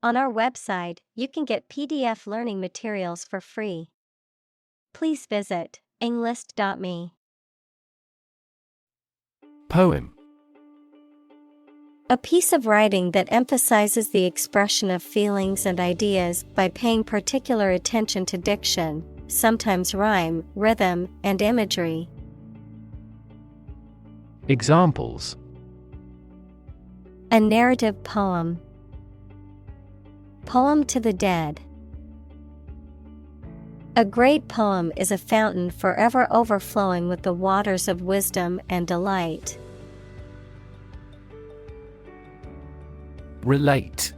On our website, you can get PDF learning materials for free. Please visit englist.me. Poem. A piece of writing that emphasizes the expression of feelings and ideas by paying particular attention to diction, sometimes rhyme, rhythm, and imagery. Examples: A narrative poem. Poem to the dead. A great poem is a fountain forever overflowing with the waters of wisdom and delight. Relate.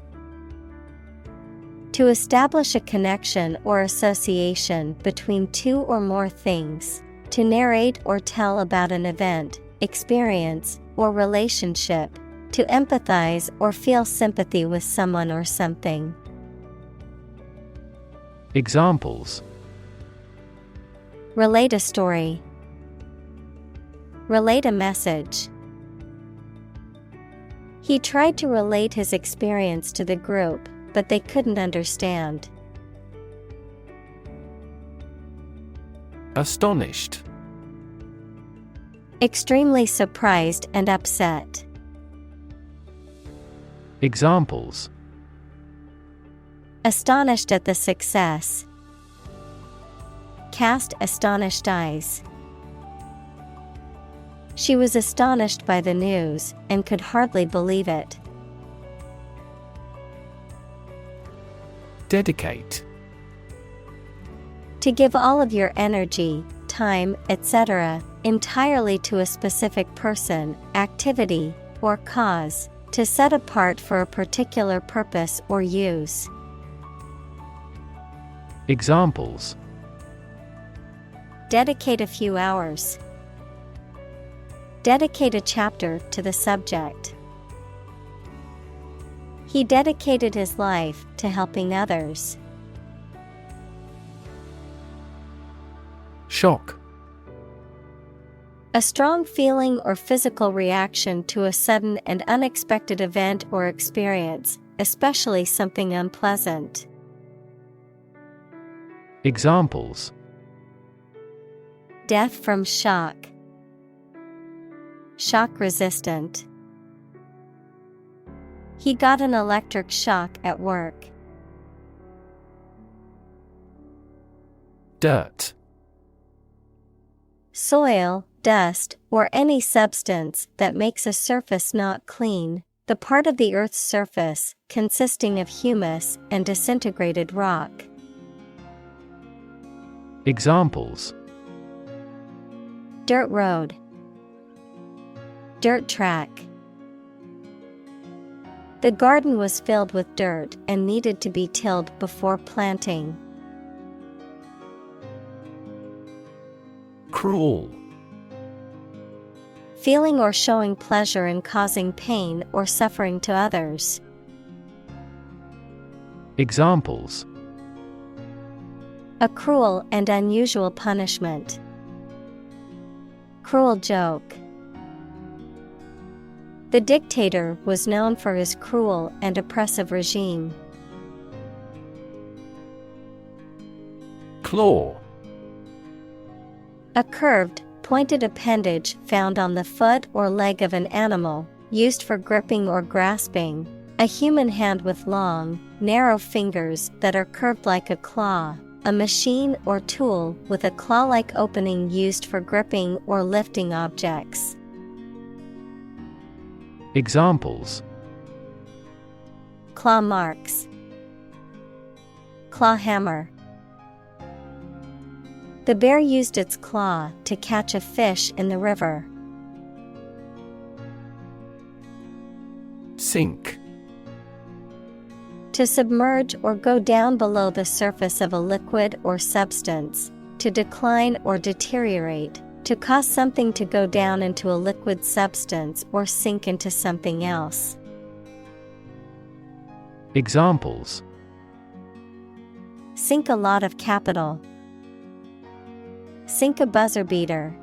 To establish a connection or association between two or more things. To narrate or tell about an event, experience, or relationship. To empathize or feel sympathy with someone or something. Examples: Relate a story. Relate a message. He tried to relate his experience to the group, but they couldn't understand. Astonished. Extremely surprised and upset. Examples: Astonished at the success. Cast astonished eyes. She was astonished by the news and could hardly believe it. Dedicate. To give all of your energy, time, etc., entirely to a specific person, activity, or cause. To set apart for a particular purpose or use. Examples: Dedicate a few hours. Dedicate a chapter to the subject. He dedicated his life to helping others. Shock. A strong feeling or physical reaction to a sudden and unexpected event or experience, especially something unpleasant. Examples: Death from shock. Shock resistant. He got an electric shock at work. Dirt. Soil, dust, or any substance that makes a surface not clean, the part of the Earth's surface consisting of humus and disintegrated rock. Examples: Dirt road. Dirt track. The garden was filled with dirt and needed to be tilled before planting. Cruel. Feeling or showing pleasure in causing pain or suffering to others. Examples: A cruel and unusual punishment. Cruel joke. The dictator was known for his cruel and oppressive regime. Claw. A curved, pointed appendage found on the foot or leg of an animal, used for gripping or grasping. A human hand with long, narrow fingers that are curved like a claw. A machine or tool with a claw-like opening used for gripping or lifting objects. Examples: Claw marks. Claw hammer. The bear used its claw to catch a fish in the river. Sink. To submerge or go down below the surface of a liquid or substance. To decline or deteriorate. To cause something to go down into a liquid substance or sink into something else. Examples: Sink a lot of capital. Sink a buzzer beater.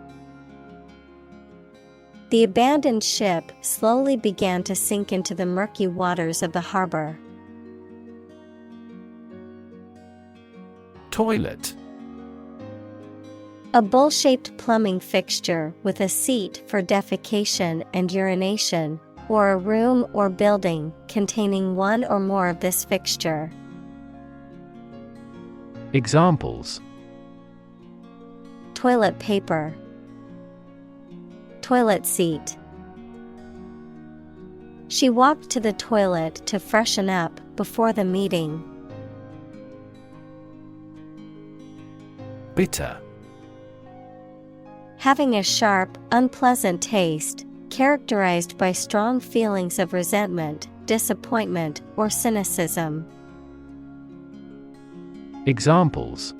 The abandoned ship slowly began to sink into the murky waters of the harbor. Toilet. A bowl-shaped plumbing fixture with a seat for defecation and urination, or a room or building containing one or more of this fixture. Examples: Toilet paper, toilet seat. She walked to the toilet to freshen up before the meeting. Bitter. Having a sharp, unpleasant taste, characterized by strong feelings of resentment, disappointment, or cynicism. Examples: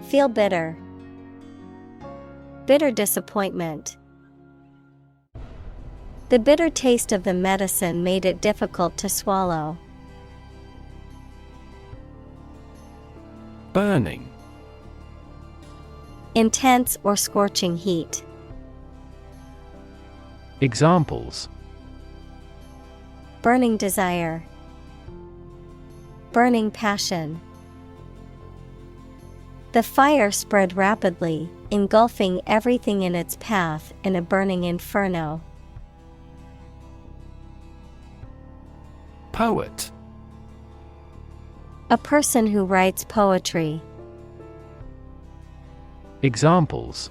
Feel bitter. Bitter disappointment. The bitter taste of the medicine made it difficult to swallow. Burning. Intense or scorching heat. Examples: Burning desire. Burning passion. The fire spread rapidly, engulfing everything in its path in a burning inferno. Poet. A person who writes poetry. Examples: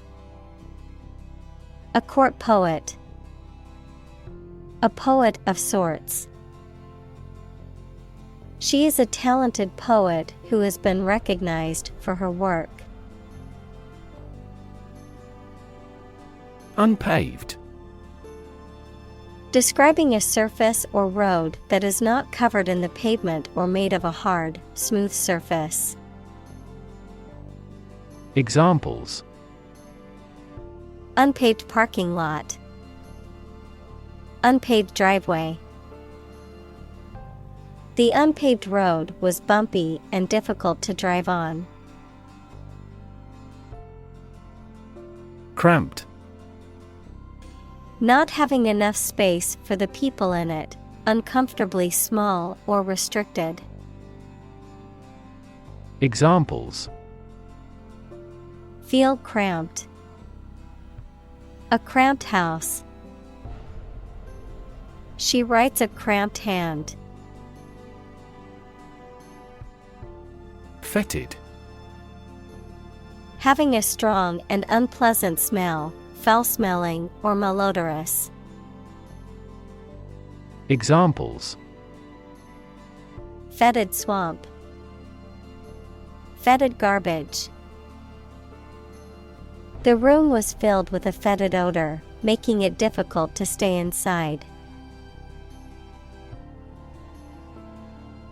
A court poet. A poet of sorts. She is a talented poet who has been recognized for her work. Unpaved. Describing a surface or road that is not covered in the pavement or made of a hard, smooth surface. Examples: Unpaved parking lot. Unpaved driveway. The unpaved road was bumpy and difficult to drive on. Cramped. Not having enough space for the people in it, uncomfortably small or restricted. Examples: Feel cramped. A cramped house. She writes a cramped hand. Fetid. Having a strong and unpleasant smell, foul-smelling or malodorous. Examples: Fetid swamp. Fetid garbage. The room was filled with a fetid odor, making it difficult to stay inside.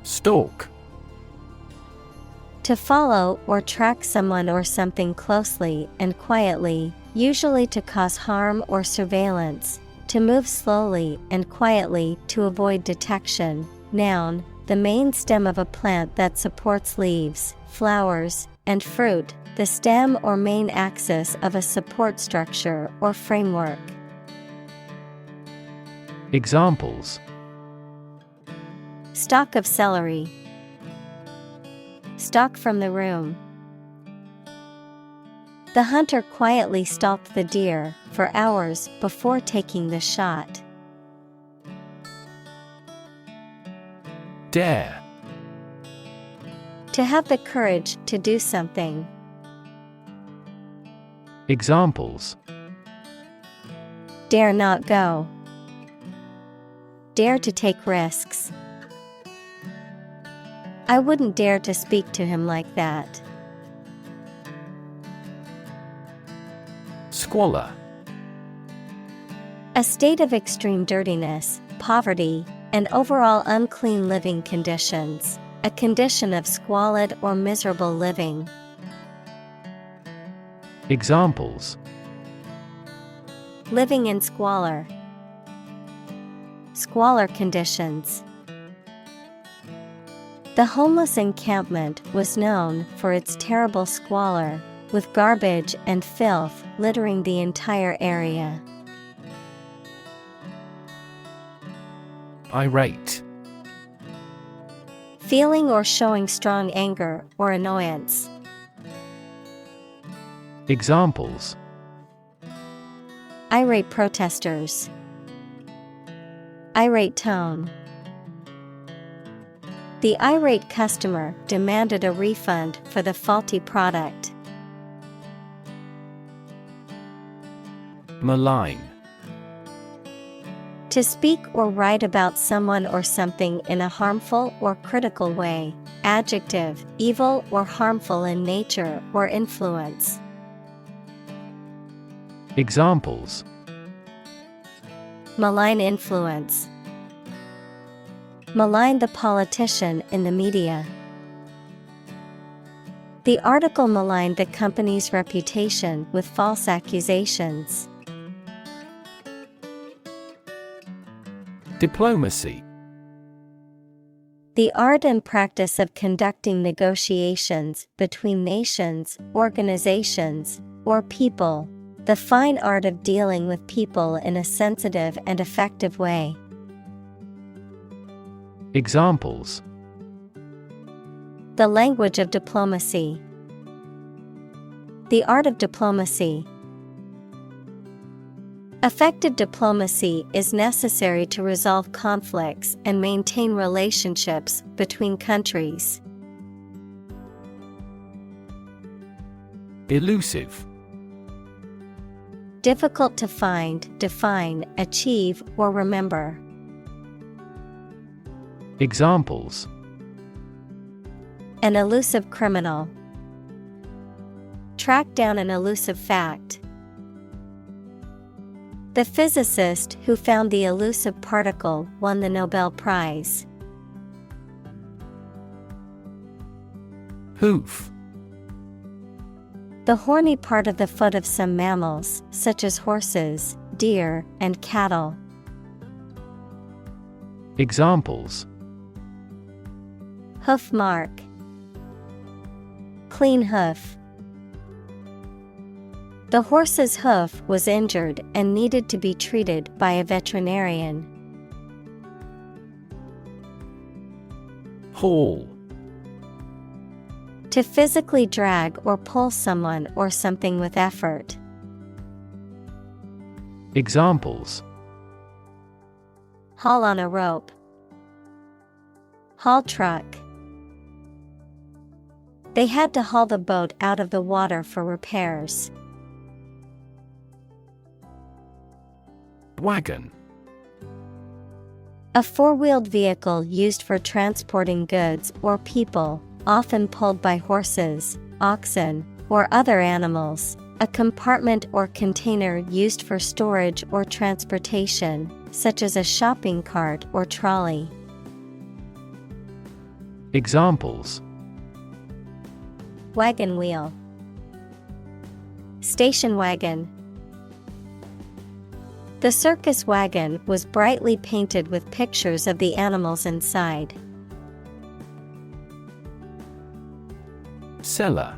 Stalk. To follow or track someone or something closely and quietly, usually to cause harm or surveillance. To move slowly and quietly to avoid detection. Noun, the main stem of a plant that supports leaves, flowers, and fruit, the stem or main axis of a support structure or framework. Examples: Stalk of celery. Stalk from the room. The hunter quietly stalked the deer for hours before taking the shot. Dare. To have the courage to do something. Examples: Dare not go. Dare to take risks. I wouldn't dare to speak to him like that. Squalor. A state of extreme dirtiness, poverty, and overall unclean living conditions. A condition of squalid or miserable living. Examples: Living in squalor. Squalor conditions. The homeless encampment was known for its terrible squalor, with garbage and filth littering the entire area. Irate. Feeling or showing strong anger or annoyance. Examples: Irate protesters. Irate tone. The irate customer demanded a refund for the faulty product. Malign. To speak or write about someone or something in a harmful or critical way. Adjective, evil or harmful in nature or influence. Examples: Malign influence. Malign the politician in the media. The article maligned the company's reputation with false accusations. Diplomacy. The art and practice of conducting negotiations between nations, organizations, or people. The fine art of dealing with people in a sensitive and effective way. Examples: The language of diplomacy. The art of diplomacy. Effective diplomacy is necessary to resolve conflicts and maintain relationships between countries. Elusive. Difficult to find, define, achieve, or remember. Examples: An elusive criminal. Track down an elusive fact. The physicist who found the elusive particle won the Nobel Prize. Hoof. The horny part of the foot of some mammals, such as horses, deer, and cattle. Examples: Hoof mark. Clean hoof. The horse's hoof was injured and needed to be treated by a veterinarian. Haul. To physically drag or pull someone or something with effort. Examples: Haul on a rope. Haul truck. They had to haul the boat out of the water for repairs. Wagon. A four-wheeled vehicle used for transporting goods or people, often pulled by horses, oxen, or other animals. A compartment or container used for storage or transportation, such as a shopping cart or trolley. Examples: Wagon wheel. Station wagon. The circus wagon was brightly painted with pictures of the animals inside. Cellar.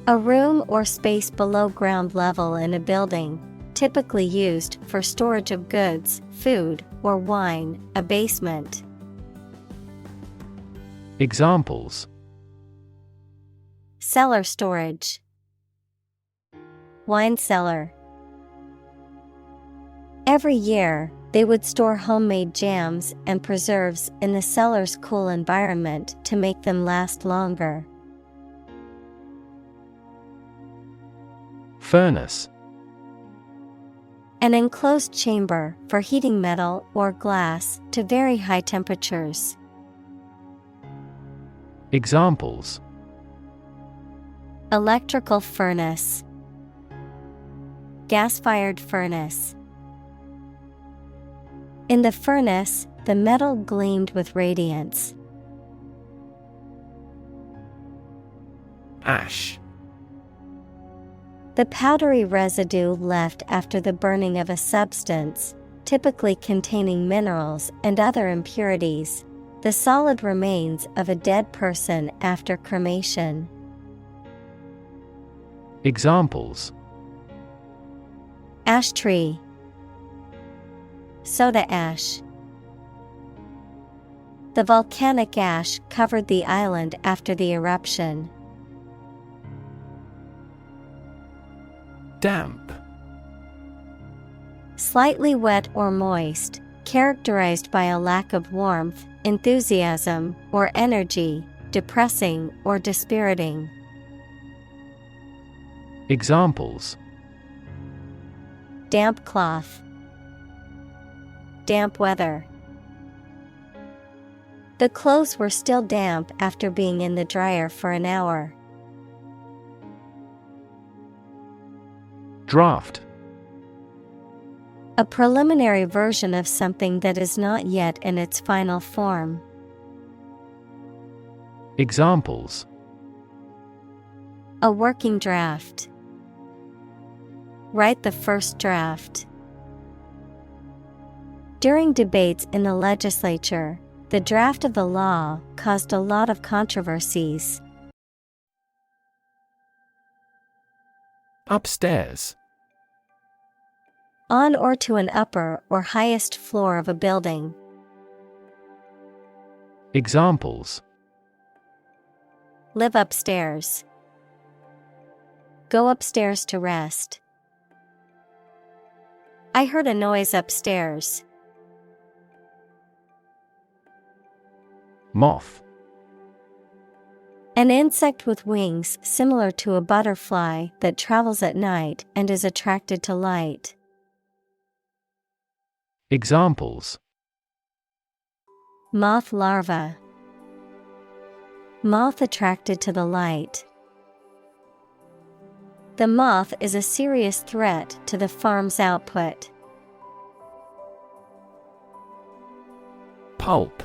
A room or space below ground level in a building, typically used for storage of goods, food, or wine. A basement. Examples: Cellar storage. Wine cellar. Every year, they would store homemade jams and preserves in the cellar's cool environment to make them last longer. Furnace. An enclosed chamber for heating metal or glass to very high temperatures. Examples: Electrical furnace. Gas-fired furnace. In the furnace, the metal gleamed with radiance. Ash. The powdery residue left after the burning of a substance, typically containing minerals and other impurities. The solid remains of a dead person after cremation. Examples: Ash tree. Soda ash. The volcanic ash covered the island after the eruption. Damp. Slightly wet or moist, characterized by a lack of warmth, enthusiasm, or energy, depressing or dispiriting. Examples: Damp cloth. Damp weather. The clothes were still damp after being in the dryer for an hour. Draft. A preliminary version of something that is not yet in its final form. Examples: A working draft. Write the first draft. During debates in the legislature, the draft of the law caused a lot of controversies. Upstairs. On or to an upper or highest floor of a building. Examples: Live upstairs. Go upstairs to rest. I heard a noise upstairs. Moth. An insect with wings similar to a butterfly that travels at night and is attracted to light. Examples: Moth larva. Moth attracted to the light. The moth is a serious threat to the farm's output. Pulp.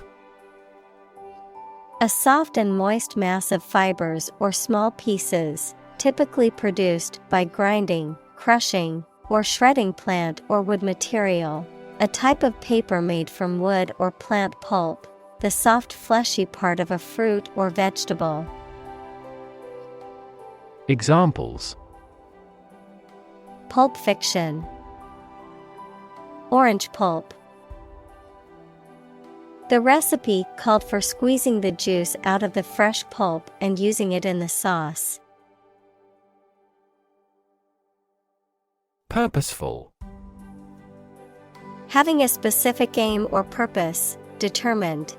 A soft and moist mass of fibers or small pieces, typically produced by grinding, crushing, or shredding plant or wood material. A type of paper made from wood or plant pulp, the soft fleshy part of a fruit or vegetable. Examples: Pulp fiction. Orange pulp. The recipe called for squeezing the juice out of the fresh pulp and using it in the sauce. Purposeful. Having a specific aim or purpose, determined.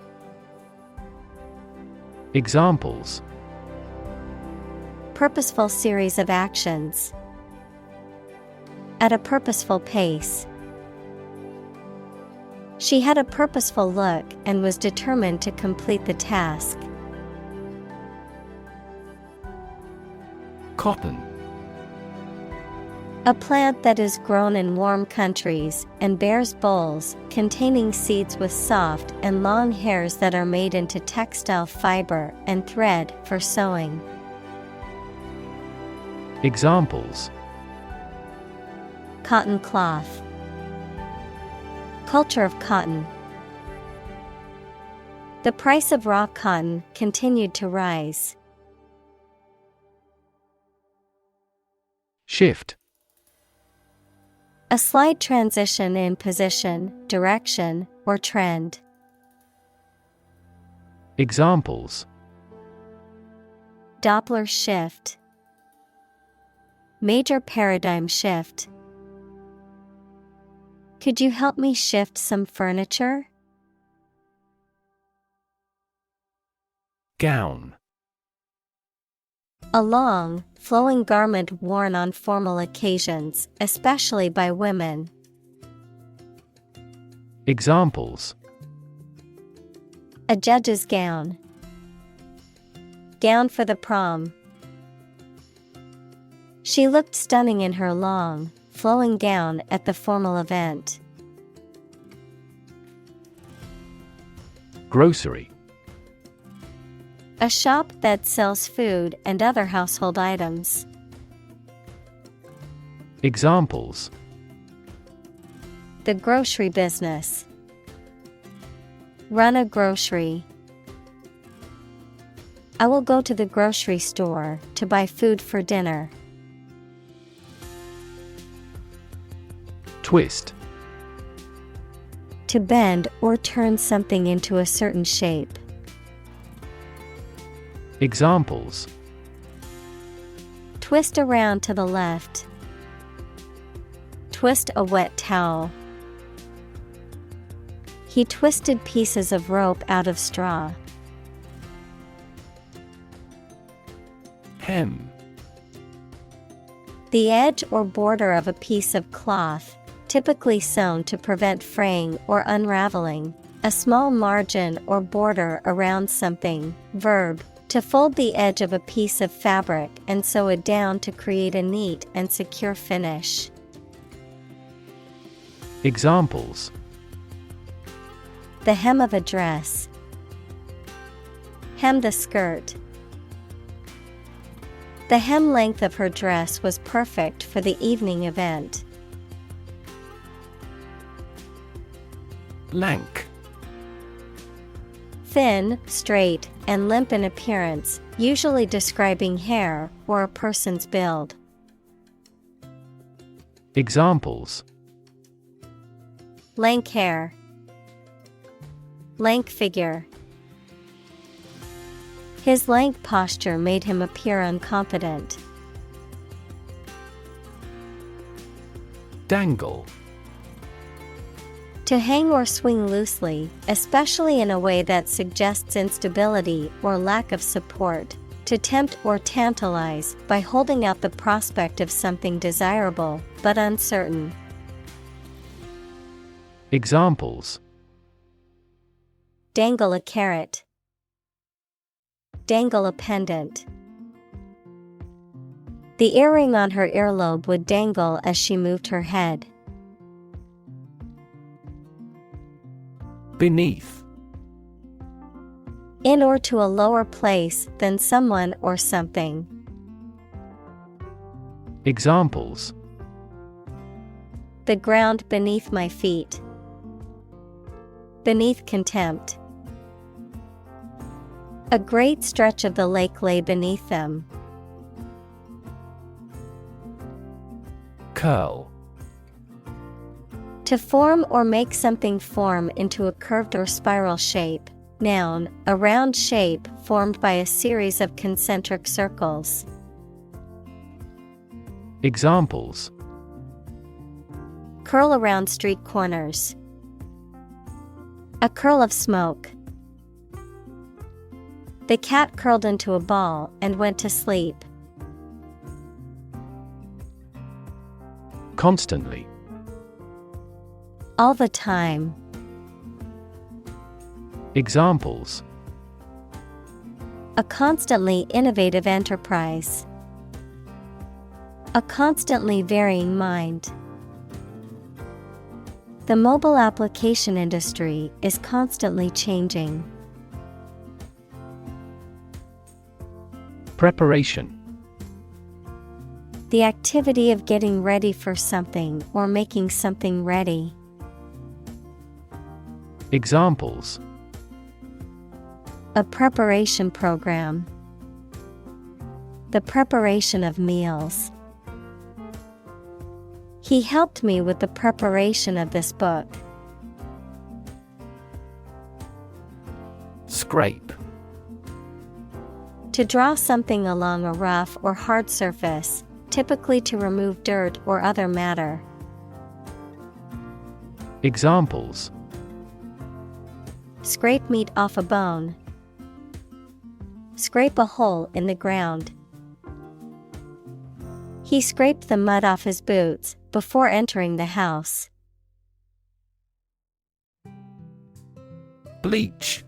Examples: Purposeful series of actions. At a purposeful pace. She had a purposeful look and was determined to complete the task. Cotton. A plant that is grown in warm countries and bears bolls containing seeds with soft and long hairs that are made into textile fiber and thread for sewing. Examples: Cotton cloth. Culture of cotton. The price of raw cotton continued to rise. Shift. A slight transition in position, direction, or trend. Examples: Doppler shift. Major paradigm shift. Could you help me shift some furniture? Gown. A long, flowing garment worn on formal occasions, especially by women. Examples: A judge's gown. Gown for the prom. She looked stunning in her long, flowing gown at the formal event. Grocery. A shop that sells food and other household items. Examples: The grocery business. Run a grocery. I will go to the grocery store to buy food for dinner. Twist. To bend or turn something into a certain shape. Examples: Twist around to the left. Twist a wet towel. He twisted pieces of rope out of straw. Hem. The edge or border of a piece of cloth, typically sewn to prevent fraying or unraveling. A small margin or border around something. Verb, to fold the edge of a piece of fabric and sew it down to create a neat and secure finish. Examples: The hem of a dress. Hem the skirt. The hem length of her dress was perfect for the evening event. Lank. Thin, straight, and limp in appearance, usually describing hair or a person's build. Examples: Lank hair. Lank figure. His lank posture made him appear unconfident. Dangle. To hang or swing loosely, especially in a way that suggests instability or lack of support. To tempt or tantalize by holding out the prospect of something desirable but uncertain. Examples: Dangle a carrot. Dangle a pendant. The earring on her earlobe would dangle as she moved her head. Beneath. In or to a lower place than someone or something. Examples: The ground beneath my feet. Beneath contempt. A great stretch of the lake lay beneath them. Curl. To form or make something form into a curved or spiral shape. Noun, a round shape formed by a series of concentric circles. Examples: Curl around street corners. A curl of smoke. The cat curled into a ball and went to sleep. Constantly. All the time. Examples: A constantly innovative enterprise. A constantly varying mind. The mobile application industry is constantly changing. Preparation. The activity of getting ready for something or making something ready. Examples: A preparation program. The preparation of meals. He helped me with the preparation of this book. Scrape. To draw something along a rough or hard surface, typically to remove dirt or other matter. Examples: Scrape meat off a bone. Scrape a hole in the ground. He scraped the mud off his boots before entering the house. Bleach.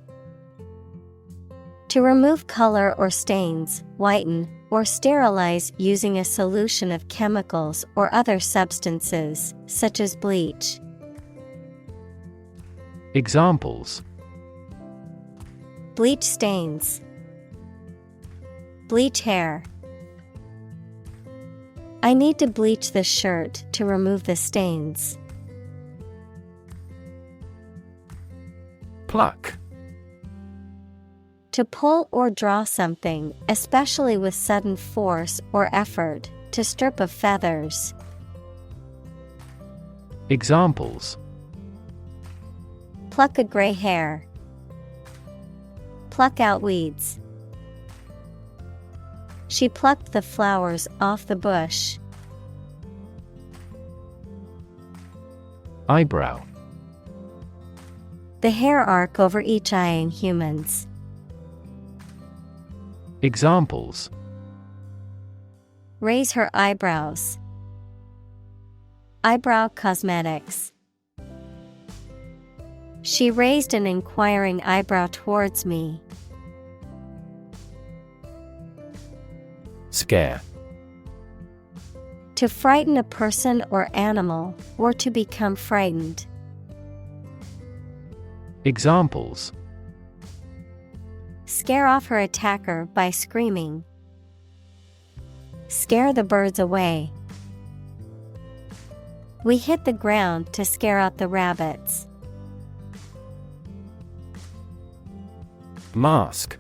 To remove color or stains, whiten, or sterilize using a solution of chemicals or other substances, such as bleach. Examples: Bleach stains. Bleach hair. I need to bleach this shirt to remove the stains. Pluck. To pull or draw something, especially with sudden force or effort, to strip of feathers. Examples: Pluck a gray hair. Pluck out weeds. She plucked the flowers off the bush. Eyebrow. The hair arc over each eye in humans. Examples: Raise her eyebrows. Eyebrow cosmetics. She raised an inquiring eyebrow towards me. Scare. To frighten a person or animal, or to become frightened. Examples: Scare off her attacker by screaming. Scare the birds away. We hit the ground to scare out the rabbits. Mask.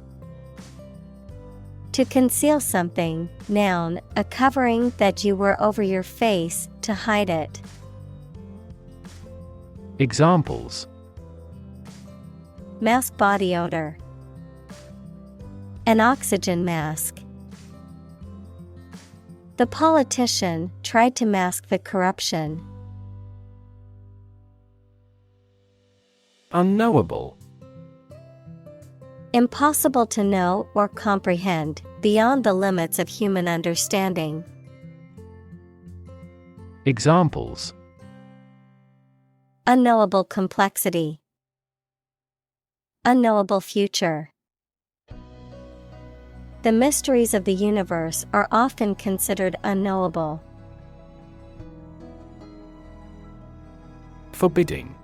To conceal something, noun, a covering that you wear over your face to hide it. Examples: Mask body odor. An oxygen mask. The politician tried to mask the corruption. Unknowable. Impossible to know or comprehend, beyond the limits of human understanding. Examples: Unknowable complexity. Unknowable future. The mysteries of the universe are often considered unknowable. Forbidding.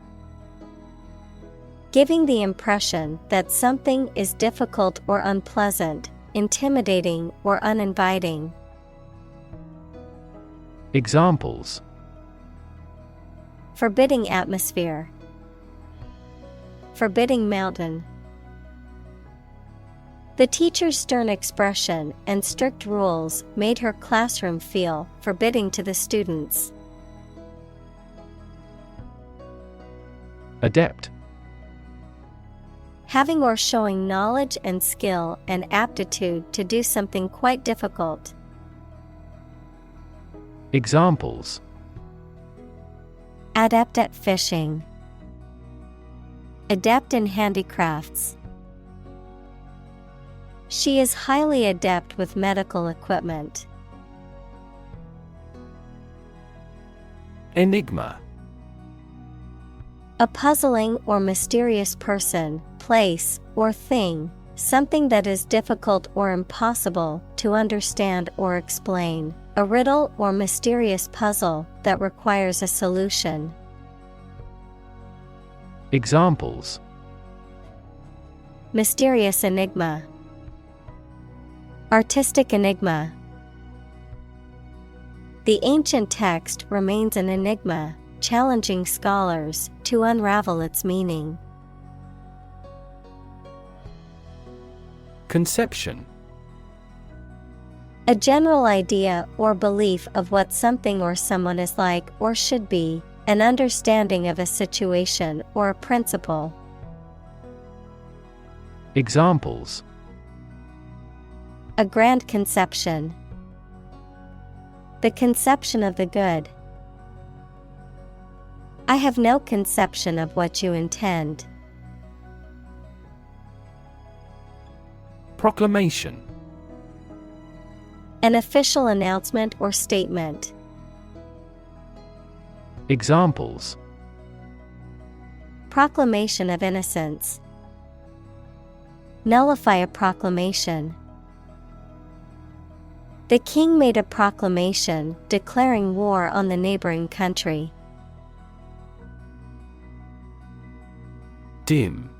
Giving the impression that something is difficult or unpleasant, intimidating or uninviting. Examples: Forbidding atmosphere. Forbidding mountain. The teacher's stern expression and strict rules made her classroom feel forbidding to the students. Adept. Having or showing knowledge and skill and aptitude to do something quite difficult. Examples: Adept at fishing. Adept in handicrafts. She is highly adept with medical equipment. Enigma. A puzzling or mysterious person, place, or thing, something that is difficult or impossible to understand or explain, a riddle or mysterious puzzle that requires a solution. Examples: Mysterious enigma. Artistic enigma. The ancient text remains an enigma, challenging scholars to unravel its meaning. Conception. A general idea or belief of what something or someone is like or should be, an understanding of a situation or a principle. Examples: A grand conception. The conception of the good. I have no conception of what you intend. Proclamation. An official announcement or statement. Examples: Proclamation of innocence. Nullify a proclamation. The king made a proclamation declaring war on the neighboring country. Dim.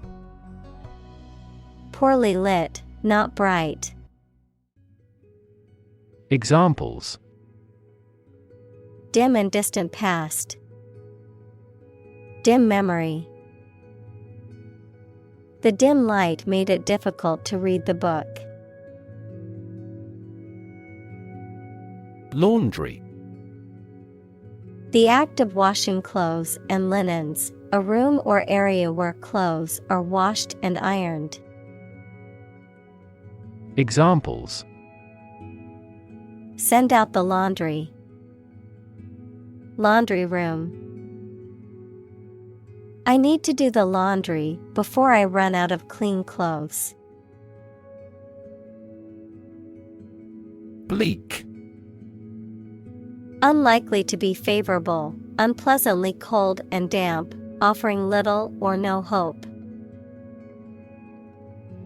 Poorly lit, not bright. Examples: Dim and distant past. Dim memory. The dim light made it difficult to read the book. Laundry. The act of washing clothes and linens, a room or area where clothes are washed and ironed. Examples: Send out the laundry. Laundry room. I need to do the laundry before I run out of clean clothes. Bleak. Unlikely to be favorable, unpleasantly cold and damp, offering little or no hope.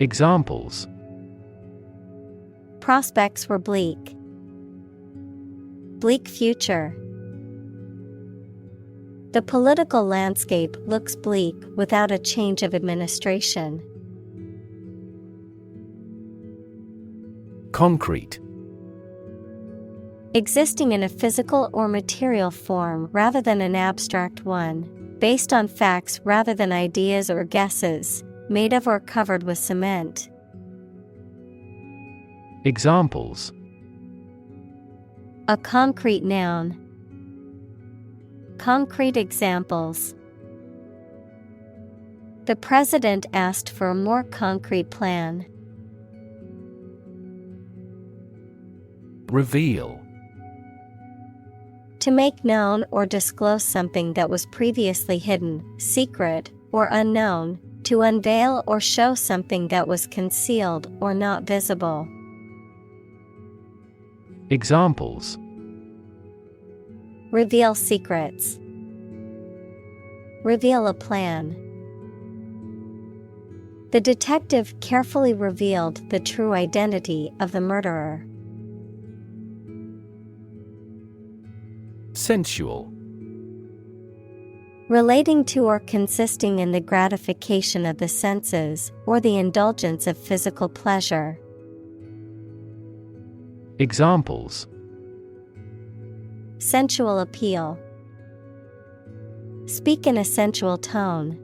Examples: Prospects were bleak. Bleak future. The political landscape looks bleak without a change of administration. Concrete. Existing in a physical or material form rather than an abstract one, based on facts rather than ideas or guesses, made of or covered with cement. Examples: A concrete noun. Concrete examples. The president asked for a more concrete plan. Reveal. To make known or disclose something that was previously hidden, secret, or unknown, to unveil or show something that was concealed or not visible. Examples: Reveal secrets. Reveal a plan. The detective carefully revealed the true identity of the murderer. Sensual. Relating to or consisting in the gratification of the senses or the indulgence of physical pleasure. Examples: Sensual appeal. Speak in a sensual tone.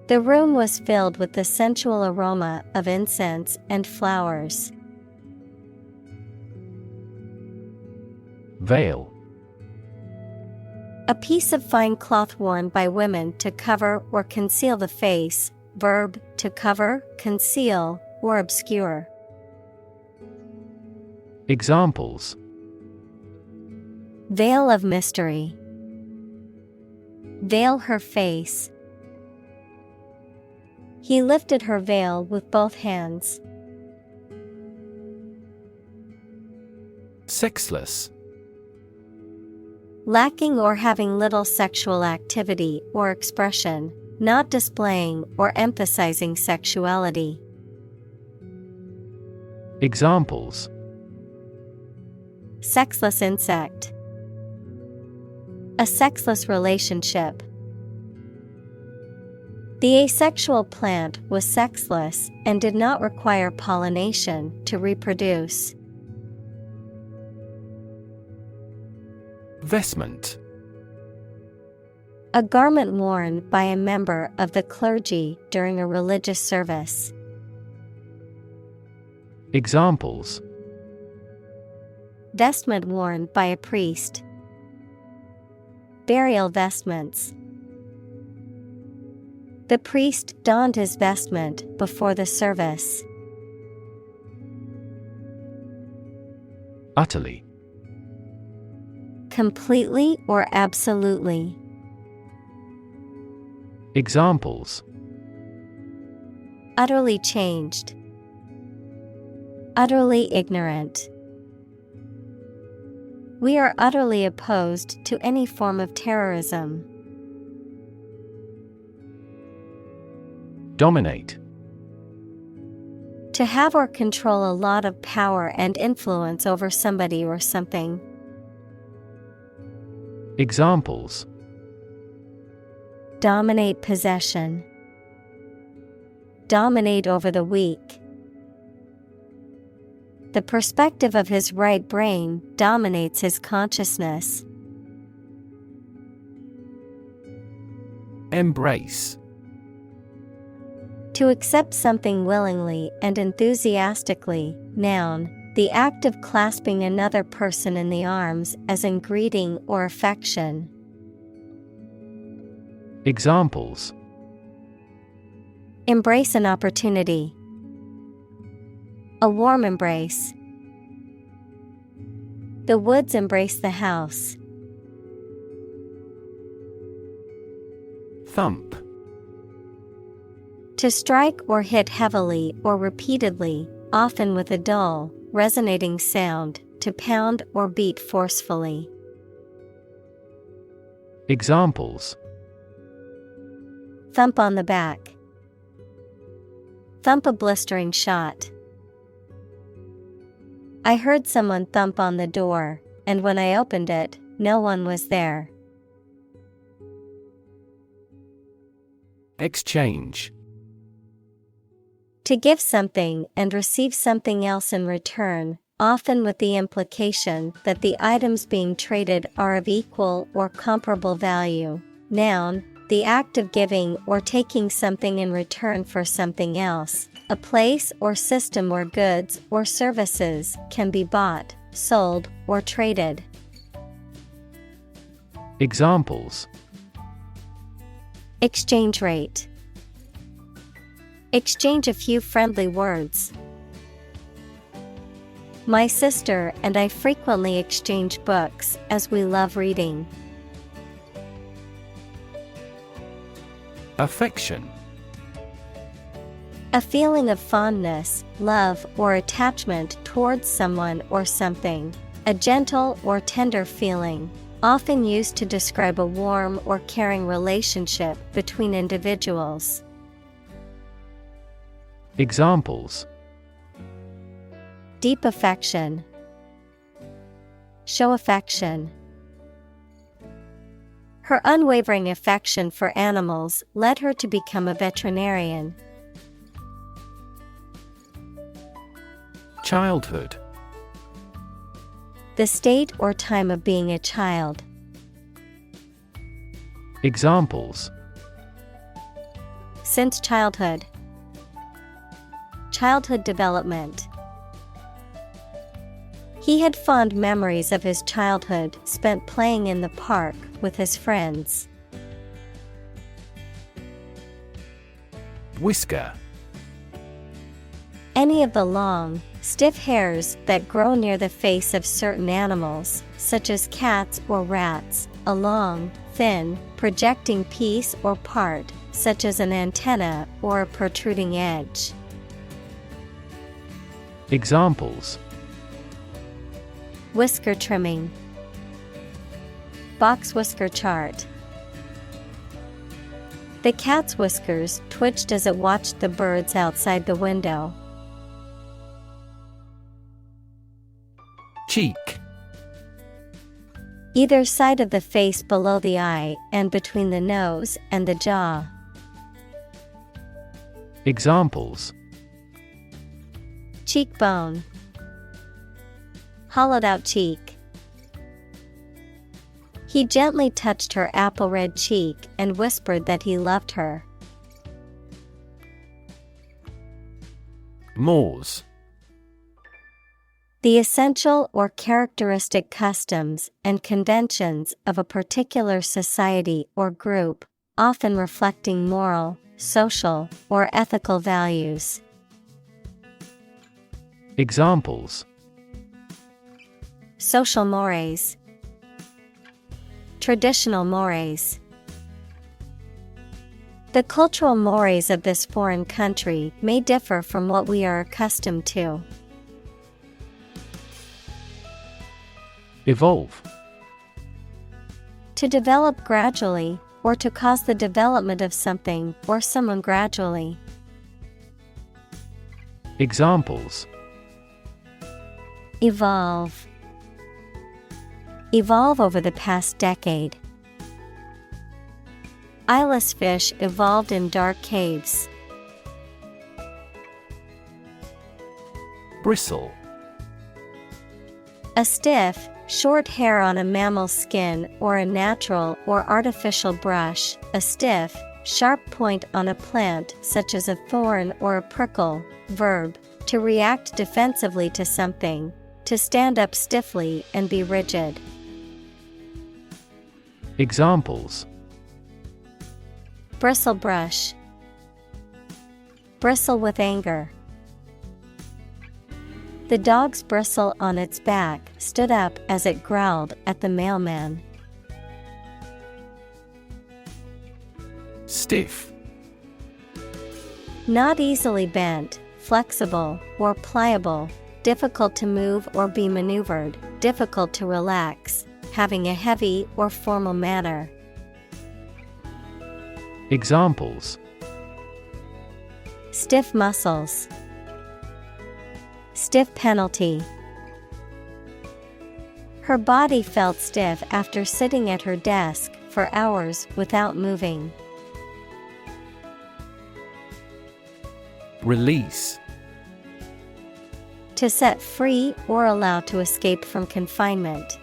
The room was filled with the sensual aroma of incense and flowers. Veil. A piece of fine cloth worn by women to cover or conceal the face. Verb, to cover, conceal, or obscure. Examples: Veil of mystery. Veil her face. He lifted her veil with both hands. Sexless. Lacking or having little sexual activity or expression, not displaying or emphasizing sexuality. Examples: Sexless insect. A sexless relationship. The asexual plant was sexless and did not require pollination to reproduce. Vestment. A garment worn by a member of the clergy during a religious service. Examples: Vestment worn by a priest. Burial vestments. The priest donned his vestment before the service. Utterly. Completely or absolutely. Examples: Utterly changed. Utterly ignorant. We are utterly opposed to any form of terrorism. Dominate. To have or control a lot of power and influence over somebody or something. Examples: Dominate possession. Dominate over the weak. The perspective of his right brain dominates his consciousness. Embrace. To accept something willingly and enthusiastically. Noun, the act of clasping another person in the arms as in greeting or affection. Examples. Embrace an opportunity. A warm embrace. The woods embrace the house. Thump. To strike or hit heavily or repeatedly, often with a dull, resonating sound, to pound or beat forcefully. Examples. Thump on the back. Thump a blistering shot. I heard someone thump on the door, and when I opened it, no one was there. Exchange. To give something and receive something else in return, often with the implication that the items being traded are of equal or comparable value. Noun, the act of giving or taking something in return for something else, a place or system where goods or services can be bought, sold, or traded. Examples. Exchange rate. Exchange a few friendly words. My sister and I frequently exchange books as we love reading. Affection. A feeling of fondness, love, or attachment towards someone or something. A gentle or tender feeling, often used to describe a warm or caring relationship between individuals. Examples. Deep affection. Show affection. Her unwavering affection for animals led her to become a veterinarian. Childhood. The state or time of being a child. Examples. Since childhood. Childhood development. He had fond memories of his childhood spent playing in the park with his friends. Whisker. Any of the long, stiff hairs that grow near the face of certain animals, such as cats or rats, a long, thin, projecting piece or part, such as an antenna or a protruding edge. Examples. Whisker trimming. Box whisker chart. The cat's whiskers twitched as it watched the birds outside the window. Cheek. Either side of the face below the eye and between the nose and the jaw. Examples. Cheekbone. Hollowed out cheek. He gently touched her apple red cheek and whispered that he loved her. Mores. The essential or characteristic customs and conventions of a particular society or group, often reflecting moral, social, or ethical values. Examples. Social mores. Traditional mores. The cultural mores of this foreign country may differ from what we are accustomed to. Evolve. To develop gradually, or to cause the development of something or someone gradually. Examples. Evolve. Evolve over the past decade. Eyeless fish evolved in dark caves. Bristle. A stiff, short hair on a mammal's skin or a natural or artificial brush. A stiff, sharp point on a plant such as a thorn or a prickle. Verb, to react defensively to something. To stand up stiffly and be rigid. Examples. Bristle brush. Bristle with anger. The dog's bristle on its back stood up as it growled at the mailman. Stiff. Not easily bent, flexible, or pliable, difficult to move or be maneuvered, difficult to relax, having a heavy or formal manner. Examples: Stiff muscles. Stiff penalty. Her body felt stiff after sitting at her desk for hours without moving. Release. To set free or allow to escape from confinement.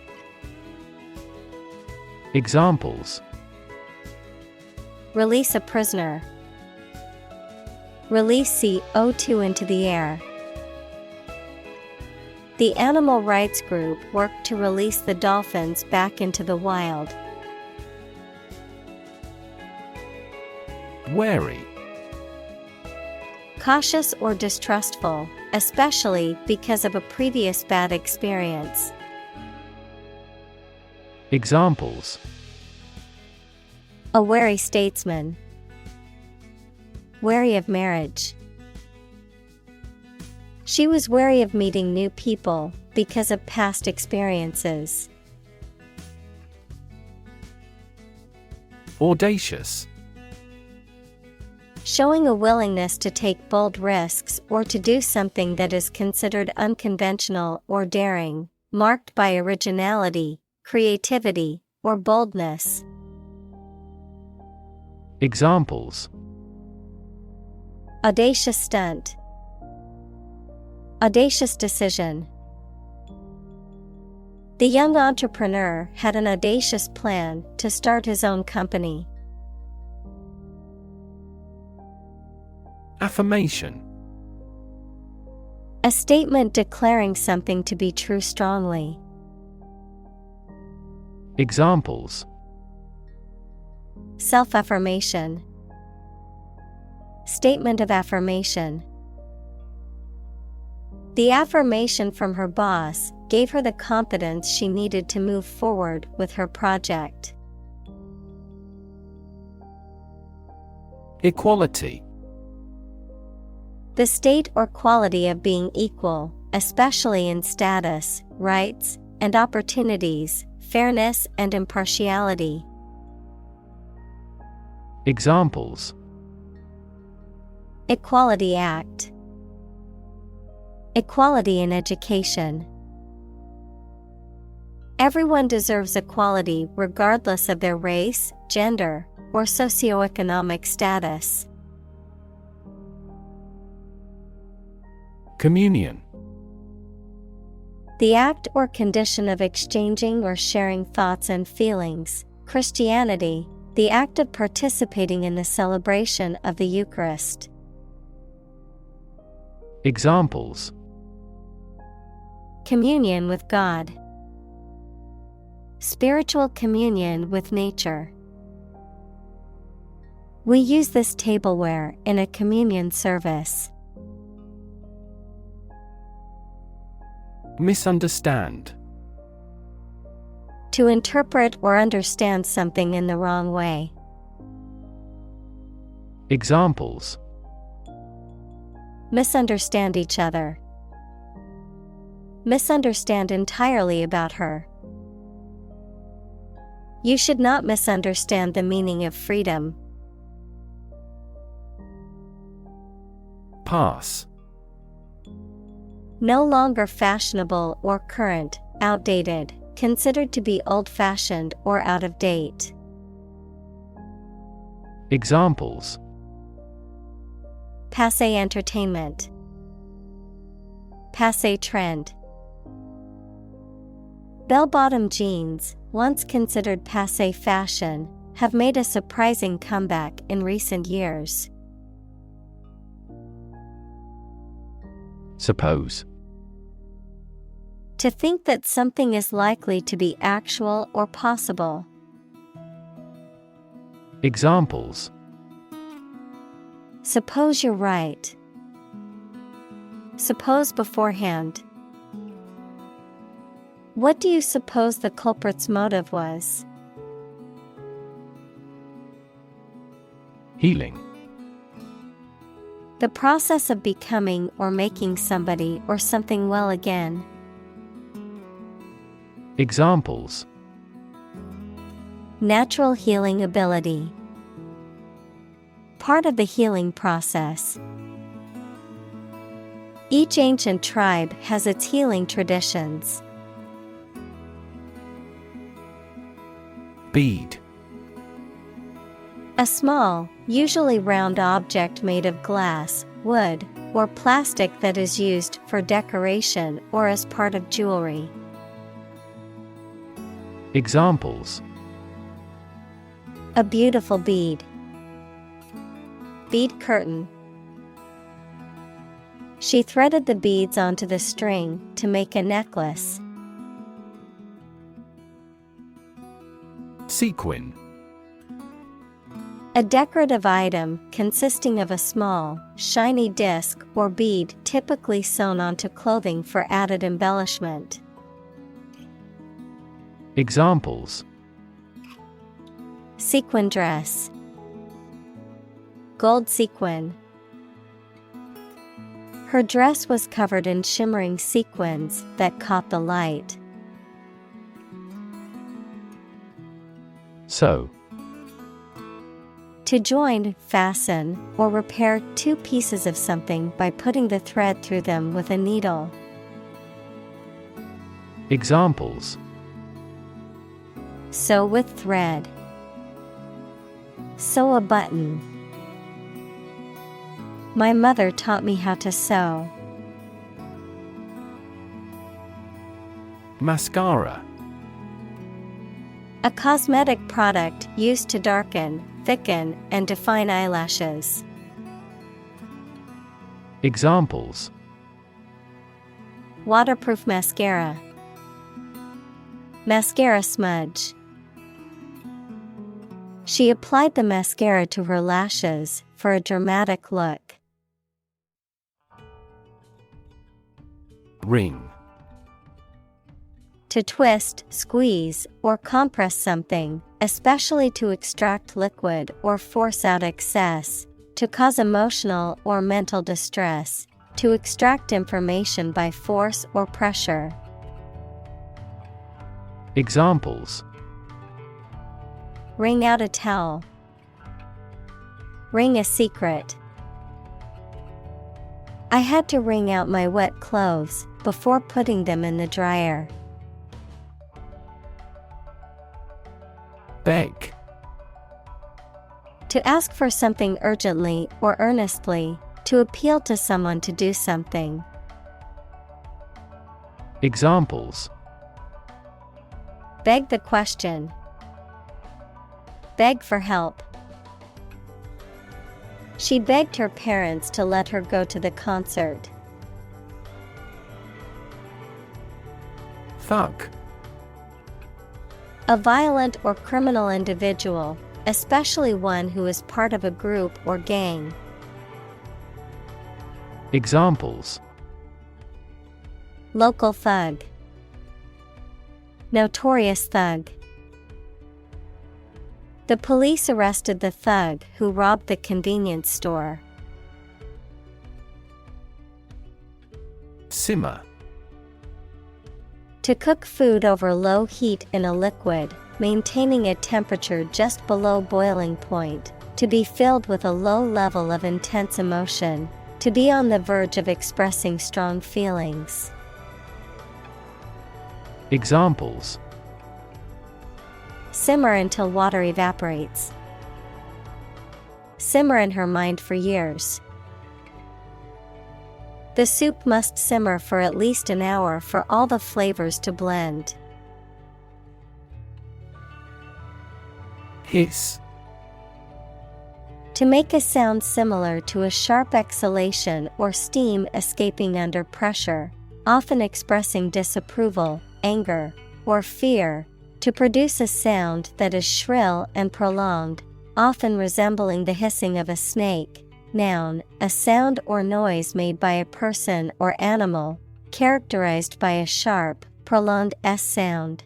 Examples: Release a prisoner. Release CO2 into the air. The animal rights group worked to release the dolphins back into the wild. Wary. Cautious or distrustful, especially because of a previous bad experience. Examples: A wary statesman. Wary of marriage. She was wary of meeting new people because of past experiences. Audacious. Showing a willingness to take bold risks or to do something that is considered unconventional or daring, marked by originality, creativity, or boldness. Examples: Audacious stunt. Audacious decision. The young entrepreneur had an audacious plan to start his own company. Affirmation. A statement declaring something to be true strongly. Examples: Self-affirmation. Statement of affirmation. The affirmation from her boss gave her the confidence she needed to move forward with her project. Equality. The state or quality of being equal, especially in status, rights, and opportunities, fairness and impartiality. Examples: Equality Act. Equality in education. Everyone deserves equality regardless of their race, gender, or socioeconomic status. Communion. The act or condition of exchanging or sharing thoughts and feelings. Christianity, the act of participating in the celebration of the Eucharist. Examples: Communion with God. Spiritual communion with nature. We use this tableware in a communion service. Misunderstand. To interpret or understand something in the wrong way. Examples: Misunderstand each other. Misunderstand entirely about her. You should not misunderstand the meaning of freedom. Pass. No longer fashionable or current, outdated, considered to be old-fashioned or out of date. Examples: Passé entertainment. Passé trend. Bell-bottom jeans, once considered passé fashion, have made a surprising comeback in recent years. Suppose. To think that something is likely to be actual or possible. Examples: Suppose you're right. Suppose beforehand. What do you suppose the culprit's motive was? Healing. The process of becoming or making somebody or something well again. Examples: Natural healing ability. Part of the healing process. Each ancient tribe has its healing traditions. Bead. A small, usually round object made of glass, wood, or plastic that is used for decoration or as part of jewelry. Examples: A beautiful bead. Bead curtain. She threaded the beads onto the string to make a necklace. Sequin. A decorative item consisting of a small, shiny disc or bead typically sewn onto clothing for added embellishment. Examples: Sequin dress. Gold sequin. Her dress was covered in shimmering sequins that caught the light. Sew. To join, fasten, or repair two pieces of something by putting the thread through them with a needle. Examples: Sew with thread. Sew a button. My mother taught me how to sew. Mascara. A cosmetic product used to darken, thicken, and define eyelashes. Examples: Waterproof mascara. Mascara smudge. She applied the mascara to her lashes for a dramatic look. Ring. To twist, squeeze, or compress something, especially to extract liquid or force out excess, to cause emotional or mental distress, to extract information by force or pressure. Examples: Wring out a towel. Wring a secret. I had to wring out my wet clothes before putting them in the dryer. Beg. To ask for something urgently or earnestly, to appeal to someone to do something. Examples: Beg the question. Beg for help. She begged her parents to let her go to the concert. Thug. A violent or criminal individual, especially one who is part of a group or gang. Examples: Local thug. Notorious thug. The police arrested the thug who robbed the convenience store. Simmer. To cook food over low heat in a liquid, maintaining a temperature just below boiling point, to be filled with a low level of intense emotion, to be on the verge of expressing strong feelings. Examples: Simmer until water evaporates. Simmer in her mind for years. The soup must simmer for at least an hour for all the flavors to blend. Hiss. To make a sound similar to a sharp exhalation or steam escaping under pressure, often expressing disapproval, anger, or fear, to produce a sound that is shrill and prolonged, often resembling the hissing of a snake, Noun, a sound or noise made by a person or animal, characterized by a sharp, prolonged S sound.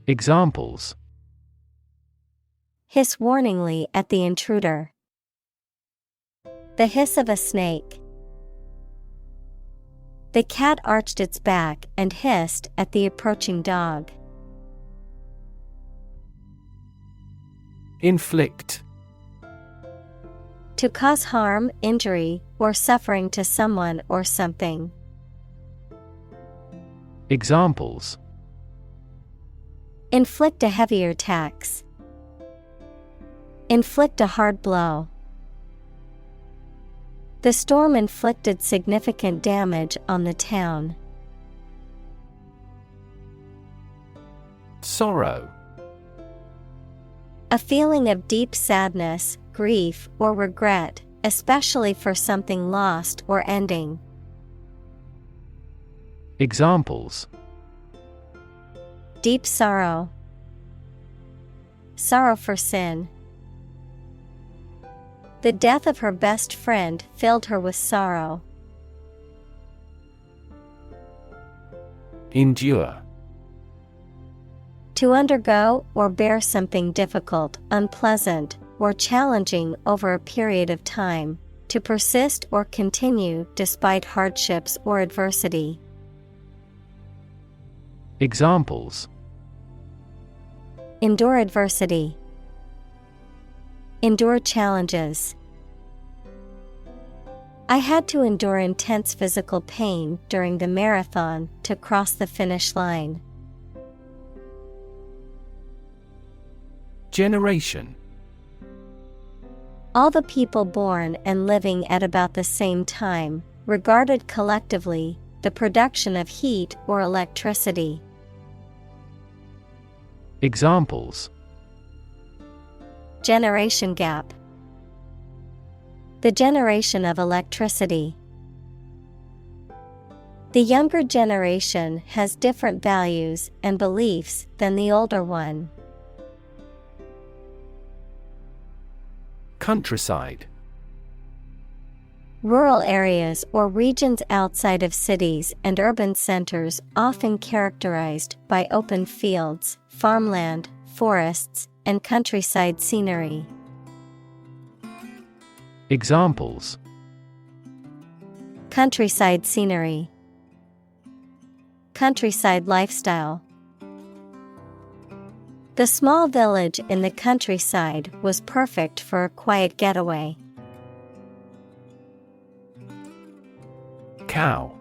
Examples: Hiss warningly at the intruder. The hiss of a snake. The cat arched its back and hissed at the approaching dog. Inflict. To cause harm, injury, or suffering to someone or something. Examples: Inflict a heavier tax. Inflict a hard blow. The storm inflicted significant damage on the town. Sorrow. A feeling of deep sadness, grief, or regret, especially for something lost or ending. Examples: Deep sorrow. Sorrow for sin. The death of her best friend filled her with sorrow. Endure. To undergo or bear something difficult, unpleasant, or challenging over a period of time, to persist or continue despite hardships or adversity. Examples: Endure adversity. Endure challenges. I had to endure intense physical pain during the marathon to cross the finish line. Generation. All the people born and living at about the same time, regarded collectively, the production of heat or electricity. Examples: Generation gap. The generation of electricity. The younger generation has different values and beliefs than the older one. Countryside. Rural areas or regions outside of cities and urban centers, often characterized by open fields, farmland, forests, and countryside scenery. Examples: Countryside scenery. Countryside lifestyle. The small village in the countryside was perfect for a quiet getaway. Cow.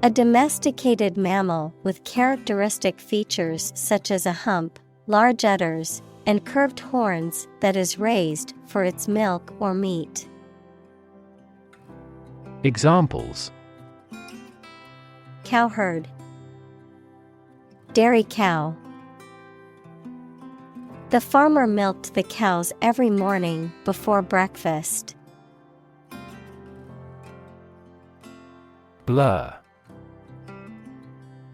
A domesticated mammal with characteristic features such as a hump, large udders, and curved horns that is raised for its milk or meat. Examples: Cowherd. Dairy cow. The farmer milked the cows every morning before breakfast. Blur.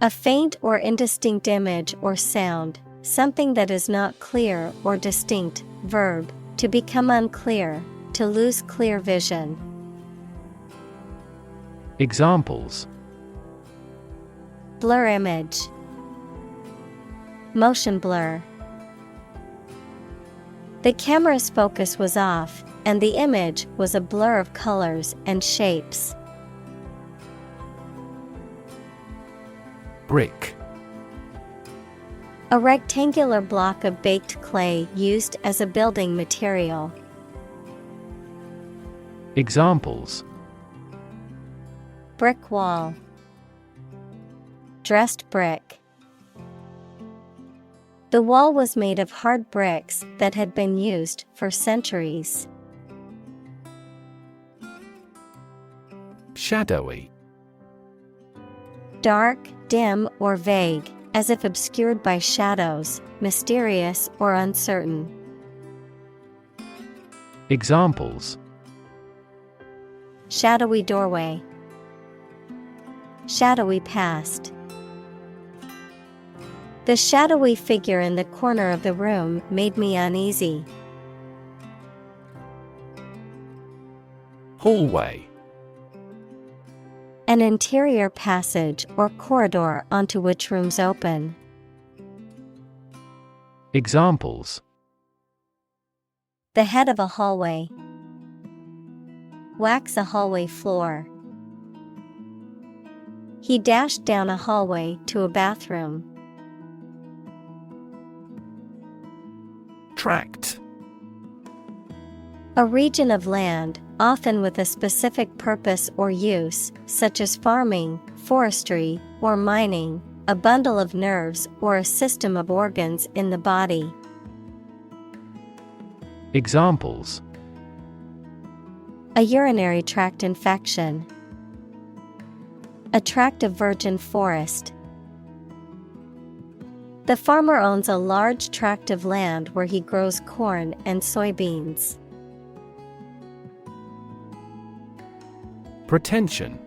A faint or indistinct image or sound, something that is not clear or distinct. Verb, to become unclear, to lose clear vision. Examples: Blur image. Motion blur. The camera's focus was off, and the image was a blur of colors and shapes. Brick. A rectangular block of baked clay used as a building material. Examples: Brick wall. Dressed brick. The wall was made of hard bricks that had been used for centuries. Shadowy. Dark, dim, or vague, as if obscured by shadows, mysterious or uncertain. Examples: Shadowy doorway. Shadowy past. The shadowy figure in the corner of the room made me uneasy. Hallway. An interior passage or corridor onto which rooms open. Examples: The head of a hallway. Wax a hallway floor. He dashed down a hallway to a bathroom. Tract. A region of land, often with a specific purpose or use, such as farming, forestry, or mining, a bundle of nerves or a system of organs in the body. Examples: A urinary tract infection. A tract of virgin forest. The farmer owns a large tract of land where he grows corn and soybeans. Pretension.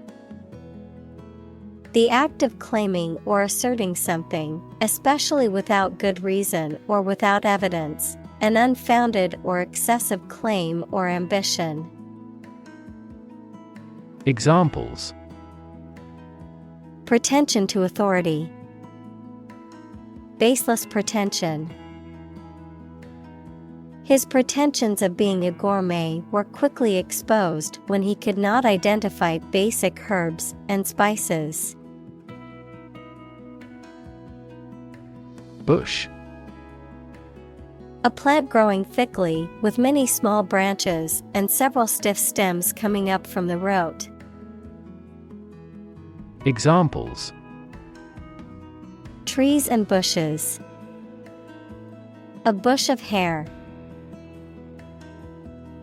The act of claiming or asserting something, especially without good reason or without evidence, an unfounded or excessive claim or ambition. Examples: Pretension to authority. Baseless pretension. His pretensions of being a gourmet were quickly exposed when he could not identify basic herbs and spices. Bush. A plant growing thickly with many small branches and several stiff stems coming up from the root. Examples: Trees and bushes. A bush of hair.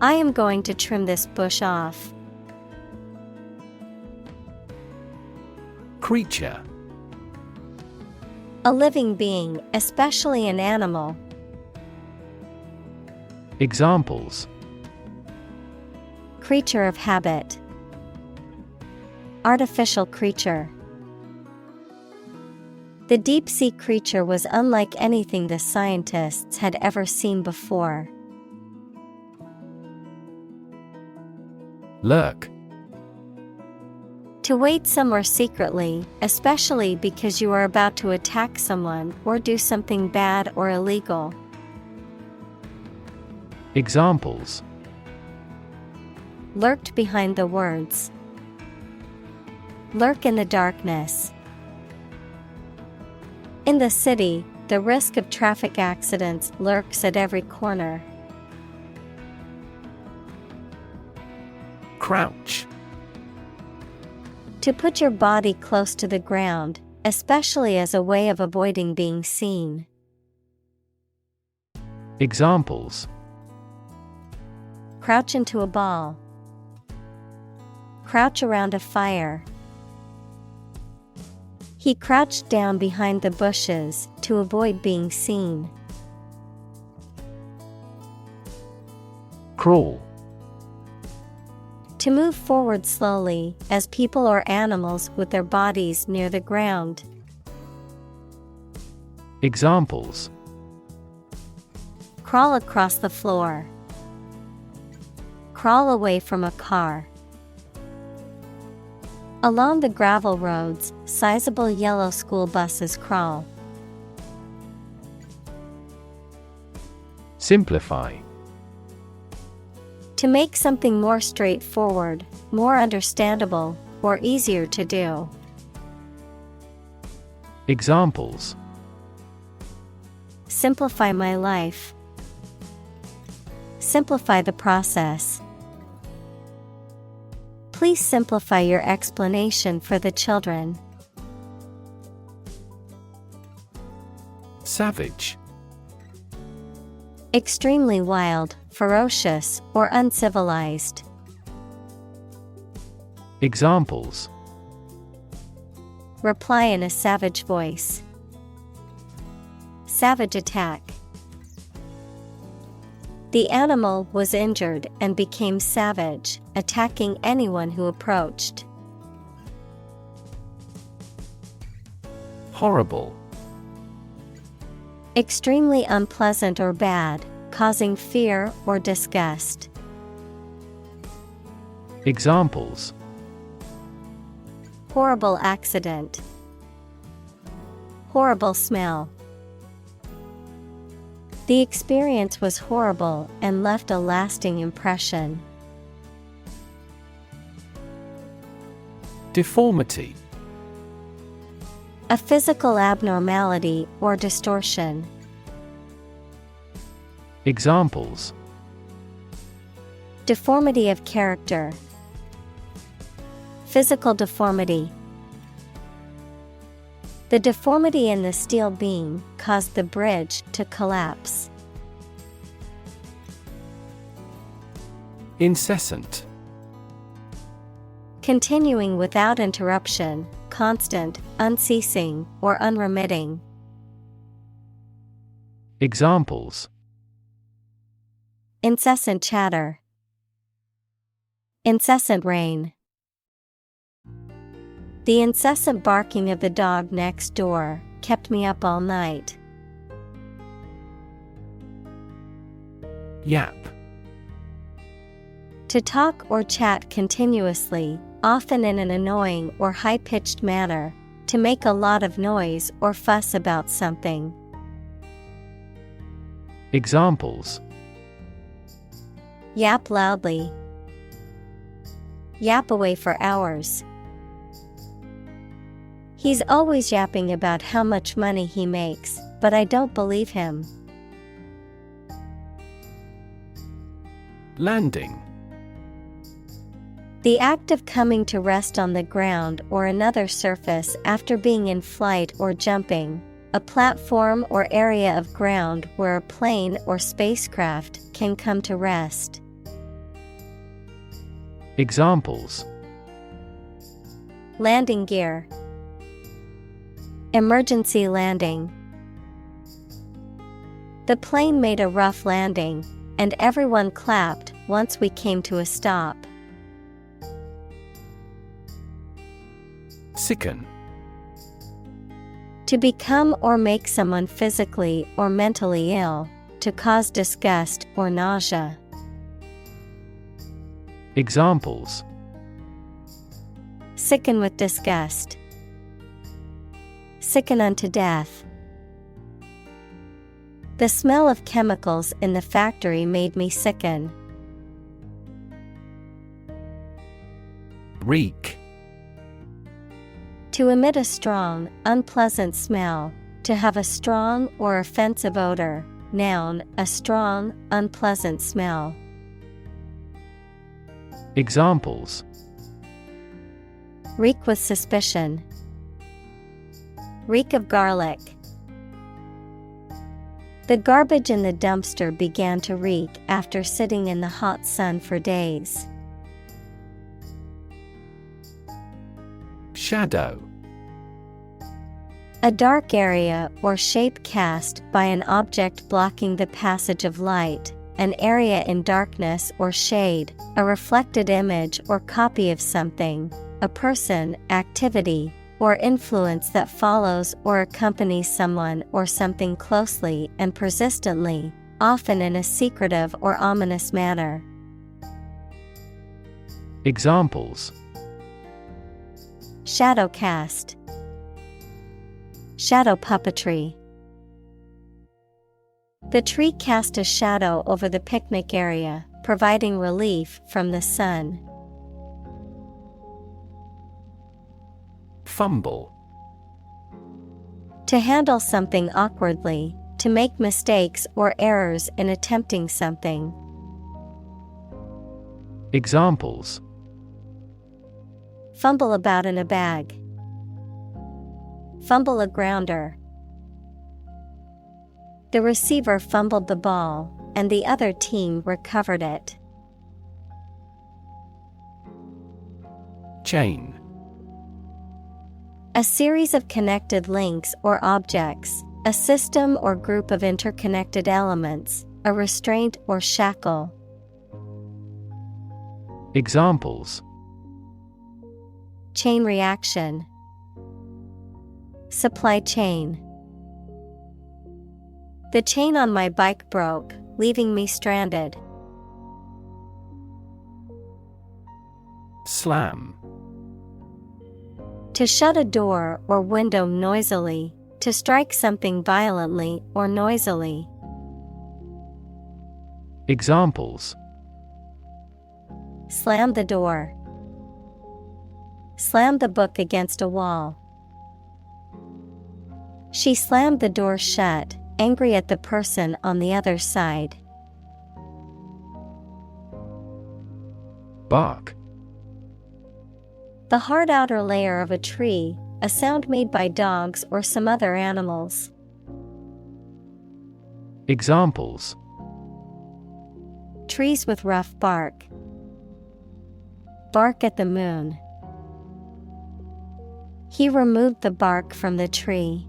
I am going to trim this bush off. Creature. A living being, especially an animal. Examples: Creature of habit. Artificial creature. The deep-sea creature was unlike anything the scientists had ever seen before. Lurk. To wait somewhere secretly, especially because you are about to attack someone or do something bad or illegal. Examples: Lurked behind the words. Lurk in the darkness. In the city, the risk of traffic accidents lurks at every corner. Crouch. To put your body close to the ground, especially as a way of avoiding being seen. Examples: Crouch into a ball. Crouch around a fire. He crouched down behind the bushes to avoid being seen. Crawl. To move forward slowly, as people or animals with their bodies near the ground. Examples: Crawl across the floor. Crawl away from a car. Along the gravel roads, sizable yellow school buses crawl. Simplify. To make something more straightforward, more understandable, or easier to do. Examples: Simplify my life. Simplify the process. Please simplify your explanation for the children. Savage. Extremely wild, ferocious, or uncivilized. Examples: Reply in a savage voice. Savage attack. The animal was injured and became savage, attacking anyone who approached. Horrible. Extremely unpleasant or bad, causing fear or disgust. Examples: horrible accident, horrible smell. The experience was horrible and left a lasting impression. Deformity. A physical abnormality or distortion. Examples: deformity of character, physical deformity. The deformity in the steel beam caused the bridge to collapse. Incessant. Continuing without interruption, constant, unceasing, or unremitting. Examples: incessant chatter, incessant rain. The incessant barking of the dog next door kept me up all night. Yap. To talk or chat continuously, often in an annoying or high-pitched manner, to make a lot of noise or fuss about something. Examples: yap loudly, yap away for hours. He's always yapping about how much money he makes, but I don't believe him. Landing. The act of coming to rest on the ground or another surface after being in flight or jumping, a platform or area of ground where a plane or spacecraft can come to rest. Examples: landing gear, emergency landing. The plane made a rough landing, and everyone clapped once we came to a stop. Sicken. To become or make someone physically or mentally ill, to cause disgust or nausea. Examples: sicken with disgust, sicken unto death. The smell of chemicals in the factory made me sicken. Reek. To emit a strong, unpleasant smell, to have a strong or offensive odor. Noun, a strong, unpleasant smell. Examples: reek with suspicion, reek of garlic. The garbage in the dumpster began to reek after sitting in the hot sun for days. Shadow. A dark area or shape cast by an object blocking the passage of light, an area in darkness or shade, a reflected image or copy of something, a person, activity, or influence that follows or accompanies someone or something closely and persistently, often in a secretive or ominous manner. Examples: shadow cast, shadow puppetry. The tree cast a shadow over the picnic area, providing relief from the sun. Fumble. To handle something awkwardly, to make mistakes or errors in attempting something. Examples: fumble about in a bag, fumble a grounder. The receiver fumbled the ball, and the other team recovered it. Chain. A series of connected links or objects, a system or group of interconnected elements, a restraint or shackle. Examples: chain reaction, supply chain. The chain on my bike broke, leaving me stranded. Slam. To shut a door or window noisily, to strike something violently or noisily. Examples: Slam the door. Slam the book against a wall. She slammed the door shut, angry at the person on the other side. Bark. The hard outer layer of a tree, a sound made by dogs or some other animals. Examples: Trees with rough bark. Bark at the moon. He removed the bark from the tree.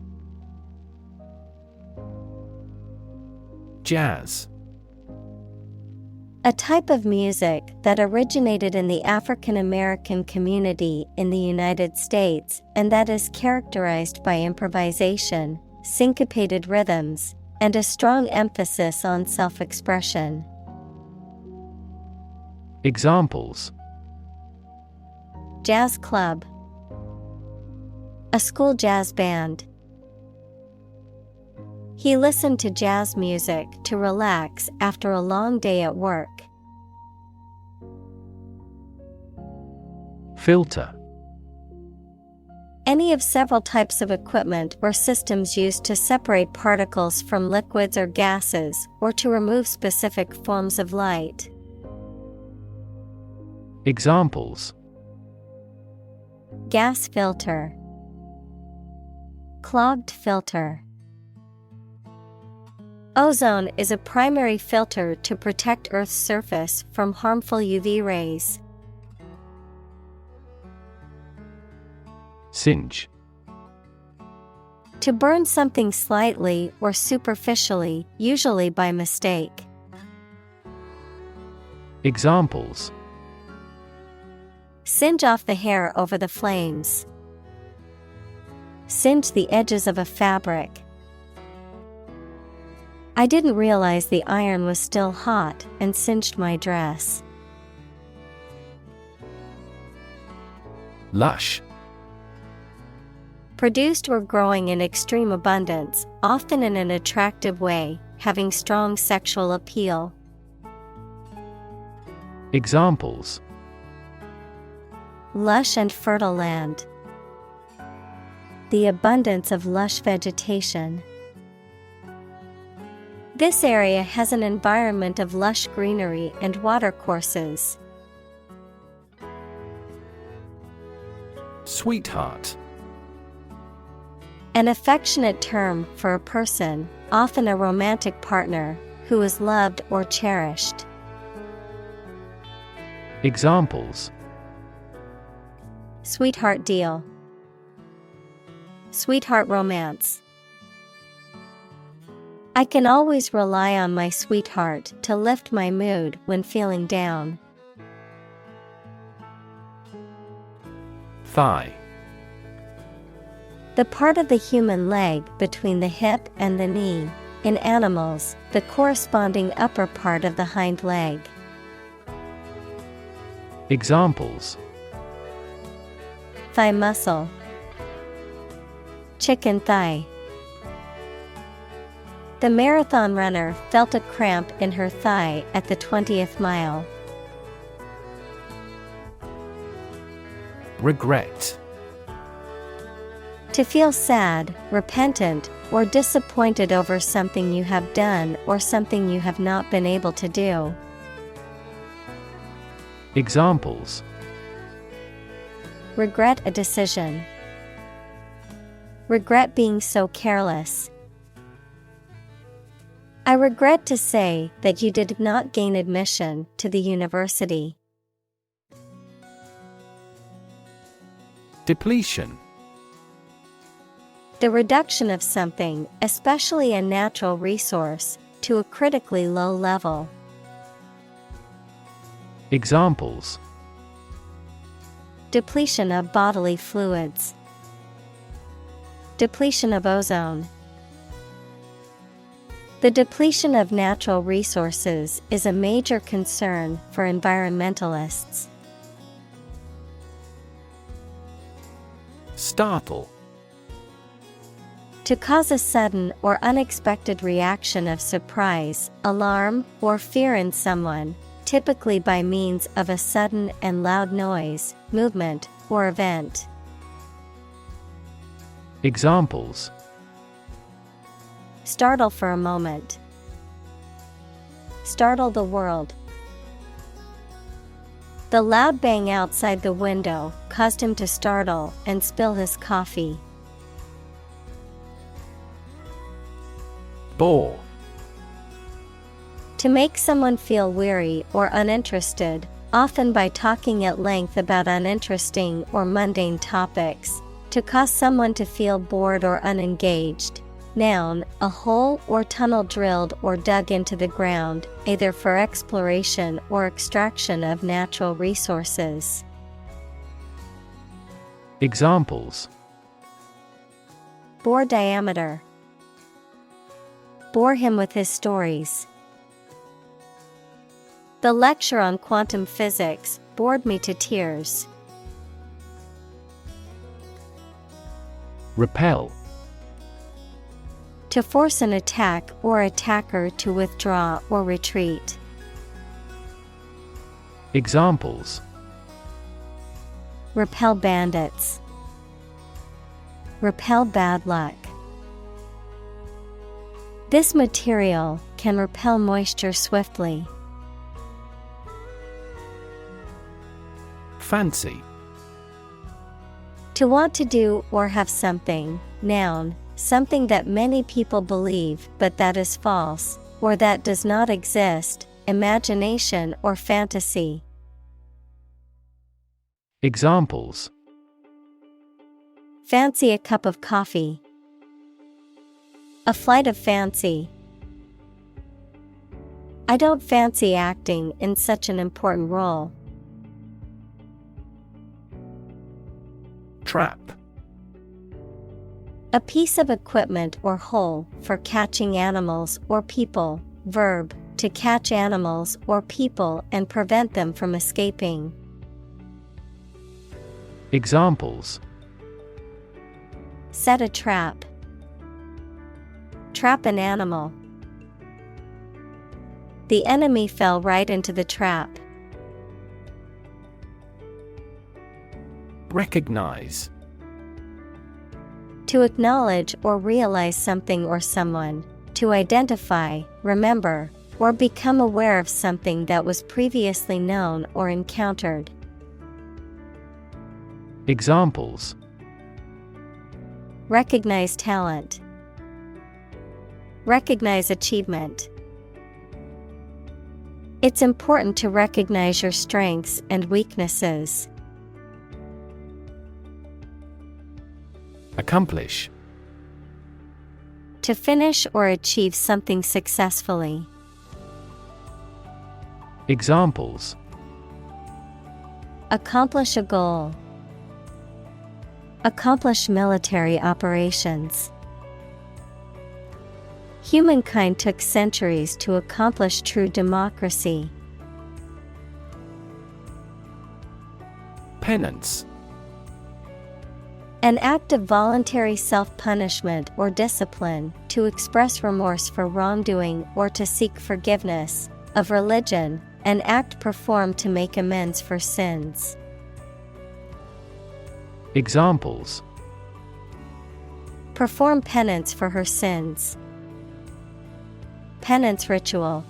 Jazz. A type of music that originated in the African American community in the United States and that is characterized by improvisation, syncopated rhythms, and a strong emphasis on self-expression. Examples: Jazz club. A school jazz band. He listened to jazz music to relax after a long day at work. Filter. Any of several types of equipment or systems used to separate particles from liquids or gases or to remove specific forms of light. Examples: Gas filter. Clogged filter. Ozone is a primary filter to protect Earth's surface from harmful UV rays. Singe. To burn something slightly or superficially, usually by mistake. Examples: Singe off the hair over the flames. Singe the edges of a fabric. I didn't realize the iron was still hot and singed my dress. Lush. Produced or growing in extreme abundance, often in an attractive way, having strong sexual appeal. Examples: Lush and fertile land. The abundance of lush vegetation. This area has an environment of lush greenery and watercourses. Sweetheart. An affectionate term for a person, often a romantic partner, who is loved or cherished. Examples: Sweetheart deal. Sweetheart romance. I can always rely on my sweetheart to lift my mood when feeling down. Thigh. The part of the human leg between the hip and the knee. In animals, the corresponding upper part of the hind leg. Examples: Thigh muscle. Chicken thigh. The marathon runner felt a cramp in her thigh at the 20th mile. Regret. To feel sad, repentant, or disappointed over something you have done or something you have not been able to do. Examples: Regret a decision. Regret being so careless. I regret to say that you did not gain admission to the university. Depletion. The reduction of something, especially a natural resource, to a critically low level. Examples: Depletion of bodily fluids. Depletion of ozone. The depletion of natural resources is a major concern for environmentalists. Startle. To cause a sudden or unexpected reaction of surprise, alarm, or fear in someone, typically by means of a sudden and loud noise, movement, or event. Examples: Startle for a moment. Startle the world. The loud bang outside the window caused him to startle and spill his coffee. Bore. To make someone feel weary or uninterested, often by talking at length about uninteresting or mundane topics. To cause someone to feel bored or unengaged. Noun, a hole or tunnel drilled or dug into the ground, either for exploration or extraction of natural resources. Examples: Bore diameter. Bore him with his stories. The lecture on quantum physics bored me to tears. Repel. To force an attack or attacker to withdraw or retreat. Examples: Repel bandits. Repel bad luck. This material can repel moisture swiftly. Fancy. To want to do or have something, noun, something that many people believe but that is false, or that does not exist, imagination or fantasy. Examples: Fancy a cup of coffee. A flight of fancy. I don't fancy acting in such an important role. Trap. A piece of equipment or hole for catching animals or people. Verb, to catch animals or people and prevent them from escaping. Examples: Set a trap. Trap an animal. The enemy fell right into the trap. Recognize. To acknowledge or realize something or someone. To identify, remember, or become aware of something that was previously known or encountered. Examples: Recognize talent. Recognize achievement. It's important to recognize your strengths and weaknesses. Accomplish. To finish or achieve something successfully. Examples: Accomplish a goal. Accomplish military operations. Humankind took centuries to accomplish true democracy. Penance. An act of voluntary self-punishment or discipline, to express remorse for wrongdoing or to seek forgiveness. Of religion, an act performed to make amends for sins. Examples: Perform penance for her sins. Penance ritual.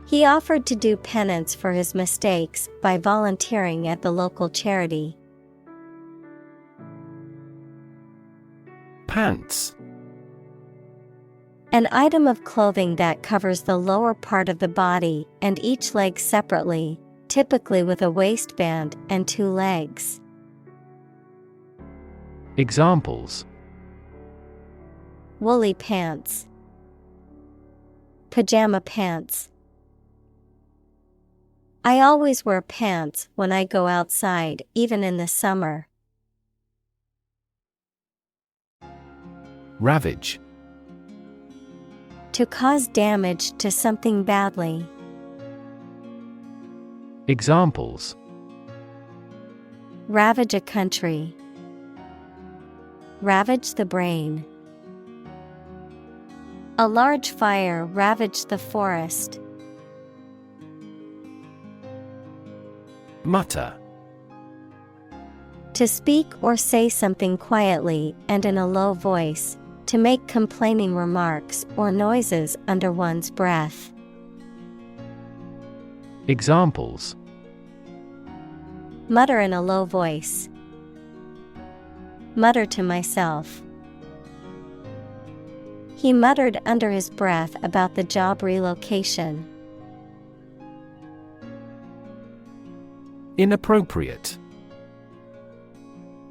He offered to do penance for his mistakes by volunteering at the local charity. Pants. An item of clothing that covers the lower part of the body and each leg separately, typically with a waistband and two legs. Examples: Woolly pants. Pajama pants. I always wear pants when I go outside, even in the summer. Ravage. To cause damage to something badly. Examples: Ravage a country. Ravage the brain. A large fire ravaged the forest. Mutter. To speak or say something quietly and in a low voice, to make complaining remarks or noises under one's breath. Examples: mutter in a low voice. Mutter to myself. He muttered under his breath about the job relocation. Inappropriate.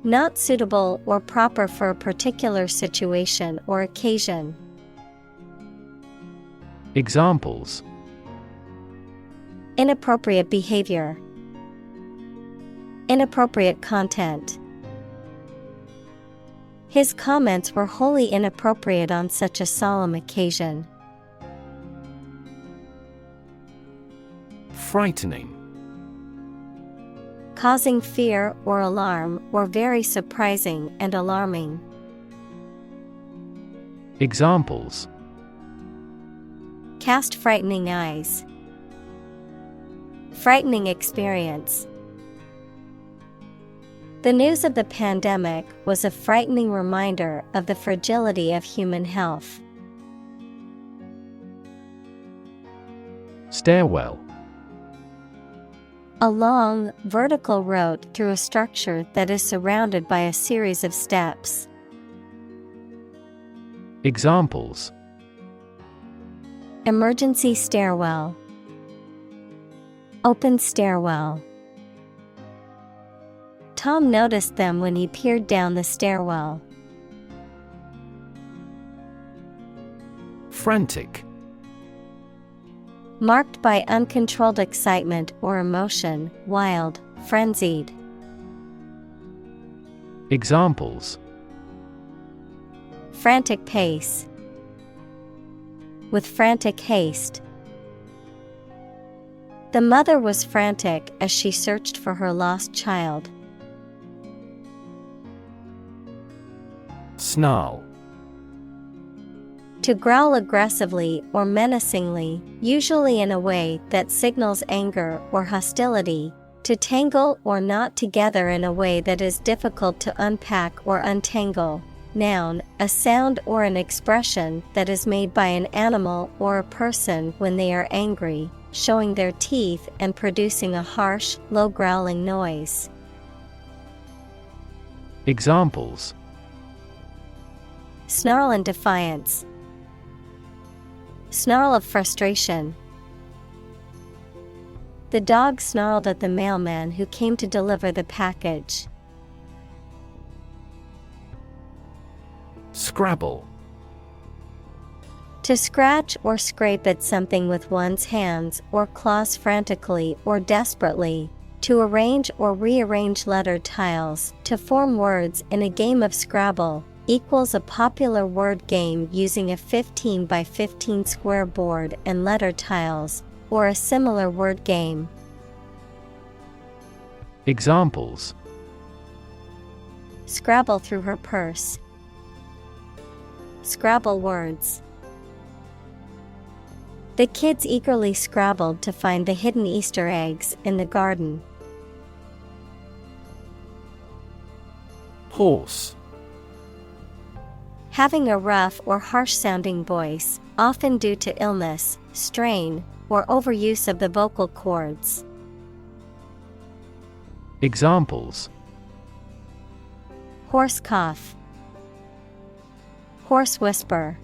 Not suitable or proper for a particular situation or occasion. Examples: inappropriate behavior. Inappropriate content. His comments were wholly inappropriate on such a solemn occasion. Frightening. Causing fear or alarm, or very surprising and alarming. Examples: cast frightening eyes. Frightening experience. The news of the pandemic was a frightening reminder of the fragility of human health. Stairwell. A long, vertical road through a structure that is surrounded by a series of steps. Examples: emergency stairwell. Open stairwell. Tom noticed them when he peered down the stairwell. Frantic. Marked by uncontrolled excitement or emotion, wild, frenzied. Examples: frantic pace. With frantic haste. The mother was frantic as she searched for her lost child. Snarl. To growl aggressively or menacingly, usually in a way that signals anger or hostility. To tangle or knot together in a way that is difficult to unpack or untangle. Noun, a sound or an expression that is made by an animal or a person when they are angry, showing their teeth and producing a harsh, low growling noise. Examples: snarl in defiance. Snarl of frustration. The dog snarled at the mailman who came to deliver the package. Scrabble. To scratch or scrape at something with one's hands or claws frantically or desperately. To arrange or rearrange letter tiles to form words in a game of Scrabble equals a popular word game using a 15 by 15 square board and letter tiles, or a similar word game. Examples: scrabble through her purse. Scrabble words. The kids eagerly scrabbled to find the hidden Easter eggs in the garden. Horse. Having a rough or harsh-sounding voice, often due to illness, strain, or overuse of the vocal cords. Examples: hoarse cough. Hoarse whisper.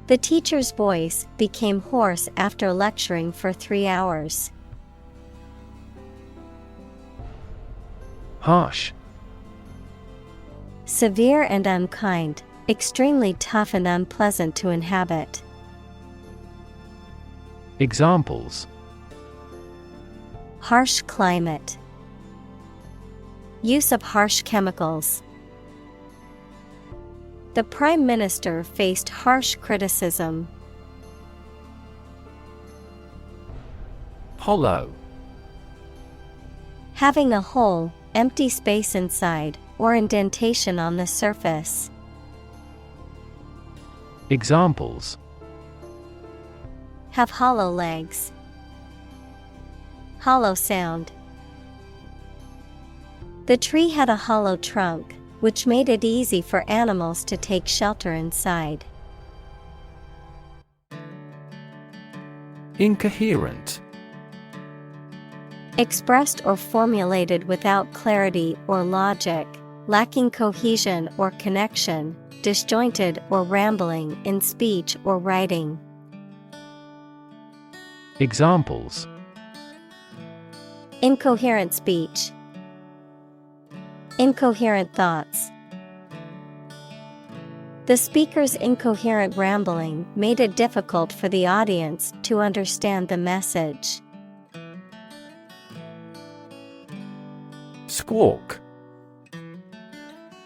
The teacher's voice became hoarse after lecturing for 3 hours. Harsh. Severe and unkind, extremely tough and unpleasant to inhabit. Examples: harsh climate. Use of harsh chemicals. The Prime Minister faced harsh criticism. Having a hole, empty space inside, or indentation on the surface. Examples: Have hollow legs. Hollow sound. The tree had a hollow trunk, which made it easy for animals to take shelter inside. Incoherent. Expressed or formulated without clarity or logic, lacking cohesion or connection, disjointed or rambling in speech or writing. Examples: Incoherent speech. Incoherent thoughts. The speaker's incoherent rambling made it difficult for the audience to understand the message. Squawk.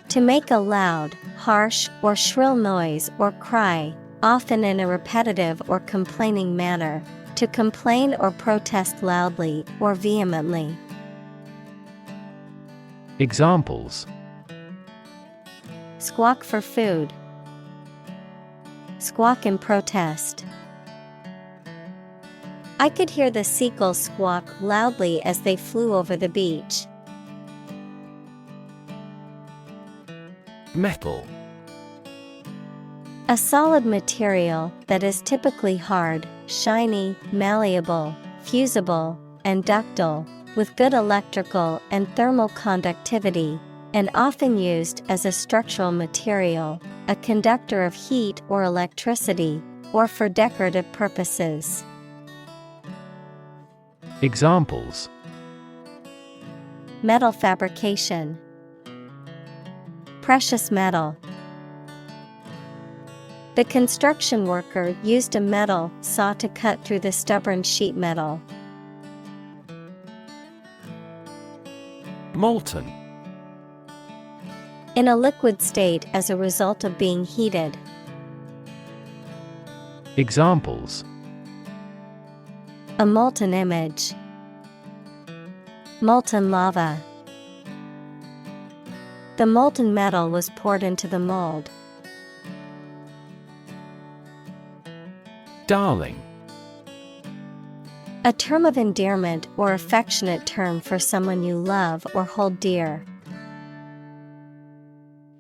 To make a loud, harsh, or shrill noise or cry, often in a repetitive or complaining manner. To complain or protest loudly or vehemently. Examples: Squawk for food. Squawk in protest. I could hear the seagulls squawk loudly as they flew over the beach. Metal. A solid material that is typically hard, shiny, malleable, fusible, and ductile, with good electrical and thermal conductivity, and often used as a structural material, a conductor of heat or electricity, or for decorative purposes. Examples: Metal fabrication. Precious metal. The construction worker used a metal saw to cut through the stubborn sheet metal. Molten. In a liquid state as a result of being heated. Examples: A molten image. Molten lava. The molten metal was poured into the mold. Darling. A term of endearment or affectionate term for someone you love or hold dear.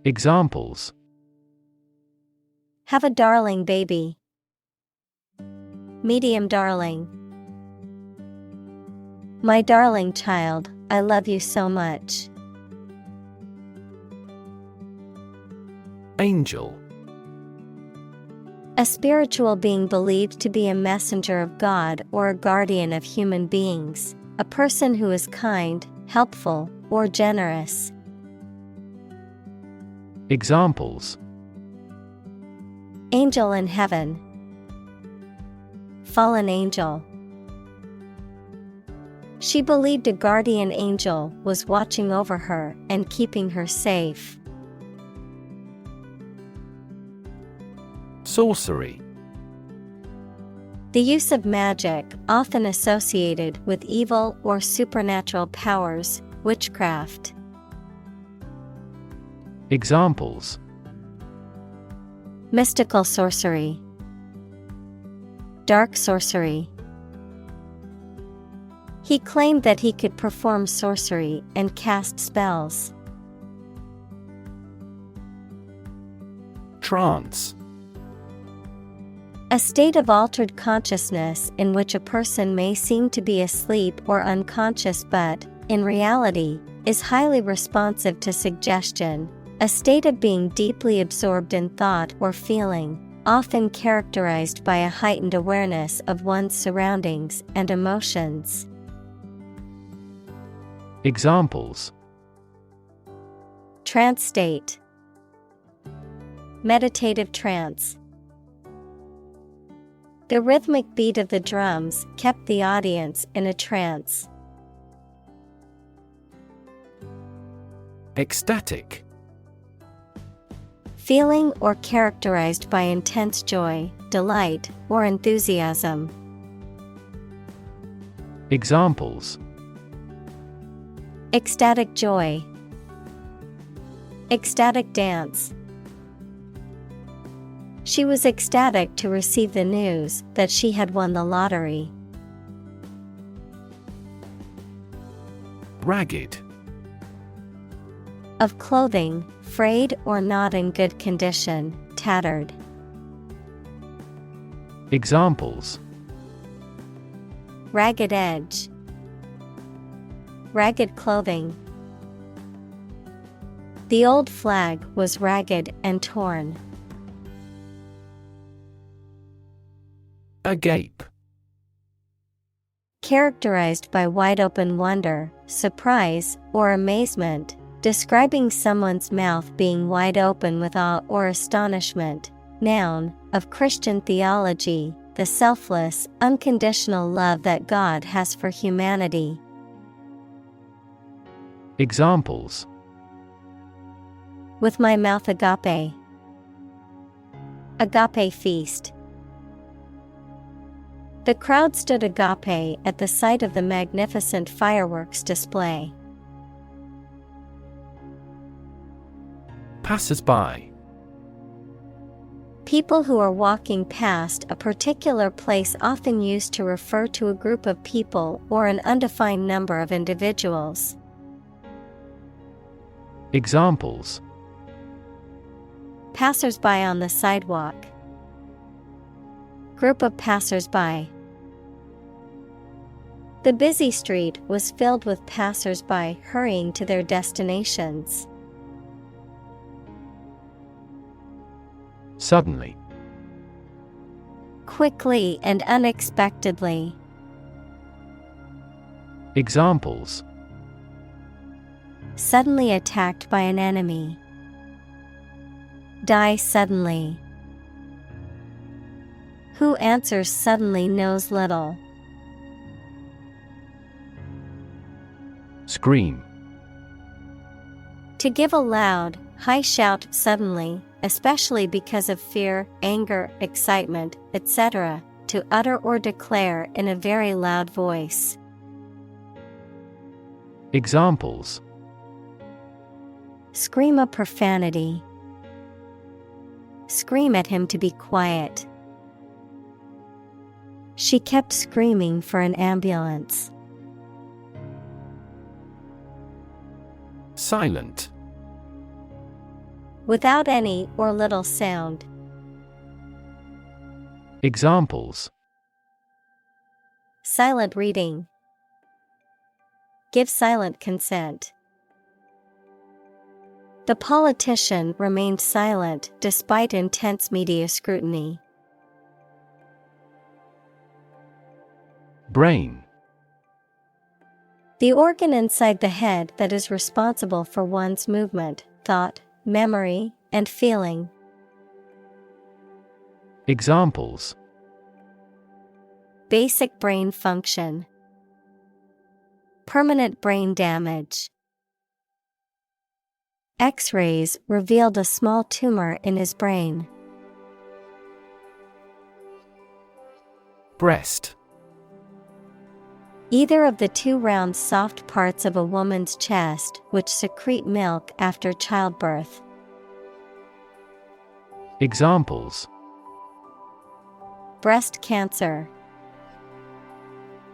Examples: Have a darling baby. Medium darling. My darling child, I love you so much. Angel. A spiritual being believed to be a messenger of God or a guardian of human beings, a person who is kind, helpful, or generous. Examples: Angel in heaven. Fallen angel. She believed a guardian angel was watching over her and keeping her safe. Sorcery. The use of magic, often associated with evil or supernatural powers, witchcraft. Examples: Mystical sorcery. Dark sorcery. He claimed that he could perform sorcery and cast spells. Trance. A state of altered consciousness in which a person may seem to be asleep or unconscious but, in reality, is highly responsive to suggestion, a state of being deeply absorbed in thought or feeling, often characterized by a heightened awareness of one's surroundings and emotions. Examples: Trance state. Meditative trance. The rhythmic beat of the drums kept the audience in a trance. Ecstatic. Feeling or characterized by intense joy, delight, or enthusiasm. Examples: Ecstatic joy. Ecstatic dance. She was ecstatic to receive the news that she had won the lottery. Ragged. Of clothing, frayed or not in good condition, tattered. Examples: Ragged edge. Ragged clothing. The old flag was ragged and torn. Agape. Characterized by wide-open wonder, surprise, or amazement, describing someone's mouth being wide open with awe or astonishment. Noun, of Christian theology, the selfless, unconditional love that God has for humanity. Examples: With my mouth agape. Agape feast. The crowd stood agape at the sight of the magnificent fireworks display. Passers-by. People who are walking past a particular place, often used to refer to a group of people or an undefined number of individuals. Examples: Passers-by on the sidewalk. Group of passers-by. The busy street was filled with passers-by hurrying to their destinations. Suddenly. Quickly and unexpectedly. Examples: Suddenly attacked by an enemy. Die suddenly. Who answers suddenly knows little. Scream. To give a loud, high shout suddenly, especially because of fear, anger, excitement, etc., to utter or declare in a very loud voice. Examples: Scream a profanity. Scream at him to be quiet. She kept screaming for an ambulance. Silent. Without any or little sound. Examples: Silent reading. Give silent consent. The politician remained silent despite intense media scrutiny. Brain. The organ inside the head that is responsible for one's movement, thought, memory, and feeling. Examples: Basic brain function. Permanent brain damage. X-rays revealed a small tumor in his brain. Breast. Either of the two round soft parts of a woman's chest which secrete milk after childbirth. Examples: Breast cancer.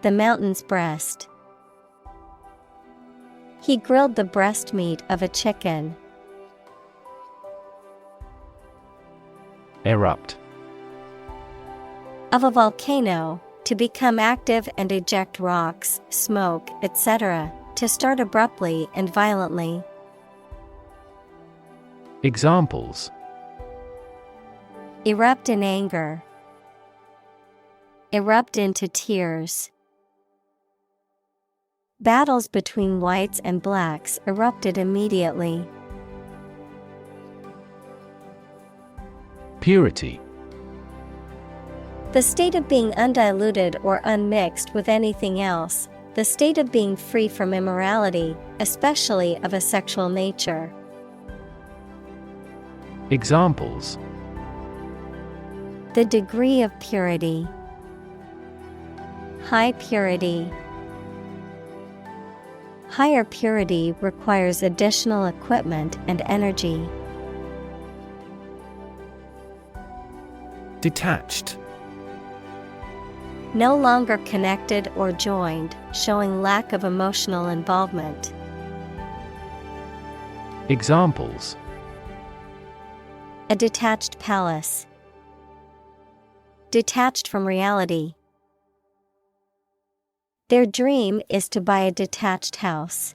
The mountain's breast. He grilled the breast meat of a chicken. Erupt. Of a volcano, to become active and eject rocks, smoke, etc., to start abruptly and violently. Examples: Erupt in anger. Erupt into tears. Battles between whites and blacks erupted immediately. Purity. The state of being undiluted or unmixed with anything else, the state of being free from immorality, especially of a sexual nature. Examples: The degree of purity. High purity. Higher purity requires additional equipment and energy. Detached. No longer connected or joined, showing lack of emotional involvement. Examples: A detached palace. Detached from reality. Their dream is to buy a detached house.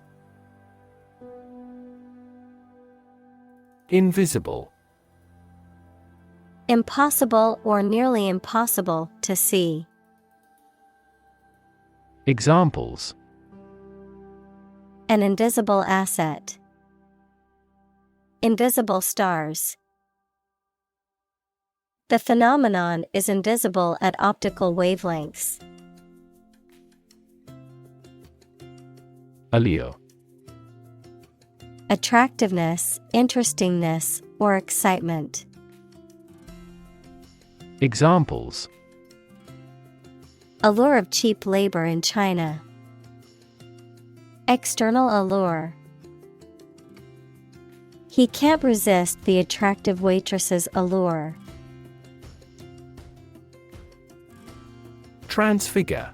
Invisible. Impossible or nearly impossible to see. Examples: An invisible asset. Invisible stars. The phenomenon is invisible at optical wavelengths. Allure. Attractiveness, interestingness, or excitement. Examples: Allure of cheap labor in China. External allure. He can't resist the attractive waitress's allure. Transfigure.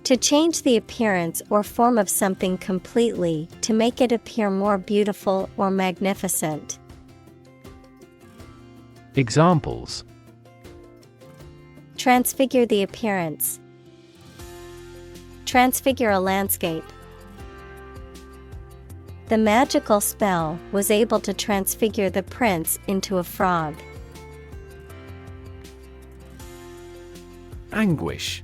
To change the appearance or form of something completely, to make it appear more beautiful or magnificent. Examples: Transfigure the appearance. Transfigure a landscape. The magical spell was able to transfigure the prince into a frog. Anguish.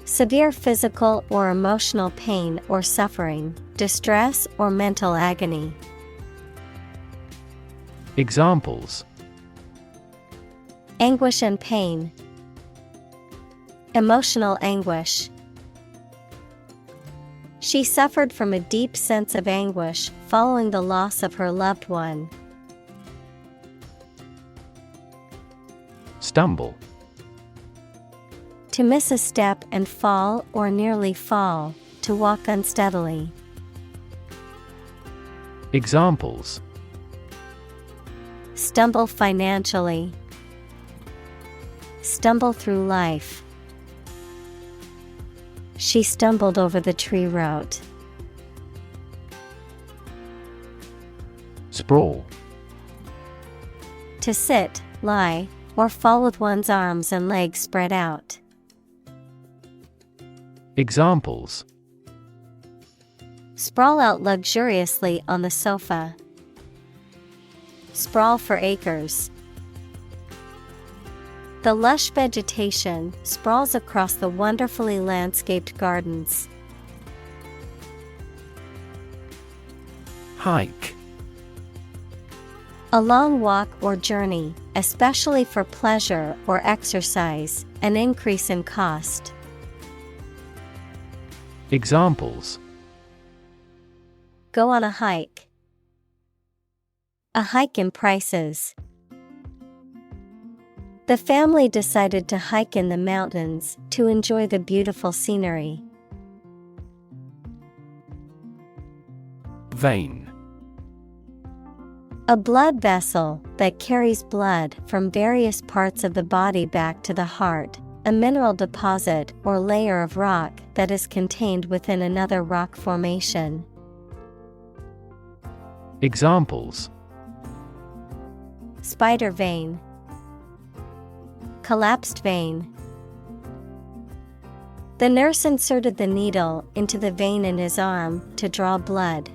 Severe physical or emotional pain or suffering, distress or mental agony. Examples: Anguish and pain. Emotional anguish. She suffered from a deep sense of anguish following the loss of her loved one. Stumble. To miss a step and fall or nearly fall, to walk unsteadily. Examples: Stumble financially. Stumble through life. She stumbled over the tree root. Sprawl. To sit, lie, or fall with one's arms and legs spread out. Examples: Sprawl out luxuriously on the sofa. Sprawl for acres. The lush vegetation sprawls across the wonderfully landscaped gardens. Hike. A long walk or journey, especially for pleasure or exercise, an increase in cost. Examples: Go on a hike. A hike in prices. The family decided to hike in the mountains to enjoy the beautiful scenery. Vein. A blood vessel that carries blood from various parts of the body back to the heart, a mineral deposit or layer of rock that is contained within another rock formation. Examples: Spider vein. Collapsed vein. The nurse inserted the needle into the vein in his arm to draw blood.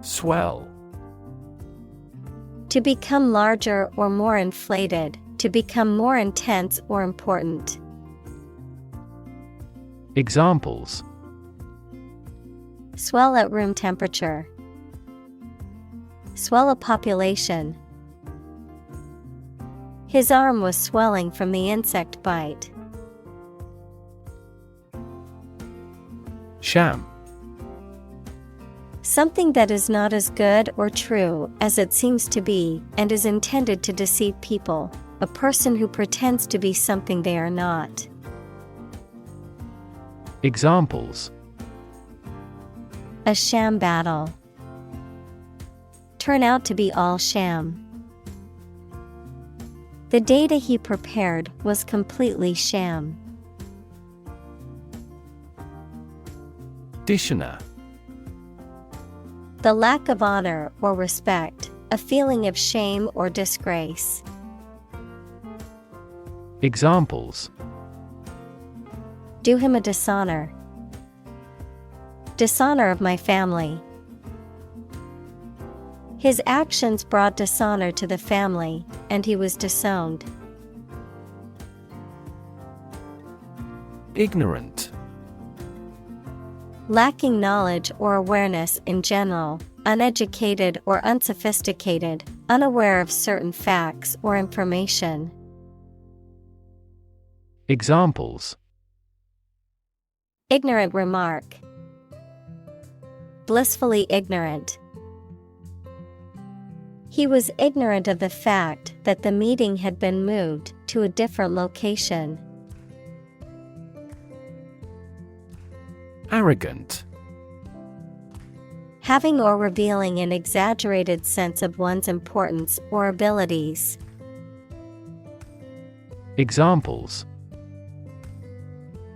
Swell. To become larger or more inflated, to become more intense or important. Examples: Swell at room temperature. Swell a population. His arm was swelling from the insect bite. Sham. Something that is not as good or true as it seems to be and is intended to deceive people, a person who pretends to be something they are not. Examples: A sham battle. Turn out to be all sham. The data he prepared was completely sham. Dishonor. The lack of honor or respect, a feeling of shame or disgrace. Examples: Do him a dishonor. Dishonor of my family. His actions brought dishonor to the family, and he was disowned. Ignorant. Lacking knowledge or awareness in general, uneducated or unsophisticated, unaware of certain facts or information. Examples: Ignorant remark. Blissfully ignorant. He was ignorant of the fact that the meeting had been moved to a different location. Arrogant. Having or revealing an exaggerated sense of one's importance or abilities. Examples: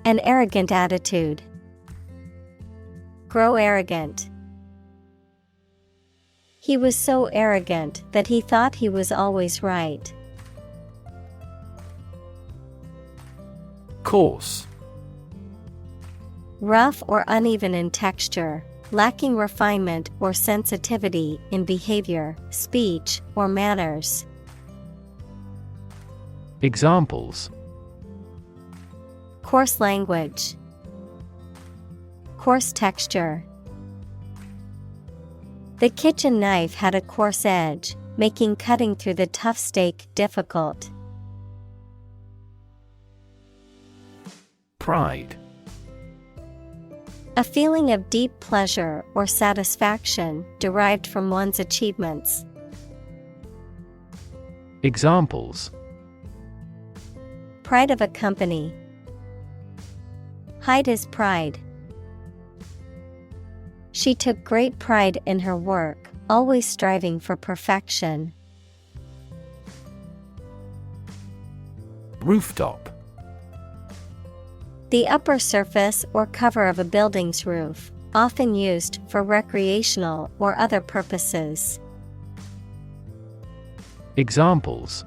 An arrogant attitude. Grow arrogant. He was so arrogant that he thought he was always right. Coarse. Rough or uneven in texture, lacking refinement or sensitivity in behavior, speech, or manners. Examples: Coarse language. Coarse texture. The kitchen knife had a coarse edge, making cutting through the tough steak difficult. Pride. A feeling of deep pleasure or satisfaction derived from one's achievements. Examples: Pride of a company. Hide his pride. She took great pride in her work, always striving for perfection. Rooftop. The upper surface or cover of a building's roof, often used for recreational or other purposes. Examples: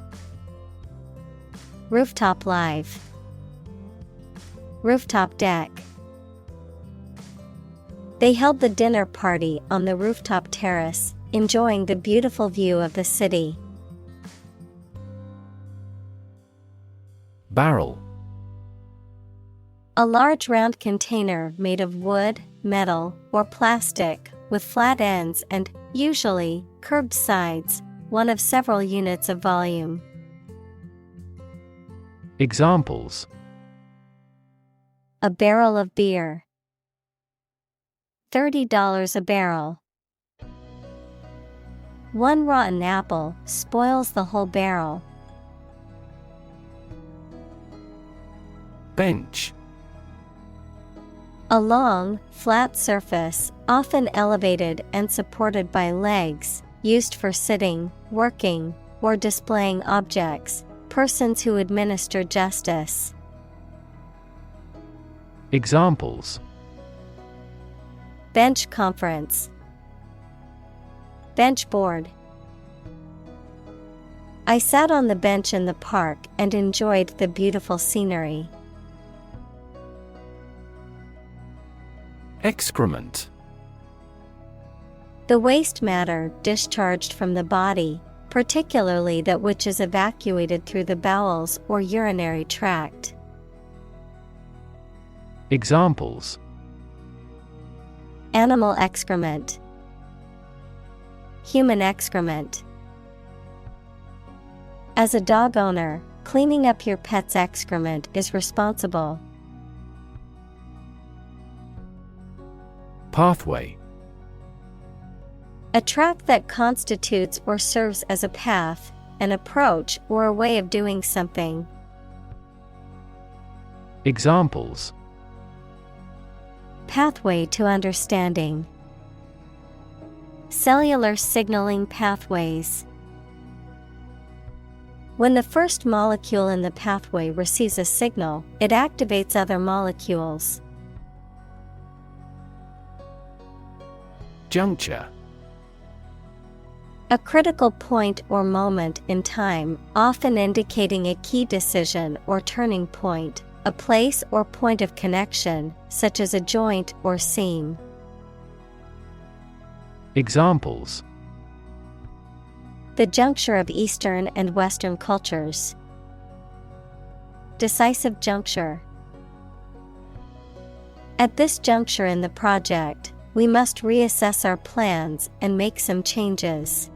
Rooftop live. Rooftop deck. They held the dinner party on the rooftop terrace, enjoying the beautiful view of the city. Barrel. A large round container made of wood, metal, or plastic, with flat ends and, usually, curved sides, one of several units of volume. Examples: A barrel of beer. $30 a barrel. One rotten apple spoils the whole barrel. Bench. A long, flat surface, often elevated and supported by legs, used for sitting, working, or displaying objects, persons who administer justice. Examples: Bench conference. Bench board. I sat on the bench in the park and enjoyed the beautiful scenery. Excrement. The waste matter discharged from the body, particularly that which is evacuated through the bowels or urinary tract. Examples: Animal excrement. Human excrement. As a dog owner, cleaning up your pet's excrement is responsible. Pathway. A track that constitutes or serves as a path, an approach, or a way of doing something. Examples: Pathway to understanding. Cellular signaling pathways. When the first molecule in the pathway receives a signal, it activates other molecules. Juncture. A critical point or moment in time, often indicating a key decision or turning point, a place or point of connection, such as a joint or seam. Examples: The juncture of Eastern and Western cultures. Decisive juncture. At this juncture in the project, we must reassess our plans and make some changes.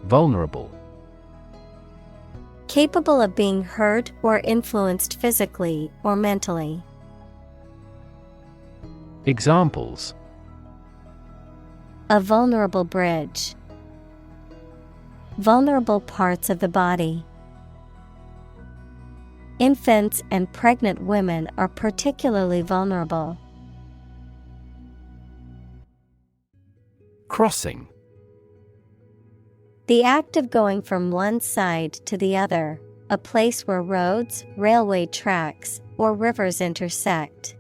Vulnerable. Capable of being hurt or influenced physically or mentally. Examples: A vulnerable bridge. Vulnerable parts of the body. Infants and pregnant women are particularly vulnerable. Crossing. The act of going from one side to the other, a place where roads, railway tracks, or rivers intersect.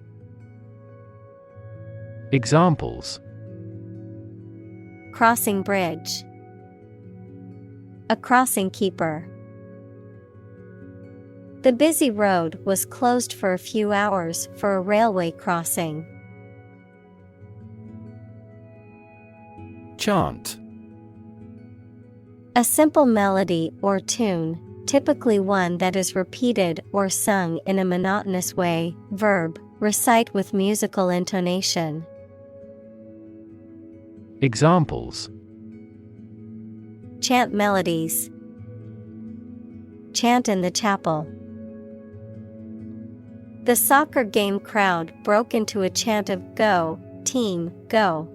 Examples: Crossing bridge. A crossing keeper. The busy road was closed for a few hours for a railway crossing. Chant. A simple melody or tune, typically one that is repeated or sung in a monotonous way. Verb, recite with musical intonation. Examples: Chant melodies. Chant in the chapel. The soccer game crowd broke into a chant of "Go, team, go."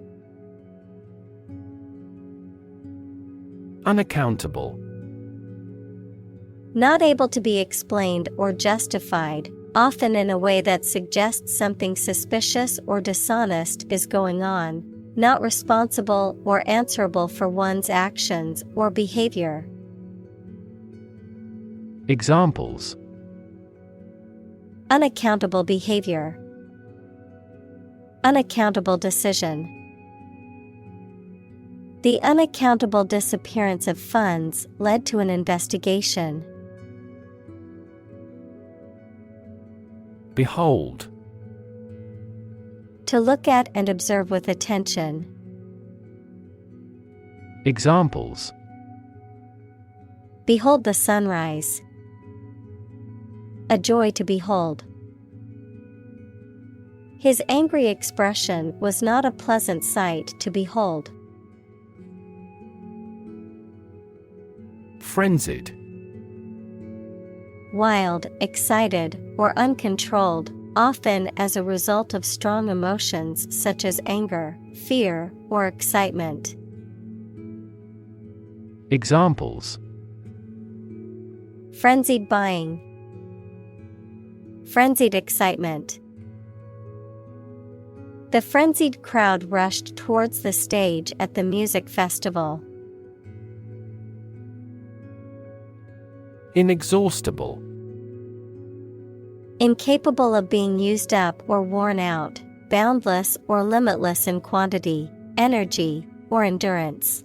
Unaccountable. Not able to be explained or justified, often in a way that suggests something suspicious or dishonest is going on. Not responsible or answerable for one's actions or behavior. Examples: Unaccountable behavior. Unaccountable decision. The unaccountable disappearance of funds led to an investigation. Behold. To look at and observe with attention. Examples: Behold the sunrise. A joy to behold. His angry expression was not a pleasant sight to behold. Frenzied. Wild, excited, or uncontrolled, often as a result of strong emotions such as anger, fear, or excitement. Examples: Frenzied buying. Frenzied excitement. The frenzied crowd rushed towards the stage at the music festival. Inexhaustible. Incapable of being used up or worn out, boundless or limitless in quantity, energy, or endurance.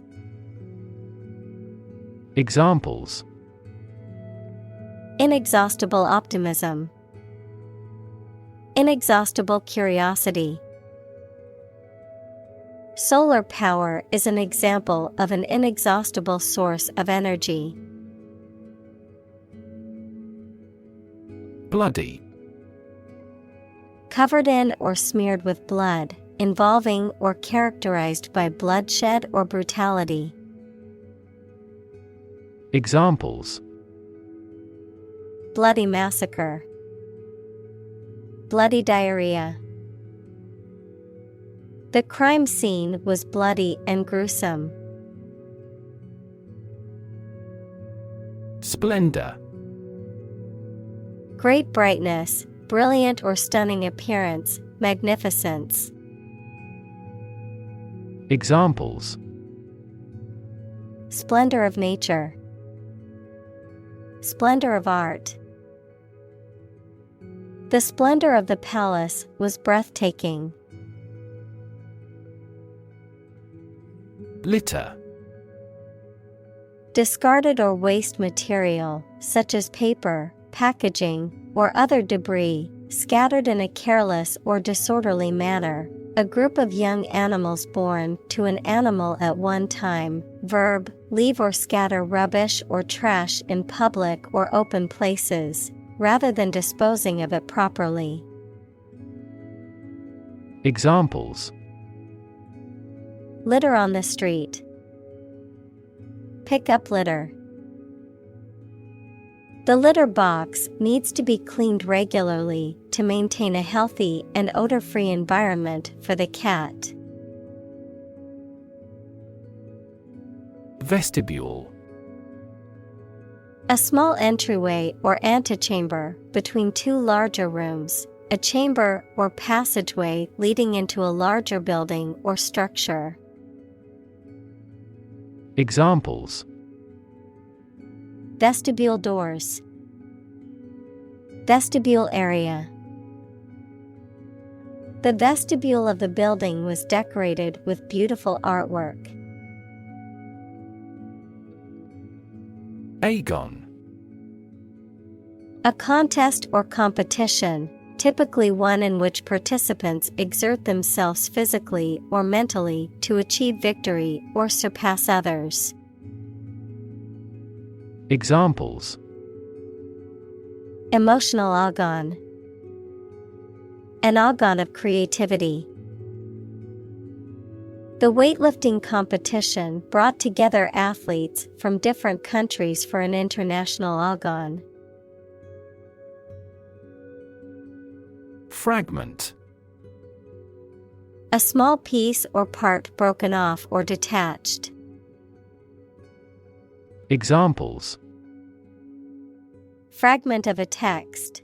Examples: Inexhaustible optimism. Inexhaustible curiosity. Solar power is an example of an inexhaustible source of energy. Bloody. Covered in or smeared with blood, involving or characterized by bloodshed or brutality. Examples: Bloody massacre. Bloody diarrhea. The crime scene was bloody and gruesome. Splendor. Great brightness, brilliant or stunning appearance, magnificence. Examples: Splendor of nature. Splendor of art. The splendor of the palace was breathtaking. Litter. Discarded or waste material, such as paper, packaging, or other debris, scattered in a careless or disorderly manner. A group of young animals born to an animal at one time. Verb, leave or scatter rubbish or trash in public or open places, rather than disposing of it properly. Examples: Litter on the street. Pick up litter. The litter box needs to be cleaned regularly to maintain a healthy and odor-free environment for the cat. Vestibule. A small entryway or antechamber between two larger rooms, a chamber or passageway leading into a larger building or structure. Examples: Vestibule doors. Vestibule area. The vestibule of the building was decorated with beautiful artwork. Agon. A contest or competition, typically one in which participants exert themselves physically or mentally to achieve victory or surpass others. Examples: Emotional agon. An agon of creativity. The weightlifting competition brought together athletes from different countries for an international agon. Fragment. A small piece or part broken off or detached. Examples: Fragment of a text.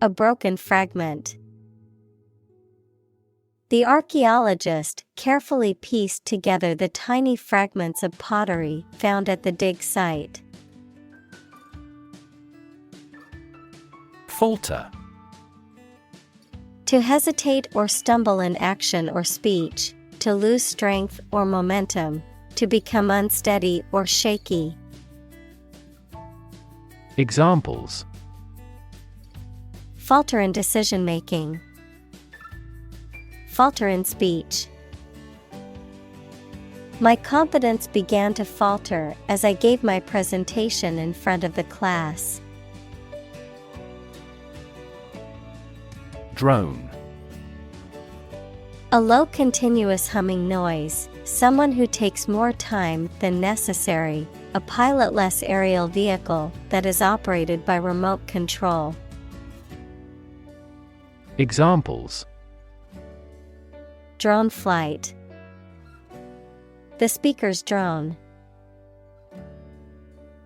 A broken fragment. The archaeologist carefully pieced together the tiny fragments of pottery found at the dig site. Falter. To hesitate or stumble in action or speech, to lose strength or momentum, to become unsteady or shaky. Examples: Falter in decision making. Falter in speech. My confidence began to falter as I gave my presentation in front of the class. Drone. A low continuous humming noise, someone who takes more time than necessary, a pilotless aerial vehicle that is operated by remote control. Examples: Drone flight. The speaker's drone.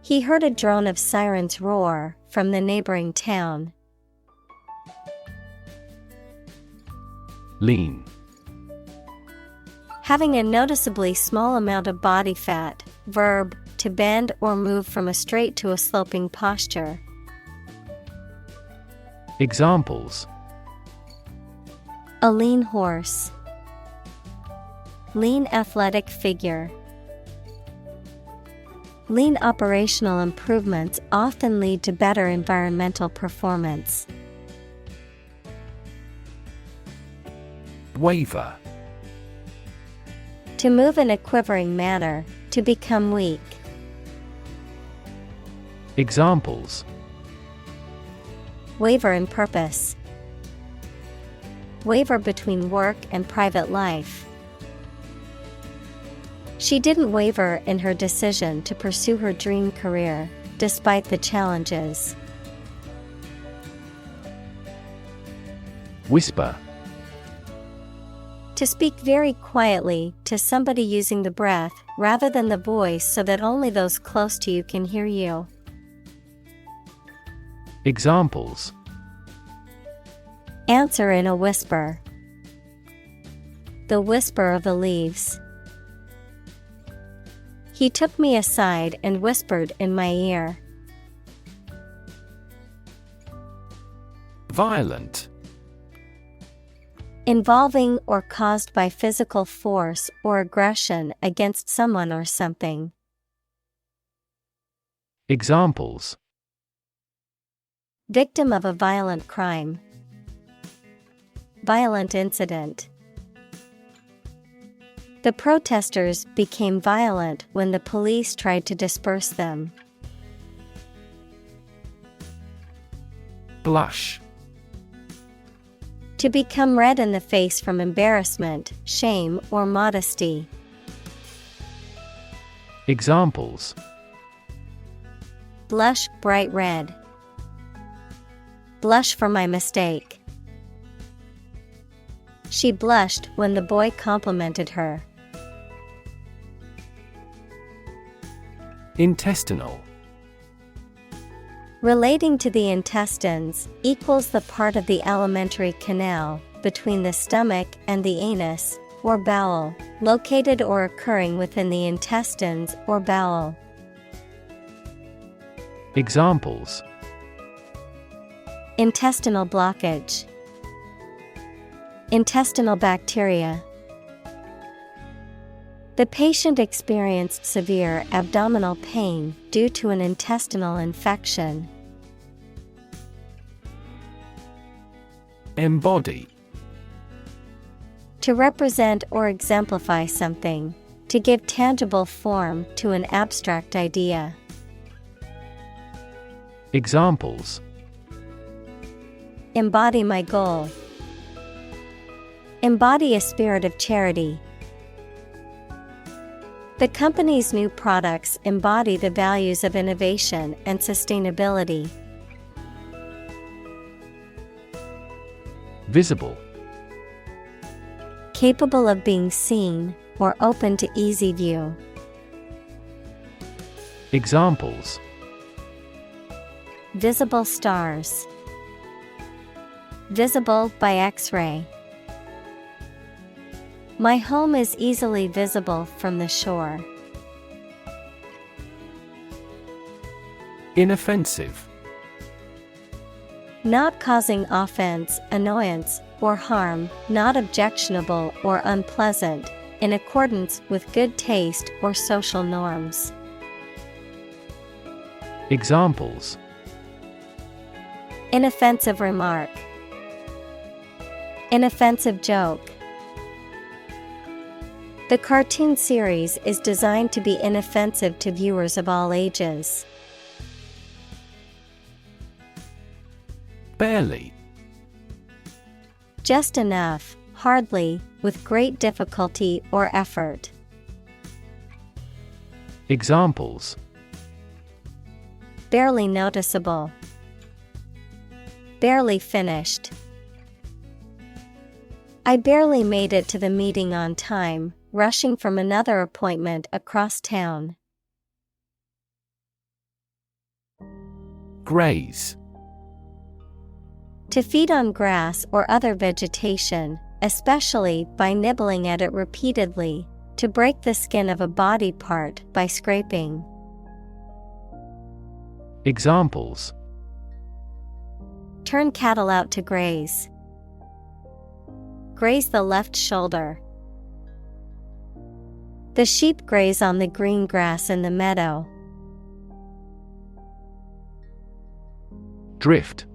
He heard a drone of sirens roar from the neighboring town. Lean. Having a noticeably small amount of body fat. Verb, to bend or move from a straight to a sloping posture. Examples: A lean horse. Lean athletic figure. Lean operational improvements often lead to better environmental performance. Waver. To move in a quivering manner, to become weak. Examples: Waver in purpose. Waver between work and private life. She didn't waver in her decision to pursue her dream career, despite the challenges. Whisper. To speak very quietly to somebody using the breath rather than the voice so that only those close to you can hear you. Examples: Answer in a whisper. The whisper of the leaves. He took me aside and whispered in my ear. Violent. Involving or caused by physical force or aggression against someone or something. Examples: Victim of a violent crime. Violent incident. The protesters became violent when the police tried to disperse them. Blush. To become red in the face from embarrassment, shame, or modesty. Examples: Blush bright red. Blush for my mistake. She blushed when the boy complimented her. Intestinal. Relating to the intestines, equals the part of the alimentary canal, between the stomach and the anus, or bowel, located or occurring within the intestines or bowel. Examples: Intestinal blockage. Intestinal bacteria. The patient experienced severe abdominal pain due to an intestinal infection. Embody. To represent or exemplify something, to give tangible form to an abstract idea. Examples: Embody my goal. Embody a spirit of charity. The company's new products embody the values of innovation and sustainability. Visible. Capable of being seen or open to easy view. Examples: Visible stars. Visible by X-ray. My home is easily visible from the shore. Inoffensive. Not causing offense, annoyance, or harm, not objectionable or unpleasant, in accordance with good taste or social norms. Examples: Inoffensive remark. Inoffensive joke. The cartoon series is designed to be inoffensive to viewers of all ages. Barely. Just enough, hardly, with great difficulty or effort. Examples: Barely noticeable. Barely finished. I barely made it to the meeting on time, rushing from another appointment across town. Graze. To feed on grass or other vegetation, especially by nibbling at it repeatedly, to break the skin of a body part by scraping. Examples: Turn cattle out to graze. Graze the left shoulder. The sheep graze on the green grass in the meadow. Drift.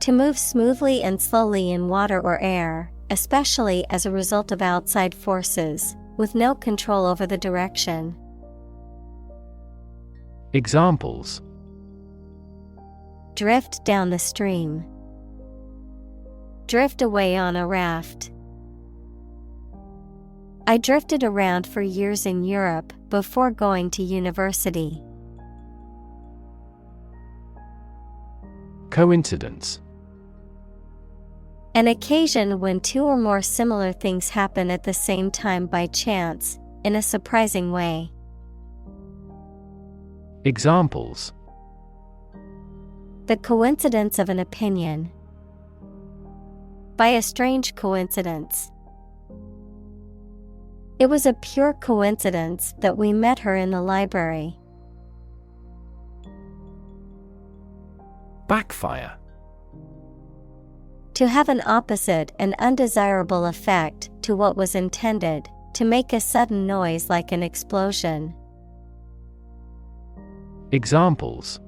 To move smoothly and slowly in water or air, especially as a result of outside forces, with no control over the direction. Examples: Drift down the stream. Drift away on a raft. I drifted around for years in Europe before going to university. Coincidence. An occasion when two or more similar things happen at the same time by chance, in a surprising way. Examples: The coincidence of an opinion. By a strange coincidence. It was a pure coincidence that we met her in the library. Backfire. To have an opposite and undesirable effect to what was intended, to make a sudden noise like an explosion. Examples: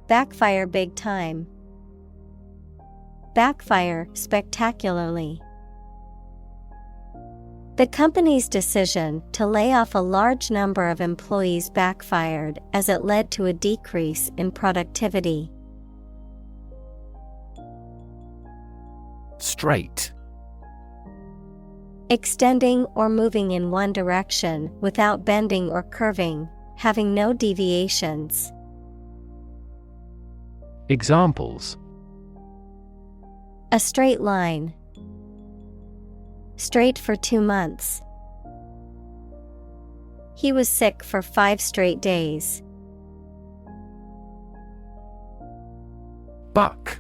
Backfire big time. Backfire spectacularly. The company's decision to lay off a large number of employees backfired as it led to a decrease in productivity. Straight. Extending or moving in one direction without bending or curving, having no deviations. Examples: A straight line. Straight for 2 months. He was sick for 5 straight days. Buck.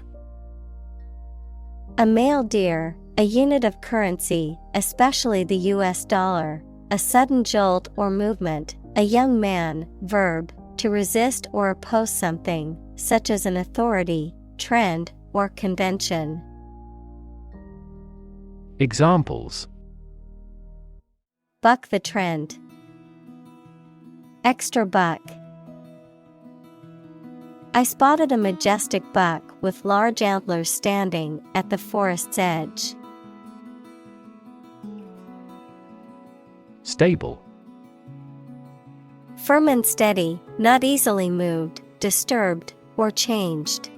A male deer, a unit of currency, especially the US dollar, a sudden jolt or movement, a young man, verb, to resist or oppose something, such as an authority, trend, or convention. Examples: Buck the trend. Extra buck. I spotted a majestic buck with large antlers standing at the forest's edge. Stable. Firm and steady, not easily moved, disturbed, or changed.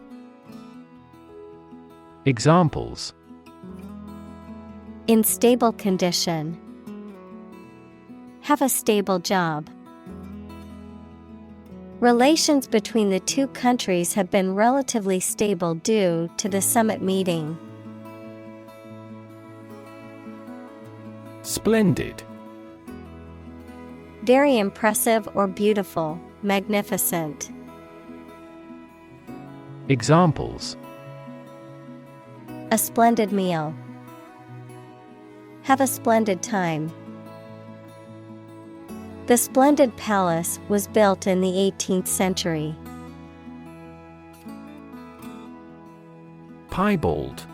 Examples: In stable condition. Have a stable job. Relations between the two countries have been relatively stable due to the summit meeting. Splendid. Very impressive or beautiful, magnificent. Examples: A splendid meal. Have a splendid time. The splendid palace was built in the 18th century. Piebald.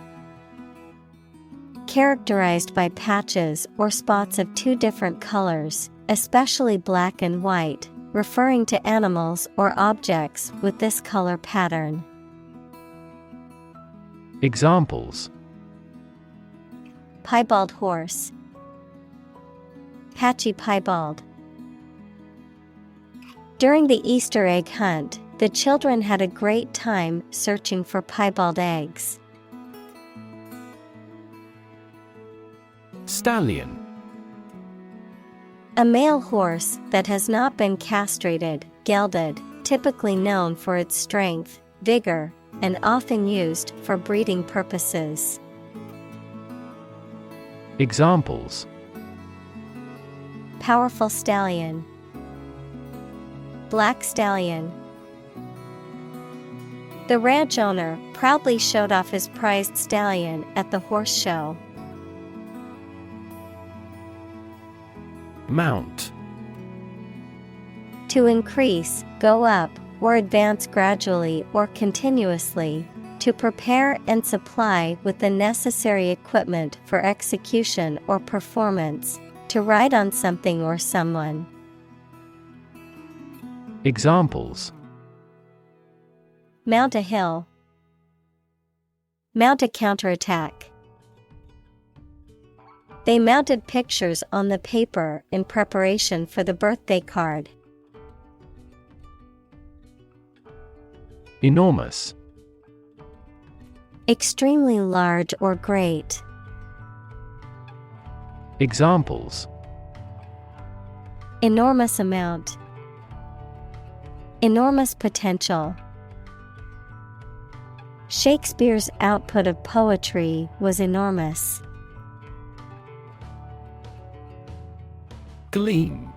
Characterized by patches or spots of 2 different colors, especially black and white, referring to animals or objects with this color pattern. Examples: Piebald horse. Patchy piebald. During the Easter egg hunt, the children had a great time searching for piebald eggs. Stallion. A male horse that has not been castrated, gelded, typically known for its strength, vigor, and often used for breeding purposes. Examples: Powerful stallion. Black stallion. The ranch owner proudly showed off his prized stallion at the horse show. Mount. To increase, go up, or advance gradually or continuously, to prepare and supply with the necessary equipment for execution or performance, to ride on something or someone. Examples: Mount a hill. Mount a counterattack. They mounted pictures on the paper in preparation for the birthday card. Enormous. Extremely large or great. Examples: Enormous amount. Enormous potential. Shakespeare's output of poetry was enormous. Gleam.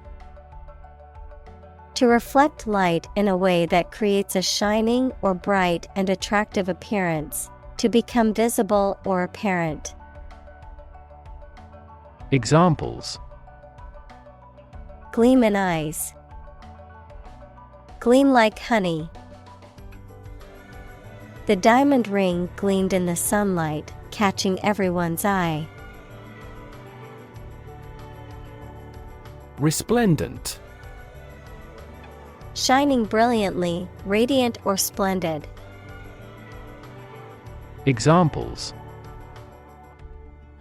To reflect light in a way that creates a shining or bright and attractive appearance, to become visible or apparent. Examples: Gleam in eyes. Gleam like honey. The diamond ring gleamed in the sunlight, catching everyone's eye. Resplendent. Shining brilliantly, radiant or splendid. Examples: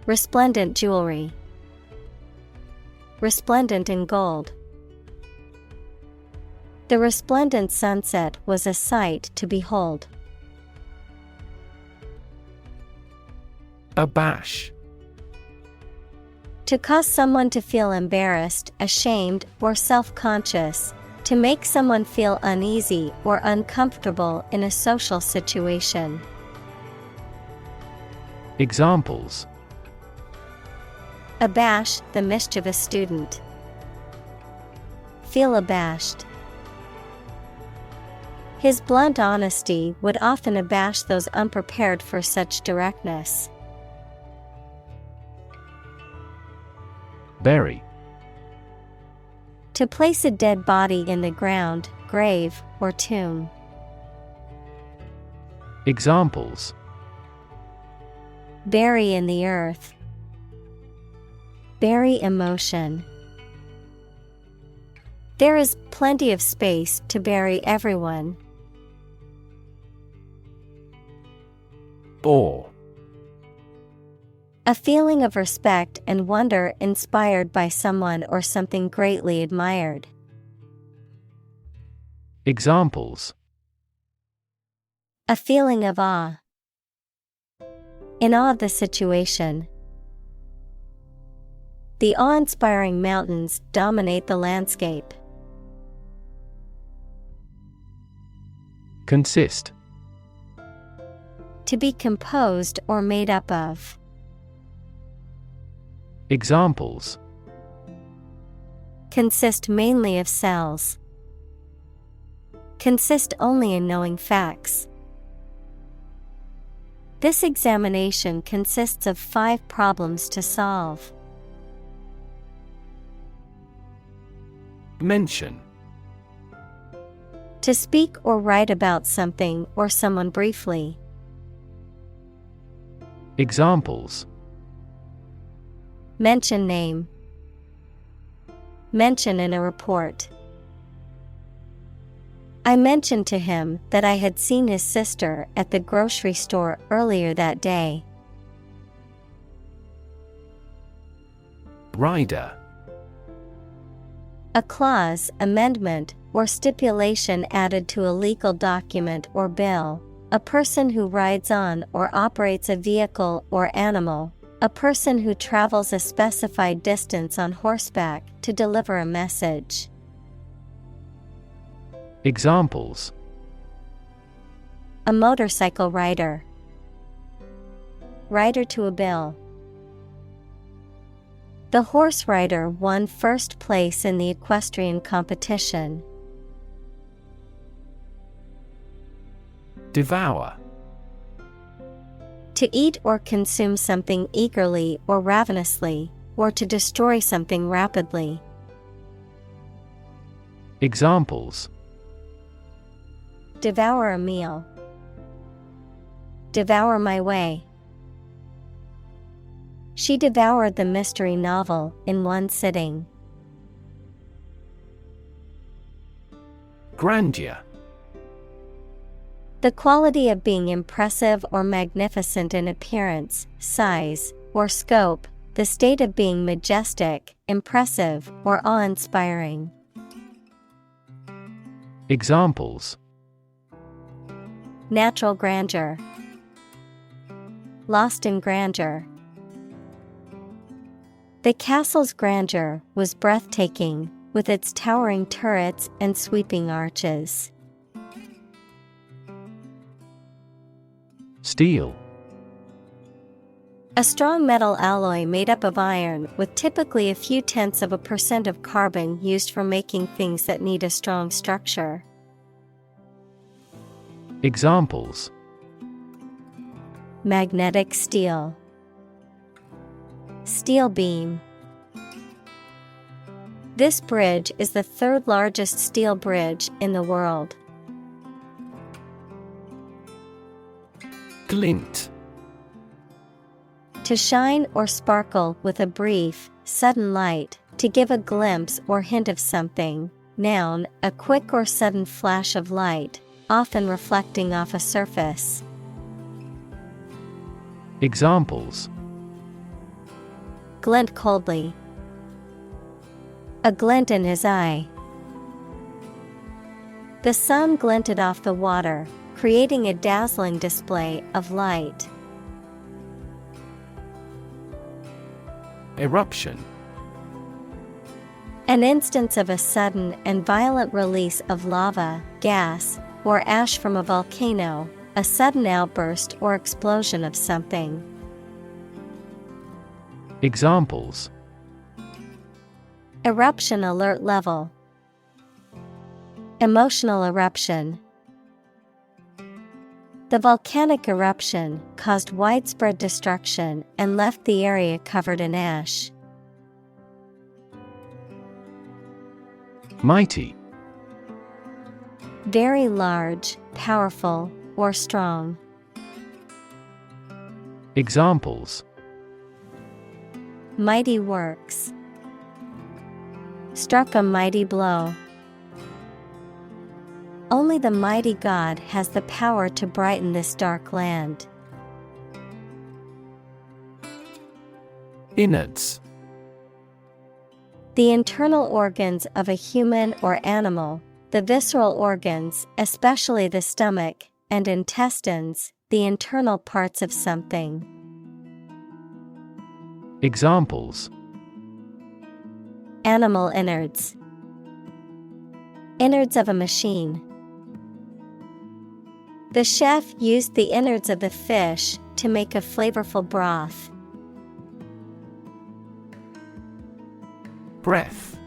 Resplendent jewelry. Resplendent in gold. The resplendent sunset was a sight to behold. Abash. To cause someone to feel embarrassed, ashamed, or self-conscious. To make someone feel uneasy or uncomfortable in a social situation. Examples: Abash the mischievous student. Feel abashed. His blunt honesty would often abash those unprepared for such directness. Bury. To place a dead body in the ground, grave, or tomb. Examples: Bury in the earth. Bury emotion. There is plenty of space to bury everyone. Awe. A feeling of respect and wonder inspired by someone or something greatly admired. Examples: A feeling of awe. In awe of the situation. The awe-inspiring mountains dominate the landscape. Consist. To be composed or made up of. Examples: Consist mainly of cells. Consist only in knowing facts. This examination consists of 5 problems to solve. Mention. To speak or write about something or someone briefly. Examples: Mention name. Mention in a report. I mentioned to him that I had seen his sister at the grocery store earlier that day. Rider. A clause, amendment, or stipulation added to a legal document or bill. A person who rides on or operates a vehicle or animal. A person who travels a specified distance on horseback to deliver a message. Examples: A motorcycle rider. Rider to a bill. The horse rider won first place in the equestrian competition. Devour. To eat or consume something eagerly or ravenously, or to destroy something rapidly. Examples: Devour a meal. Devour my way. She devoured the mystery novel in one sitting. Grandeur. The quality of being impressive or magnificent in appearance, size, or scope, the state of being majestic, impressive, or awe-inspiring. Examples: Natural grandeur. Lost in grandeur. The castle's grandeur was breathtaking, with its towering turrets and sweeping arches. Steel. A strong metal alloy made up of iron with typically a few tenths of a % of carbon used for making things that need a strong structure. Examples: Magnetic steel. Steel beam. This bridge is the third largest steel bridge in the world. Glint. To shine or sparkle with a brief, sudden light, to give a glimpse or hint of something. Noun, a quick or sudden flash of light, often reflecting off a surface. Examples: Glint coldly. A glint in his eye. The sun glinted off the water, creating a dazzling display of light. Eruption. An instance of a sudden and violent release of lava, gas, or ash from a volcano, a sudden outburst or explosion of something. Examples: Eruption alert level. Emotional eruption. The volcanic eruption caused widespread destruction and left the area covered in ash. Mighty. Very large, powerful, or strong. Examples: Mighty works. Struck a mighty blow. Only the mighty God has the power to brighten this dark land. Innards. The internal organs of a human or animal, the visceral organs, especially the stomach, and intestines, the internal parts of something. Examples: Animal innards. Innards of a machine. The chef used the innards of the fish to make a flavorful broth. Breath.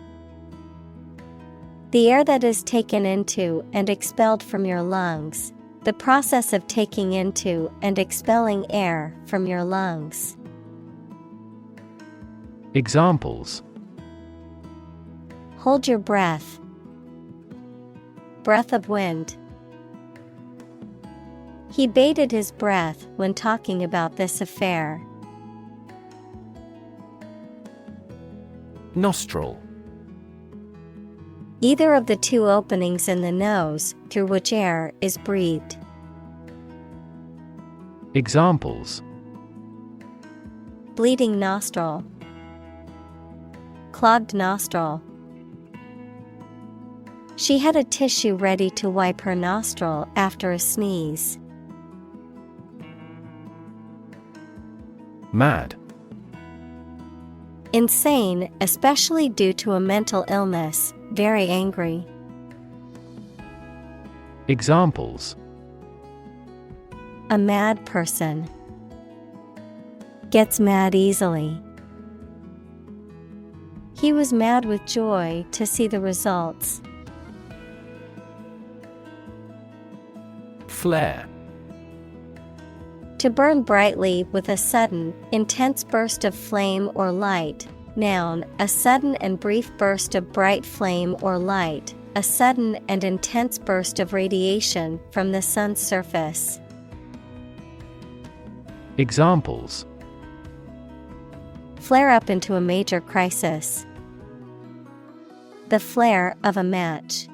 The air that is taken into and expelled from your lungs. The process of taking into and expelling air from your lungs. Examples: Hold your breath. Breath of wind. He bated his breath when talking about this affair. Nostril. Either of the two openings in the nose through which air is breathed. Examples: Bleeding nostril. Clogged nostril. She had a tissue ready to wipe her nostril after a sneeze. Mad. Insane, especially due to a mental illness, very angry. Examples: A mad person. Gets mad easily. He was mad with joy to see the results. Flare. To burn brightly with a sudden, intense burst of flame or light. Noun, a sudden and brief burst of bright flame or light, a sudden and intense burst of radiation from the sun's surface. Examples: Flare up into a major crisis. The flare of a match.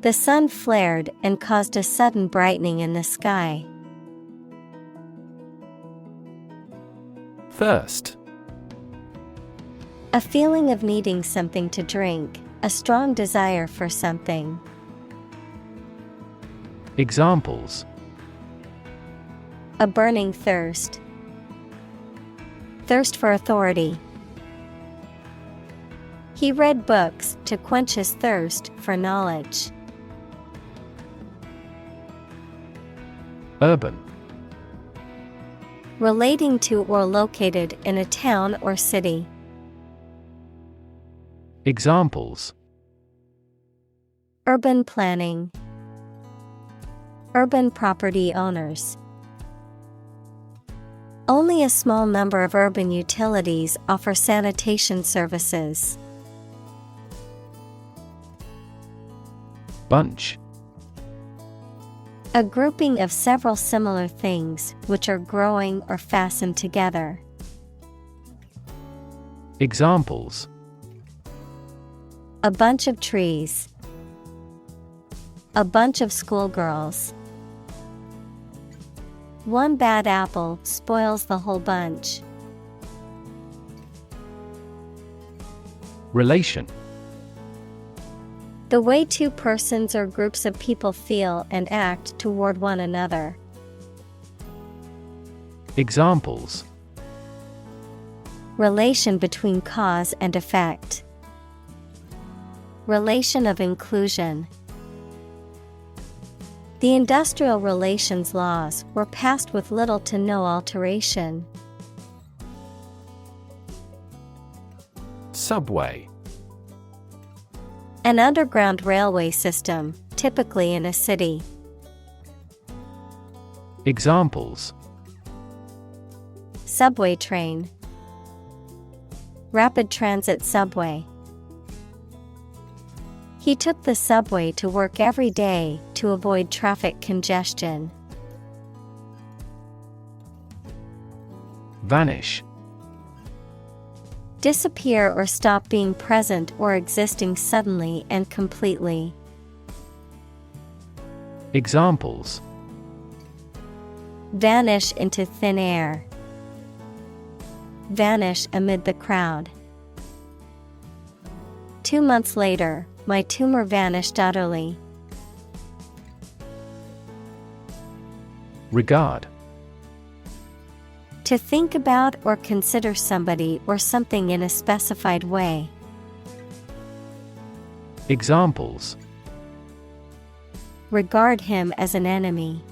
The sun flared and caused a sudden brightening in the sky. Thirst. A feeling of needing something to drink, a strong desire for something. Examples: A burning thirst. Thirst for authority. He read books to quench his thirst for knowledge. Urban. Relating to or located in a town or city. Examples: Urban planning. Urban property owners. Only a small number of urban utilities offer sanitation services. Bunch. A grouping of several similar things which are growing or fastened together. Examples: a bunch of trees, a bunch of schoolgirls. One bad apple spoils the whole bunch. Relation. The way two persons or groups of people feel and act toward one another. Examples: relation between cause and effect. Relation of inclusion. The industrial relations laws were passed with little to no alteration. Subway. An underground railway system, typically in a city. Examples: subway train, rapid transit subway. He took the subway to work every day to avoid traffic congestion. Vanish. Disappear or stop being present or existing suddenly and completely. Examples: vanish into thin air. Vanish amid the crowd. 2 months later, my tumor vanished utterly. Regard. To think about or consider somebody or something in a specified way. Examples: regard him as an enemy.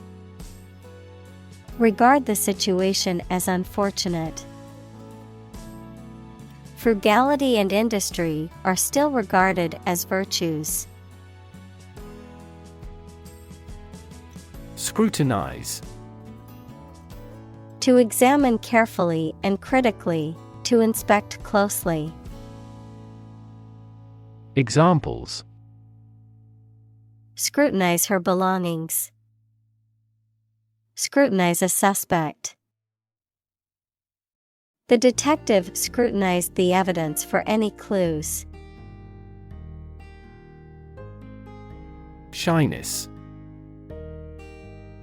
Regard the situation as unfortunate. Frugality and industry are still regarded as virtues. Scrutinize. To examine carefully and critically, to inspect closely. Examples: scrutinize her belongings. Scrutinize a suspect. The detective scrutinized the evidence for any clues. Shyness.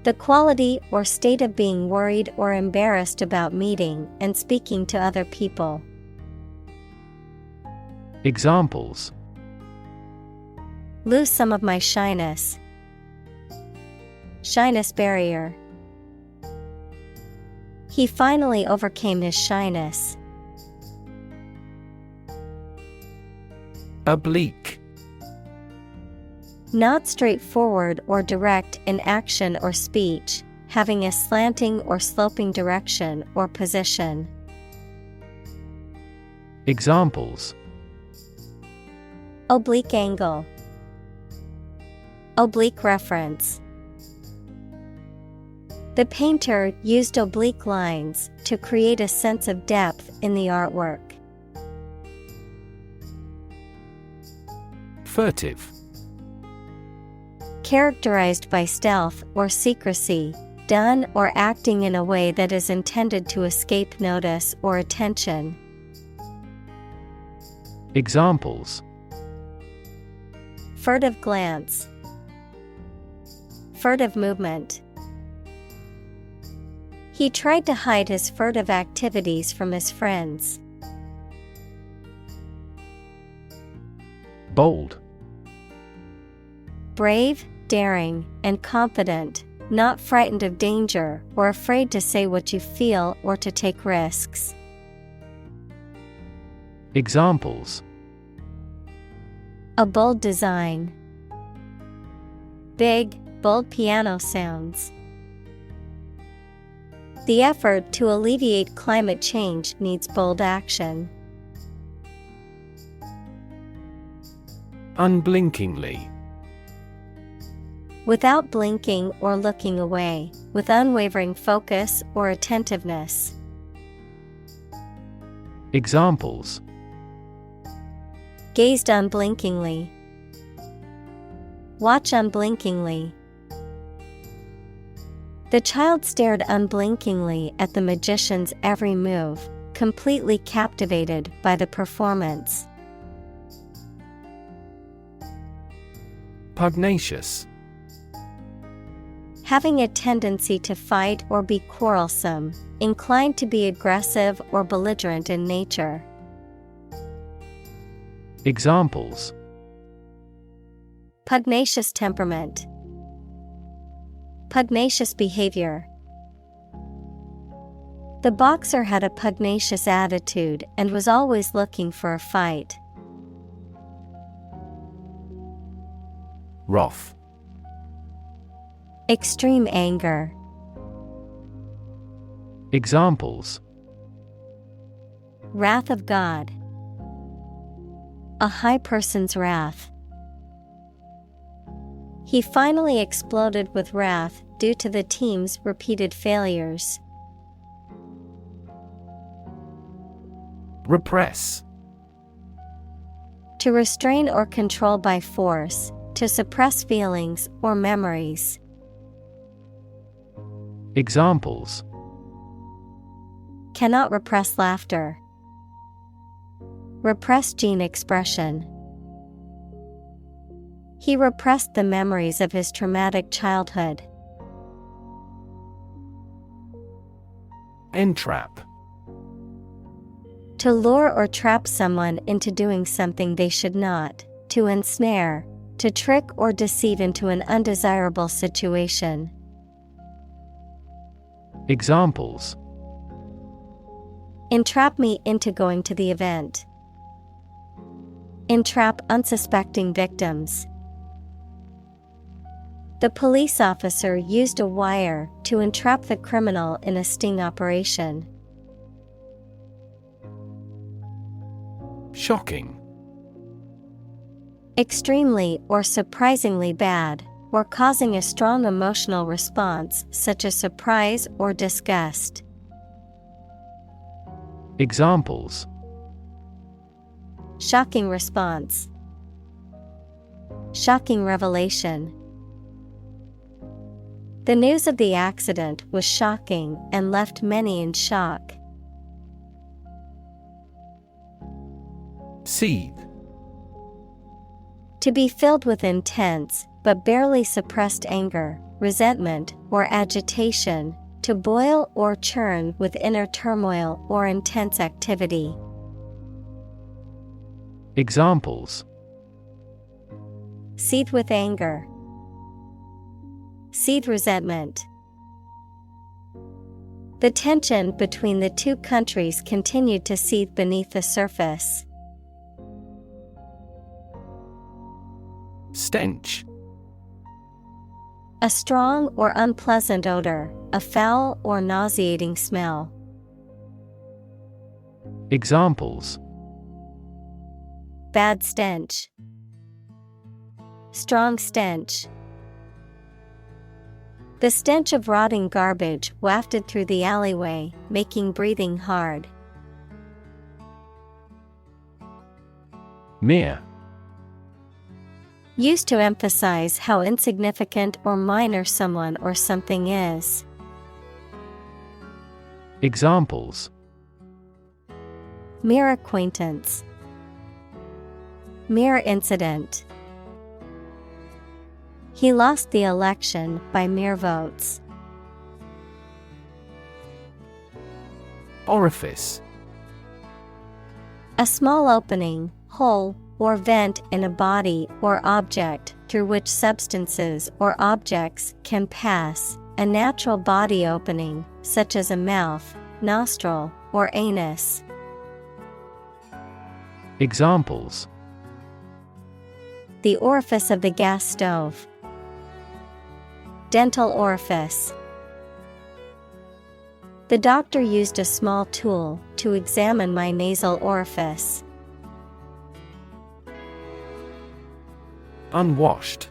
The quality or state of being worried or embarrassed about meeting and speaking to other people. Examples: lose some of my shyness. Shyness barrier. He finally overcame his shyness. Oblique. Not straightforward or direct in action or speech, having a slanting or sloping direction or position. Examples: oblique angle. Oblique reference. The painter used oblique lines to create a sense of depth in the artwork. Furtive. Characterized by stealth or secrecy, done or acting in a way that is intended to escape notice or attention. Examples: furtive glance. Furtive movement. He tried to hide his furtive activities from his friends. Bold. Brave, daring, and confident, not frightened of danger or afraid to say what you feel or to take risks. Examples: a bold design. Big, bold piano sounds. The effort to alleviate climate change needs bold action. Unblinkingly. Without blinking or looking away, with unwavering focus or attentiveness. Examples. Gazed unblinkingly. Watch unblinkingly. The child stared unblinkingly at the magician's every move, completely captivated by the performance. Pugnacious. Having a tendency to fight or be quarrelsome, inclined to be aggressive or belligerent in nature. Examples. Pugnacious temperament. Pugnacious behavior. The boxer had a pugnacious attitude and was always looking for a fight. Wrath. Extreme anger. Examples. Wrath of God. A high person's wrath. He finally exploded with wrath due to the team's repeated failures. Repress. To restrain or control by force, to suppress feelings or memories. Examples. Cannot repress laughter. Repress gene expression. He repressed the memories of his traumatic childhood. Entrap. To lure or trap someone into doing something they should not, to ensnare, to trick or deceive into an undesirable situation. Examples. Entrap me into going to the event. Entrap unsuspecting victims. The police officer used a wire to entrap the criminal in a sting operation. Shocking. Extremely or surprisingly bad, or causing a strong emotional response such as surprise or disgust. Examples. Shocking response. Shocking revelation. The news of the accident was shocking and left many in shock. Seethe. To be filled with intense, but barely suppressed anger, resentment, or agitation, to boil or churn with inner turmoil or intense activity. Examples. Seethe with anger. Seethe resentment. The tension between the two countries continued to seethe beneath the surface. Stench. A strong or unpleasant odor, a foul or nauseating smell. Examples. Bad stench. Strong stench. The stench of rotting garbage wafted through the alleyway, making breathing hard. Mere. Used to emphasize how insignificant or minor someone or something is. Examples. Mere acquaintance. Mere incident. He lost the election by mere votes. Orifice. A small opening, hole, or vent in a body or object through which substances or objects can pass, a natural body opening, such as a mouth, nostril, or anus. Examples. The orifice of the gas stove. Dental orifice. The doctor used a small tool to examine my nasal orifice. Unwashed.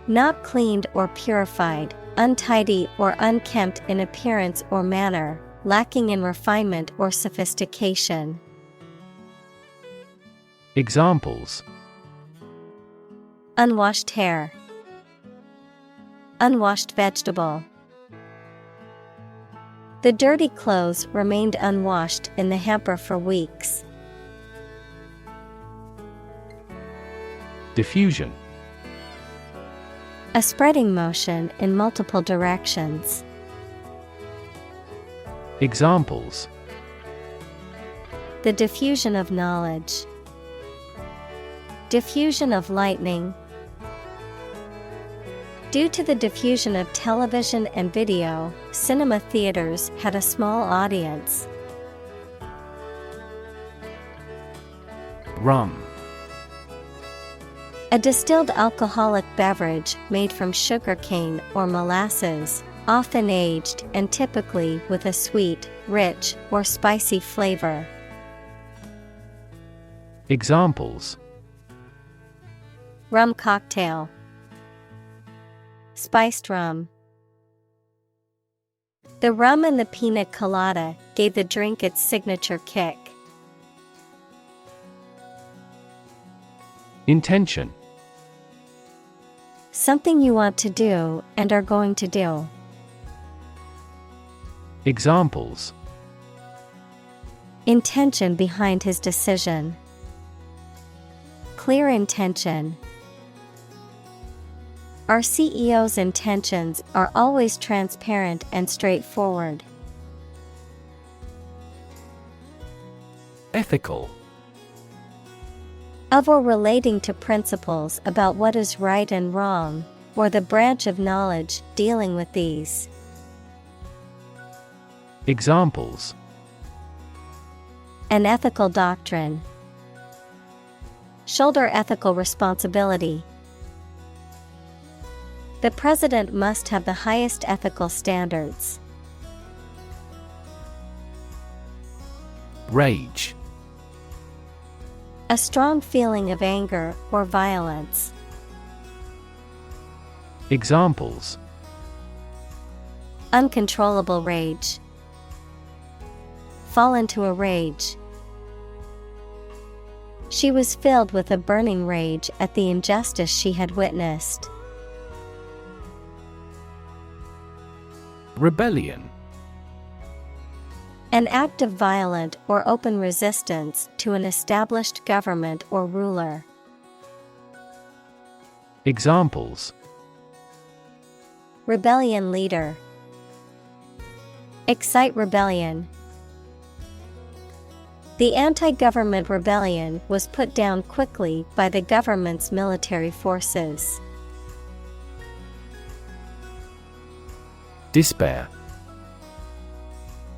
Not cleaned or purified, untidy or unkempt in appearance or manner, lacking in refinement or sophistication. Examples: Unwashed hair. Unwashed vegetable. The dirty clothes remained unwashed in the hamper for weeks. Diffusion. A spreading motion in multiple directions. Examples: The diffusion of knowledge. Diffusion of lightning. Due to the diffusion of television and video, cinema theaters had a small audience. Rum. A distilled alcoholic beverage made from sugarcane or molasses, often aged and typically with a sweet, rich, or spicy flavor. Examples: Rum cocktail. Spiced rum. The rum in the pina colada gave the drink its signature kick. Intention. Something you want to do and are going to do. Examples: Intention behind his decision. Clear intention. Our CEO's intentions are always transparent and straightforward. Ethical. Of or relating to principles about what is right and wrong, or the branch of knowledge dealing with these. Examples: An ethical doctrine. Shoulder ethical responsibility. The president must have the highest ethical standards. Rage. A strong feeling of anger or violence. Examples: Uncontrollable rage. Fall into a rage. She was filled with a burning rage at the injustice she had witnessed. Rebellion. An act of violent or open resistance to an established government or ruler. Examples: Rebellion leader. Excite rebellion. The anti-government rebellion was put down quickly by the government's military forces. Despair.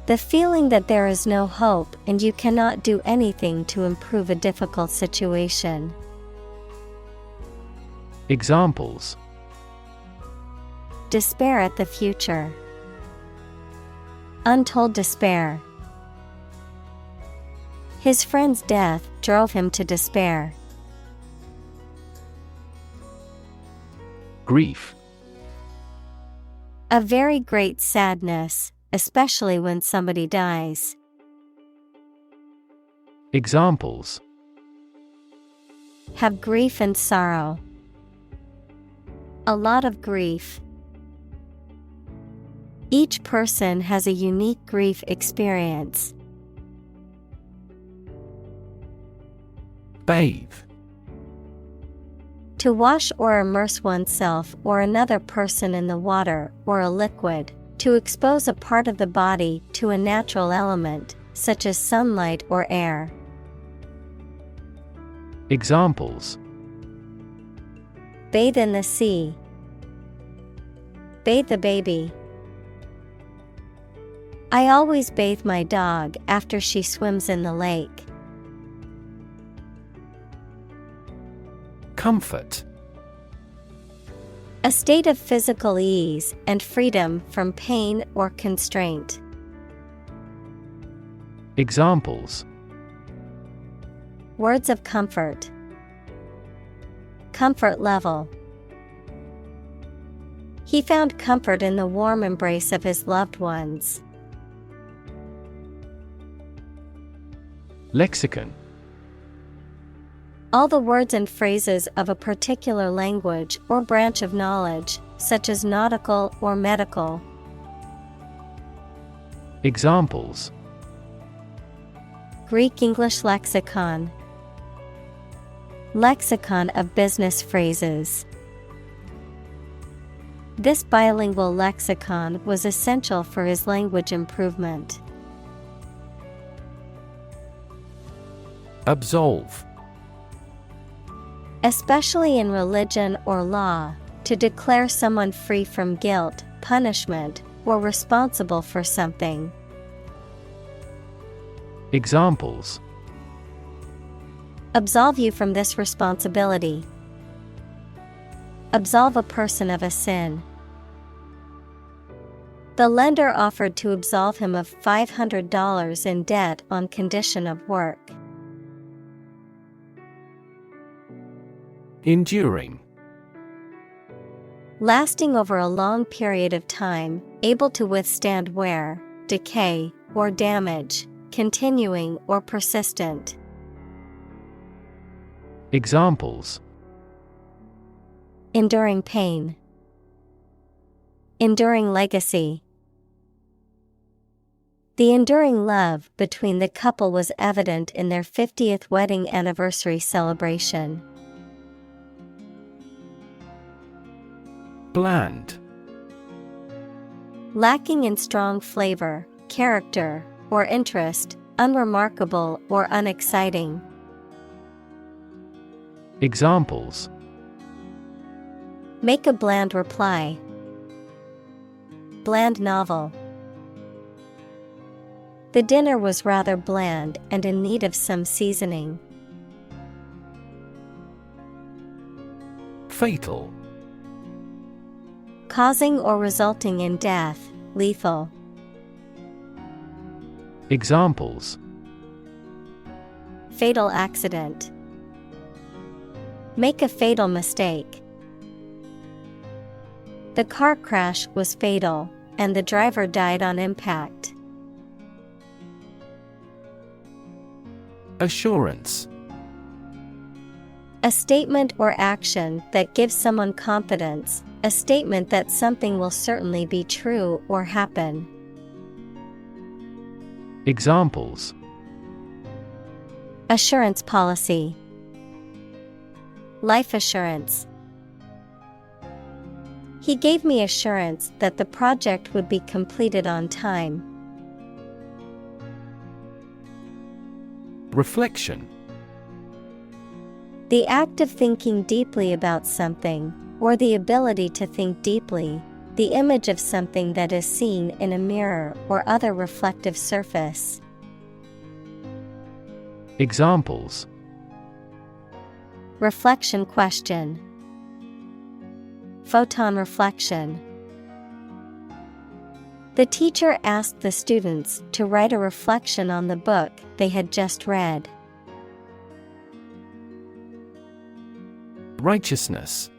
The feeling that there is no hope and you cannot do anything to improve a difficult situation. Examples: Despair at the future. Untold despair. His friend's death drove him to despair. Grief. A very great sadness, especially when somebody dies. Examples: Have grief and sorrow. A lot of grief. Each person has a unique grief experience. Bathe. To wash or immerse oneself or another person in the water or a liquid, to expose a part of the body to a natural element, such as sunlight or air. Examples: Bathe in the sea. Bathe the baby. I always bathe my dog after she swims in the lake. Comfort. A state of physical ease and freedom from pain or constraint. Examples: Words of comfort. Comfort level. He found comfort in the warm embrace of his loved ones. Lexicon. All the words and phrases of a particular language or branch of knowledge, such as nautical or medical. Examples: Greek-English lexicon. Lexicon of business phrases. This bilingual lexicon was essential for his language improvement. Absolve. Especially in religion or law, to declare someone free from guilt, punishment, or responsible for something. Examples: Absolve you from this responsibility. Absolve a person of a sin. The lender offered to absolve him of $500 in debt on condition of work. Enduring. Lasting over a long period of time, able to withstand wear, decay, or damage, continuing or persistent. Examples: Enduring pain. Enduring legacy. The enduring love between the couple was evident in their 50th wedding anniversary celebration. Bland. Lacking in strong flavor, character, or interest, unremarkable or unexciting. Examples: Make a bland reply. Bland novel. The dinner was rather bland and in need of some seasoning. Fatal. Causing or resulting in death, lethal. Examples: Fatal accident. Make a fatal mistake. The car crash was fatal, and the driver died on impact. Assurance. A statement or action that gives someone confidence, a statement that something will certainly be true or happen. Examples: Assurance policy. Life assurance. He gave me assurance that the project would be completed on time. Reflection. The act of thinking deeply about something, or the ability to think deeply, the image of something that is seen in a mirror or other reflective surface. Examples: Reflection question. Photon reflection. The teacher asked the students to write a reflection on the book they had just read. Righteousness.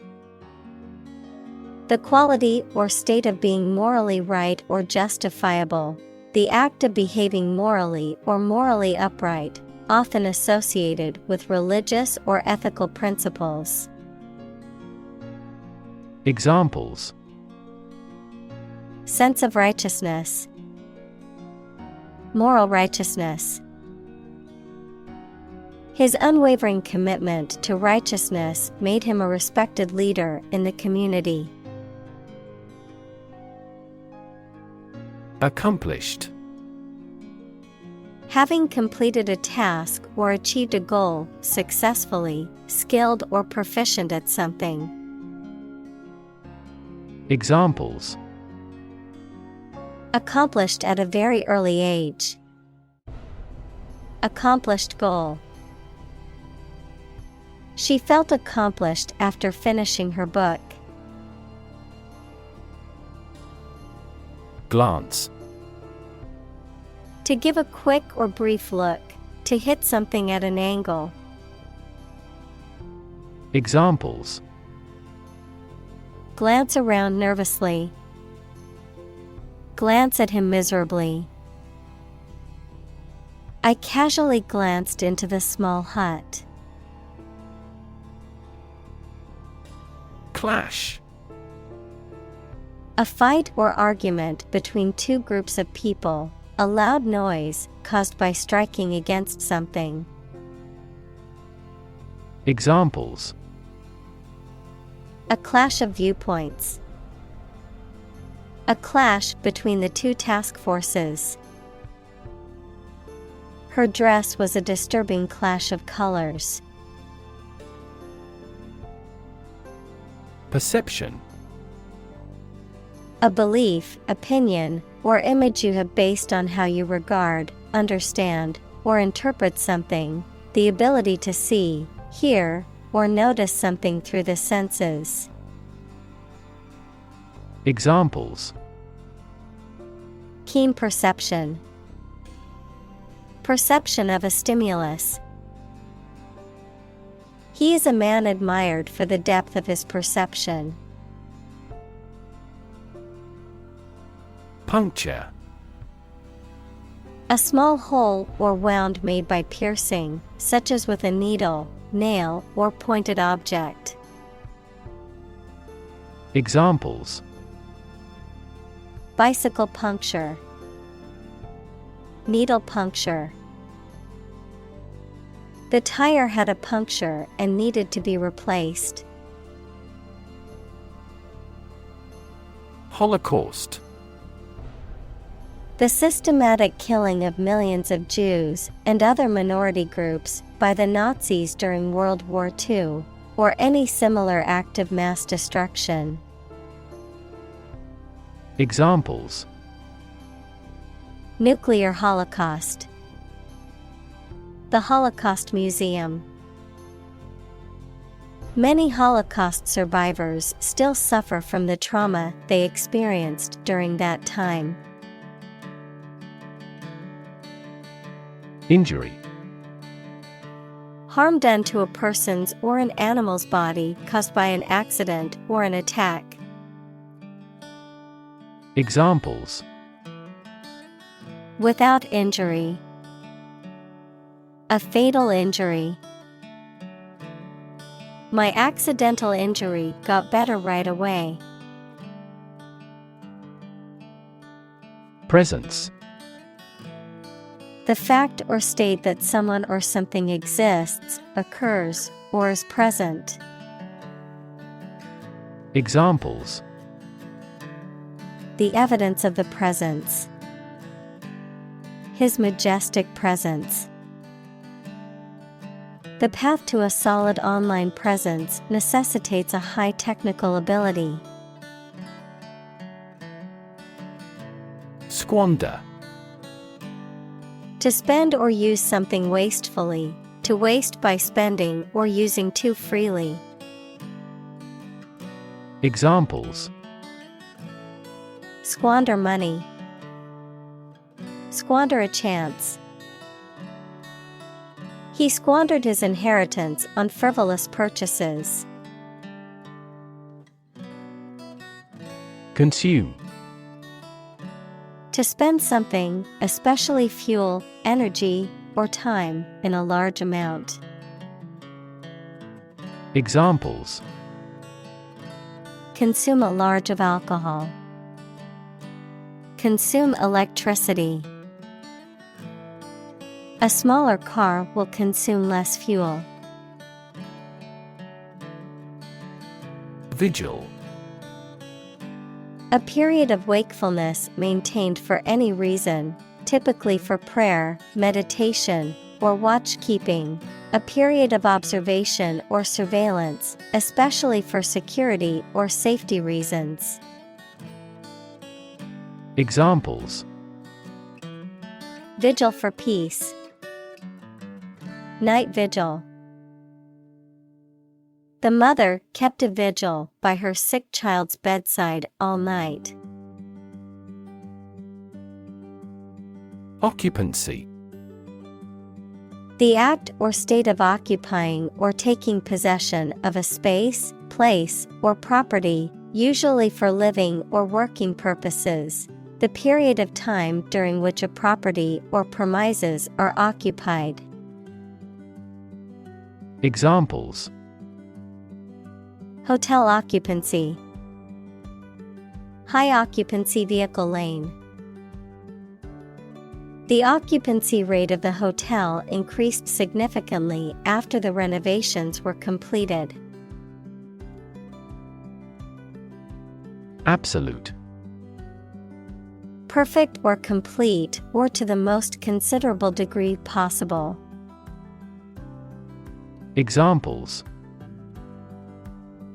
The quality or state of being morally right or justifiable, the act of behaving morally or morally upright, often associated with religious or ethical principles. Examples: Sense of righteousness. Moral righteousness. His unwavering commitment to righteousness made him a respected leader in the community. Accomplished. Having completed a task or achieved a goal successfully, skilled or proficient at something. Examples: Accomplished at a very early age. Accomplished goal. She felt accomplished after finishing her book. Glance. To give a quick or brief look, to hit something at an angle. Examples: Glance around nervously. Glance at him miserably. I casually glanced into the small hut. Clash. A fight or argument between two groups of people, a loud noise caused by striking against something. Examples: A clash of viewpoints. A clash between the two task forces. Her dress was a disturbing clash of colors. Perception. A belief, opinion, or image you have based on how you regard, understand, or interpret something, the ability to see, hear, or notice something through the senses. Examples: Keen perception. Perception of a stimulus. He is a man admired for the depth of his perception. Puncture. A small hole or wound made by piercing, such as with a needle, nail, or pointed object. Examples: Bicycle puncture. Needle puncture. The tire had a puncture and needed to be replaced. Holocaust. The systematic killing of millions of Jews and other minority groups by the Nazis during World War II, or any similar act of mass destruction. Examples: Nuclear holocaust. The Holocaust Museum. Many Holocaust survivors still suffer from the trauma they experienced during that time. Injury. Harm done to a person's or an animal's body caused by an accident or an attack. Examples: Without injury. A fatal injury. My accidental injury got better right away. Presence. The fact or state that someone or something exists, occurs, or is present. Examples: The evidence of the presence. His majestic presence. The path to a solid online presence necessitates a high technical ability. Squander. To spend or use something wastefully, to waste by spending or using too freely. Examples: Squander money. Squander a chance. He squandered his inheritance on frivolous purchases. Consume. To spend something, especially fuel, energy, or time, in a large amount. Examples: Consume a large of alcohol. Consume electricity. A smaller car will consume less fuel. Vigil. A period of wakefulness maintained for any reason, typically for prayer, meditation, or watch-keeping. A period of observation or surveillance, especially for security or safety reasons. Examples: Vigil for peace. Night vigil. The mother kept a vigil by her sick child's bedside all night. Occupancy. The act or state of occupying or taking possession of a space, place, or property, usually for living or working purposes, The period of time during which a property or premises are occupied. Examples: Hotel occupancy. High occupancy vehicle lane. The occupancy rate of the hotel increased significantly after the renovations were completed. Absolute. Perfect or complete, or to the most considerable degree possible. Examples: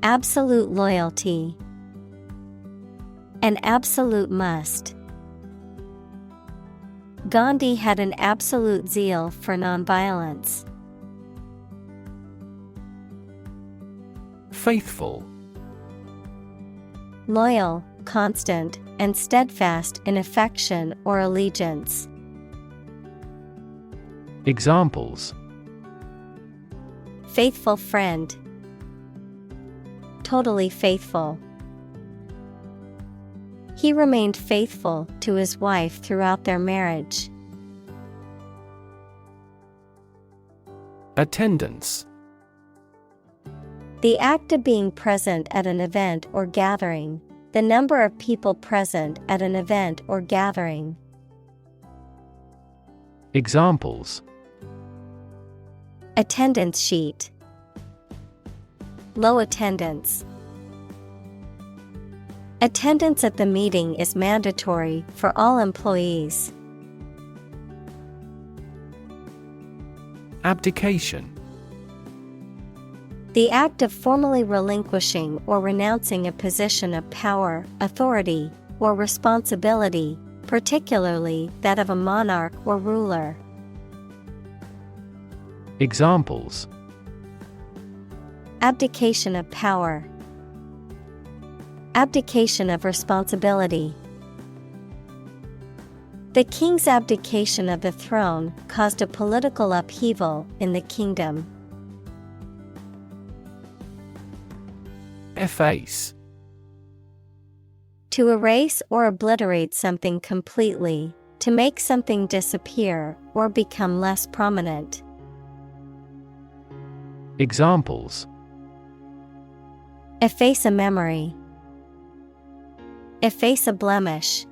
Absolute loyalty. An absolute must. Gandhi had an absolute zeal for nonviolence. Faithful. Loyal, constant, and steadfast in affection or allegiance. Examples: Faithful friend. Totally faithful. He remained faithful to his wife throughout their marriage. Attendance. The act of being present at an event or gathering. The number of people present at an event or gathering. Examples: Attendance sheet. Low attendance. Attendance at the meeting is mandatory for all employees. Abdication. The act of formally relinquishing or renouncing a position of power, authority, or responsibility, particularly that of a monarch or ruler. Examples: Abdication of power. Abdication of responsibility. The king's abdication of the throne caused a political upheaval in the kingdom. Efface. To erase or obliterate something completely, to make something disappear or become less prominent. Examples: Efface a memory. Efface a blemish.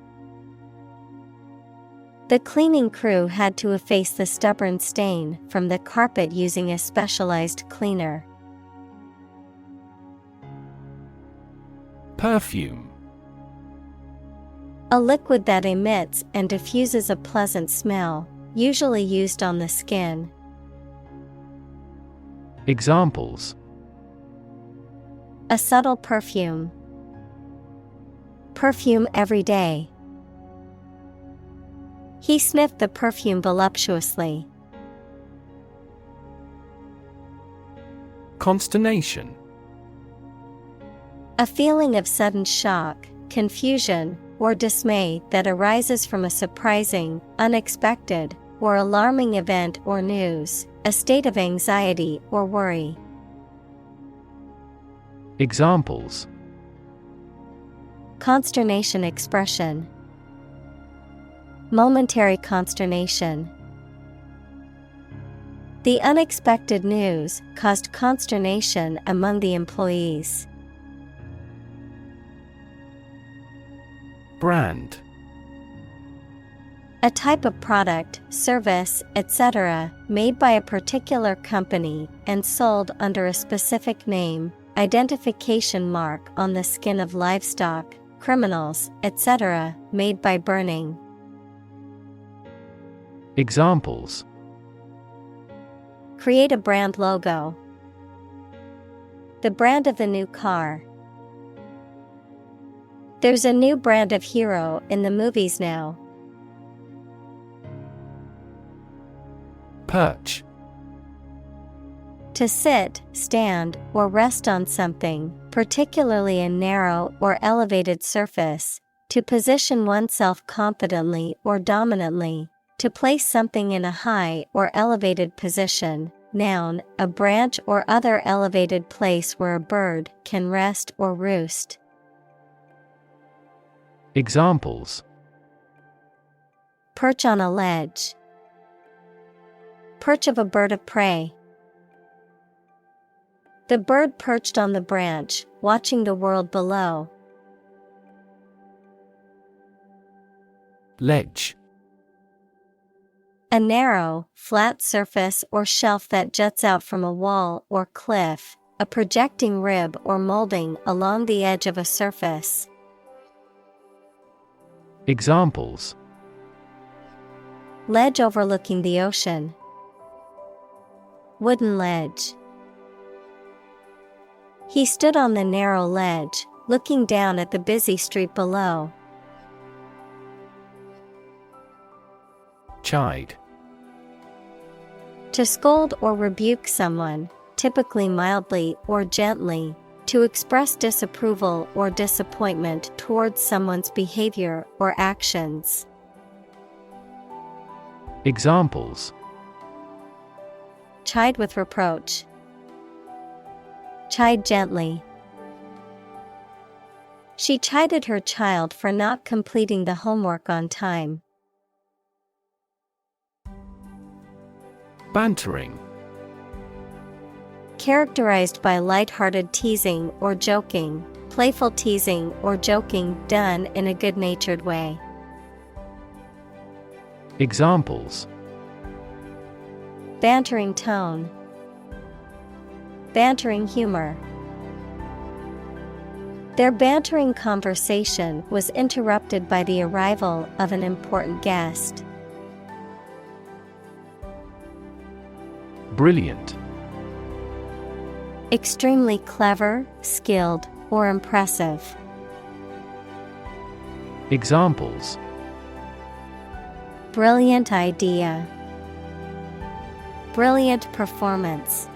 The cleaning crew had to efface the stubborn stain from the carpet using a specialized cleaner. Perfume. A liquid that emits and diffuses a pleasant smell, usually used on the skin. Examples: A subtle perfume. Perfume every day. He sniffed the perfume voluptuously. Consternation. A feeling of sudden shock, confusion, or dismay that arises from a surprising, unexpected, or alarming event or news, a state of anxiety or worry. Examples: Consternation expression. Momentary consternation. The unexpected news caused consternation among the employees. Brand. A type of product, service, etc., made by a particular company and sold under a specific name, identification mark on the skin of livestock, criminals, etc., made by burning. Examples: Create a brand logo. The brand of the new car. There's a new brand of hero in the movies now. Perch. To sit, stand, or rest on something, particularly a narrow or elevated surface, to position oneself confidently or dominantly, to place something in a high or elevated position. Noun, a branch or other elevated place where a bird can rest or roost. Examples: Perch on a ledge. Perch of a bird of prey. The bird perched on the branch, watching the world below. Ledge. A narrow, flat surface or shelf that juts out from a wall or cliff, a projecting rib or molding along the edge of a surface. Examples: Ledge overlooking the ocean. Wooden ledge. He stood on the narrow ledge, looking down at the busy street below. Chide. To scold or rebuke someone, typically mildly or gently, to express disapproval or disappointment towards someone's behavior or actions. Examples: Chide with reproach. Chide gently. She chided her child for not completing the homework on time. Bantering. Characterized by light-hearted teasing or joking, playful teasing or joking done in a good-natured way. Examples: Bantering tone. Bantering humor. Their bantering conversation was interrupted by the arrival of an important guest. Brilliant. Extremely clever, skilled, or impressive. Examples: Brilliant idea. Brilliant performance.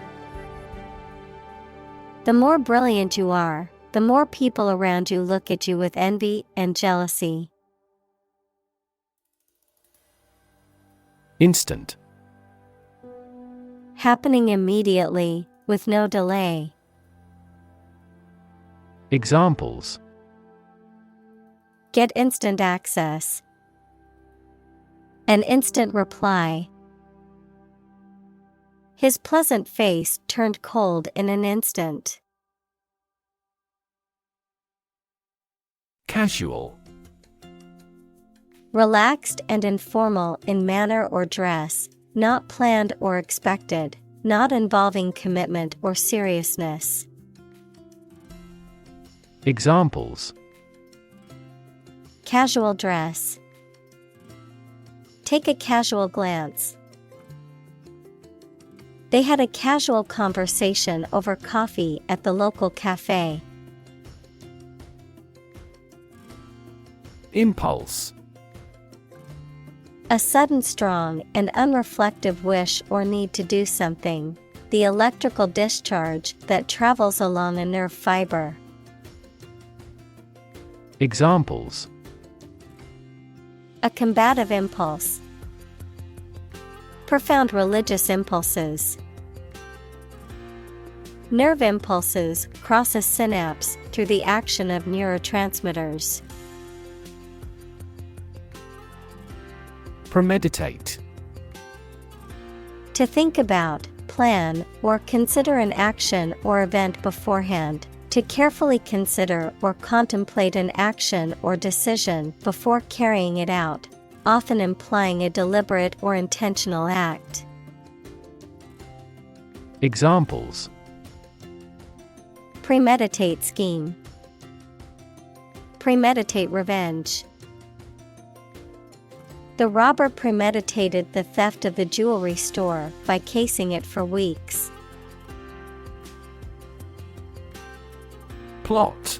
The more brilliant you are, the more people around you look at you with envy and jealousy. Instant. Happening immediately, with no delay. Examples: Get instant access. An instant reply. His pleasant face turned cold in an instant. Casual. Relaxed and informal in manner or dress, not planned or expected, not involving commitment or seriousness. Examples: Casual dress. Take a casual glance. They had a casual conversation over coffee at the local cafe. Impulse. A sudden strong and unreflective wish or need to do something, the electrical discharge that travels along a nerve fiber. Examples: A combative impulse. Profound religious impulses. Nerve impulses cross a synapse through the action of neurotransmitters. Premeditate. To think about, plan, or consider an action or event beforehand. To carefully consider or contemplate an action or decision before carrying it out, often implying a deliberate or intentional act. Examples: Premeditate scheme. Premeditate revenge. The robber premeditated the theft of the jewelry store by casing it for weeks. Plot.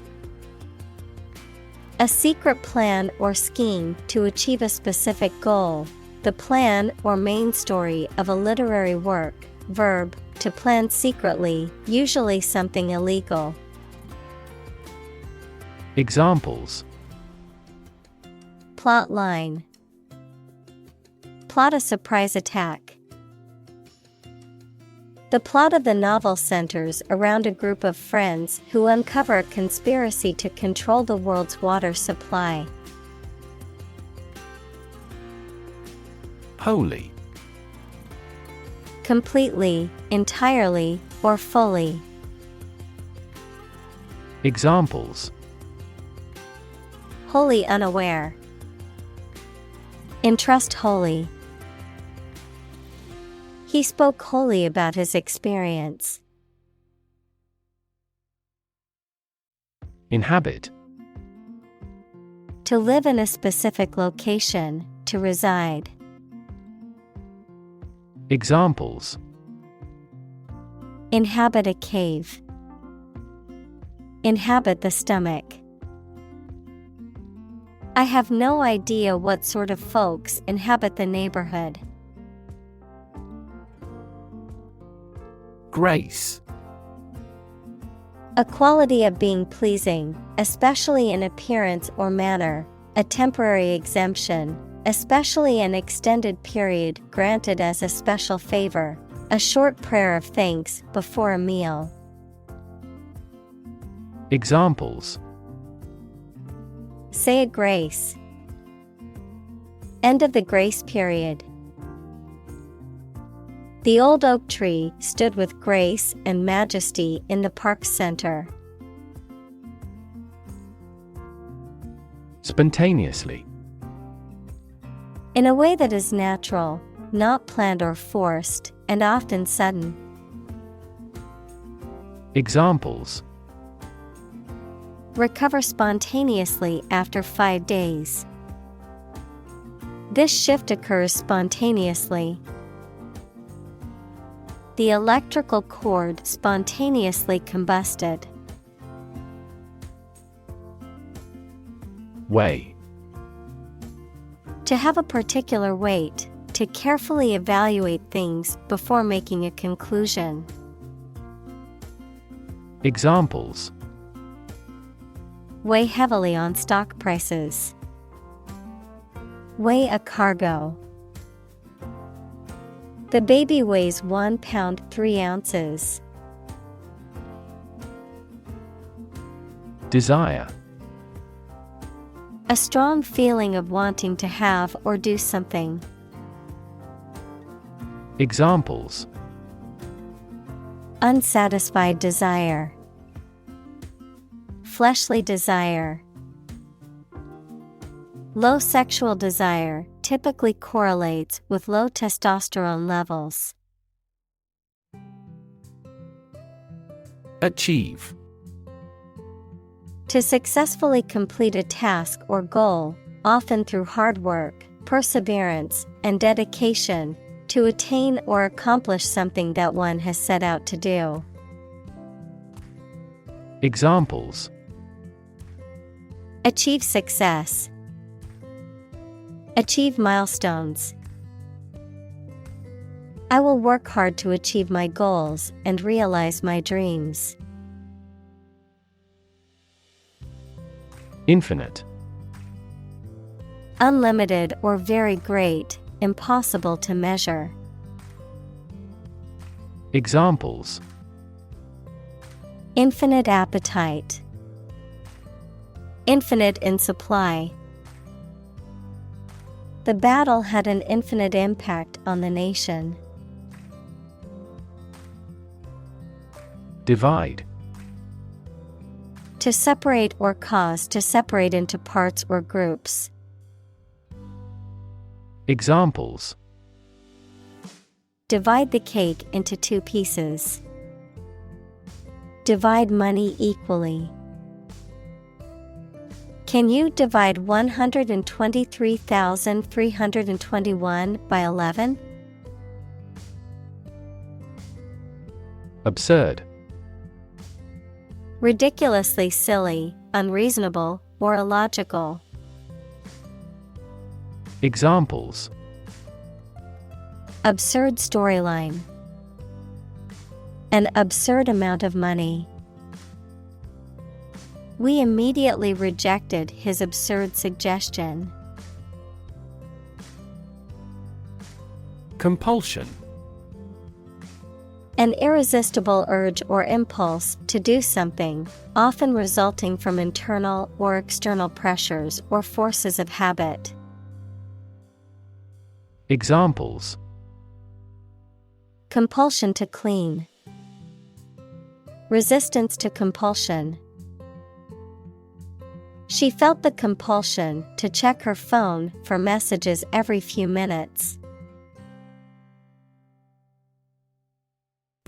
A secret plan or scheme to achieve a specific goal. The plan or main story of a literary work. Verb, to plan secretly, usually something illegal. Examples: Plot line. Plot a surprise attack. The plot of the novel centers around a group of friends who uncover a conspiracy to control the world's water supply. Wholly. Completely, entirely, or fully. Examples: Wholly unaware. Entrust wholly. He spoke wholly about his experience. Inhabit. To live in a specific location, to reside. Examples: Inhabit a cave. Inhabit the stomach. I have no idea what sort of folks inhabit the neighborhood. Grace. A quality of being pleasing, especially in appearance or manner, a temporary exemption, especially an extended period granted as a special favor, a short prayer of thanks before a meal. Examples: Say a grace. End of the grace period. The old oak tree stood with grace and majesty in the park center. Spontaneously. In a way that is natural, not planned or forced, and often sudden. Examples: Recover spontaneously after 5 days. This shift occurs spontaneously. The electrical cord spontaneously combusted. Weigh. To have a particular weight, to carefully evaluate things before making a conclusion. Examples: Weigh heavily on stock prices. Weigh a cargo. The baby weighs 1 pound 3 ounces. Desire. A strong feeling of wanting to have or do something. Examples: Unsatisfied desire. Fleshly desire. Low sexual desire typically correlates with low testosterone levels. Achieve. To successfully complete a task or goal, often through hard work, perseverance, and dedication, to attain or accomplish something that one has set out to do. Examples: Achieve success. Achieve milestones. I will work hard to achieve my goals and realize my dreams. Infinite. Unlimited or very great, impossible to measure. Examples: Infinite appetite. Infinite in supply. The battle had an infinite impact on the nation. Divide. To separate or cause to separate into parts or groups. Examples: Divide the cake into 2 pieces. Divide money equally. Can you divide 123,321 by 11? Absurd. Ridiculously silly, unreasonable, or illogical. Examples: Absurd storyline. An absurd amount of money. We immediately rejected his absurd suggestion. Compulsion. An irresistible urge or impulse to do something, often resulting from internal or external pressures or forces of habit. Examples: compulsion to clean, resistance to compulsion. She felt the compulsion to check her phone for messages every few minutes.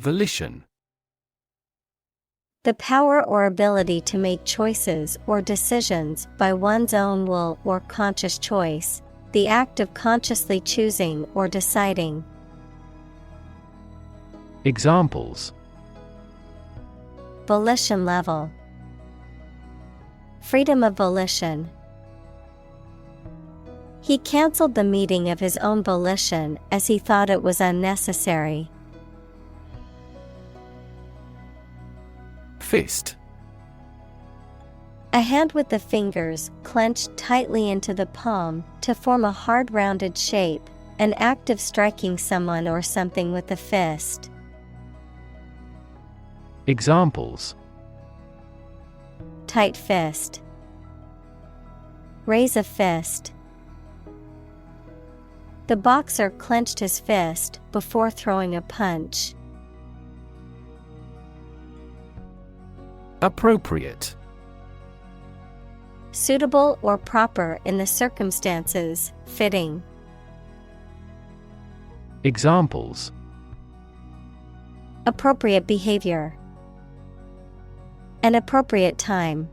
Volition. The power or ability to make choices or decisions by one's own will or conscious choice, the act of consciously choosing or deciding. Examples: volition level, freedom of volition. He canceled the meeting of his own volition as he thought it was unnecessary. Fist. A hand with the fingers clenched tightly into the palm to form a hard rounded shape, an act of striking someone or something with a fist. Examples: tight fist, raise a fist. The boxer clenched his fist before throwing a punch. Appropriate. Suitable or proper in the circumstances, fitting. Examples: appropriate behavior, an appropriate time.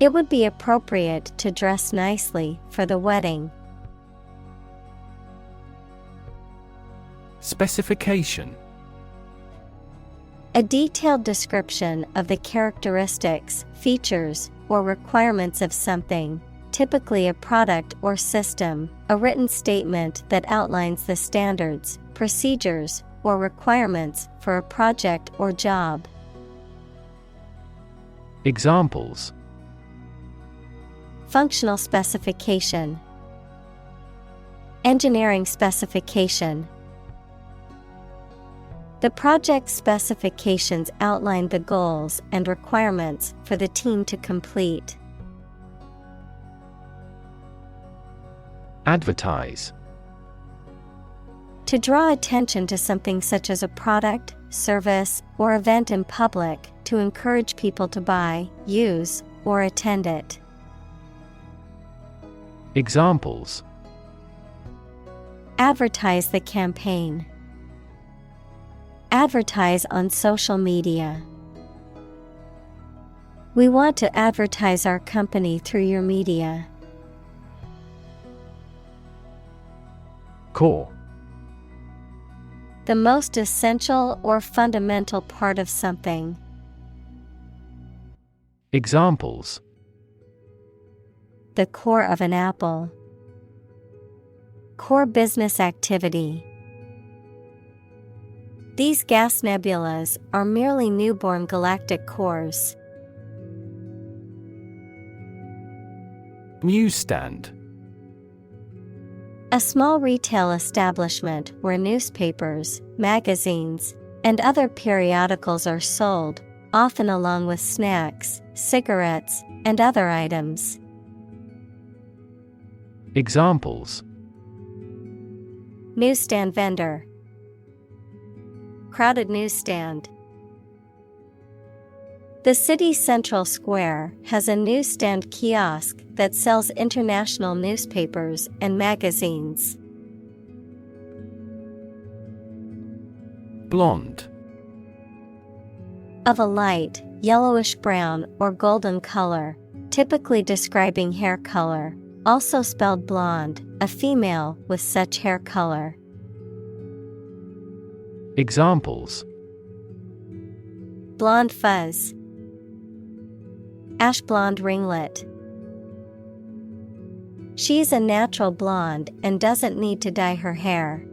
It would be appropriate to dress nicely for the wedding. Specification. A detailed description of the characteristics, features, or requirements of something, typically a product or system, a written statement that outlines the standards, procedures, or requirements for a project or job. Examples: functional specification, engineering specification. The project specifications outlined the goals and requirements for the team to complete. Advertise. To draw attention to something such as a product, service, or event in public, to encourage people to buy, use, or attend it. Examples: advertise the campaign, advertise on social media. We want to advertise our company through your media. Core. The most essential or fundamental part of something. Examples: the core of an apple, core business activity. These gas nebulas are merely newborn galactic cores. Newsstand. A small retail establishment where newspapers, magazines, and other periodicals are sold, often along with snacks, cigarettes, and other items. Examples: newsstand vendor, crowded newsstand. The city's central square has a newsstand kiosk that sells international newspapers and magazines. Blonde. Of a light, yellowish brown or golden color, typically describing hair color, also spelled blonde, a female with such hair color. Examples: blonde fuzz, ash blonde ringlet. She's a natural blonde and doesn't need to dye her hair.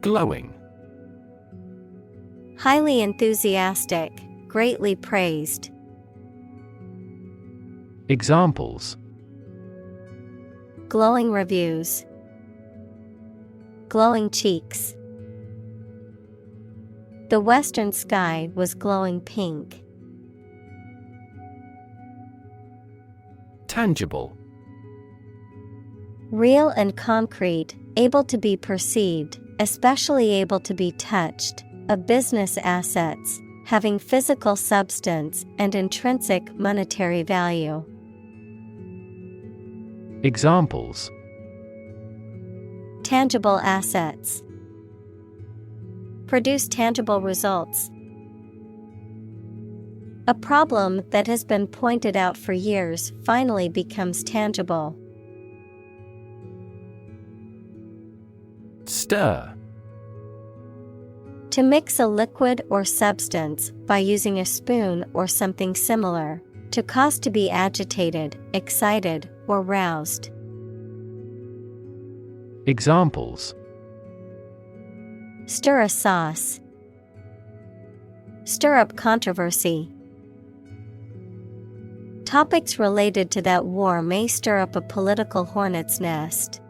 Glowing. Highly enthusiastic, greatly praised. Examples: glowing reviews, glowing cheeks. The western sky was glowing pink. Tangible. Real and concrete, able to be perceived, especially able to be touched, of business assets, having physical substance and intrinsic monetary value. Examples: Tangible assets. Produce tangible results. A problem that has been pointed out for years finally becomes tangible. Stir. To mix a liquid or substance by using a spoon or something similar. To cause to be agitated, excited, or roused. Examples: Stir a sauce. Stir up controversy. Topics related to that war may stir up a political hornet's nest.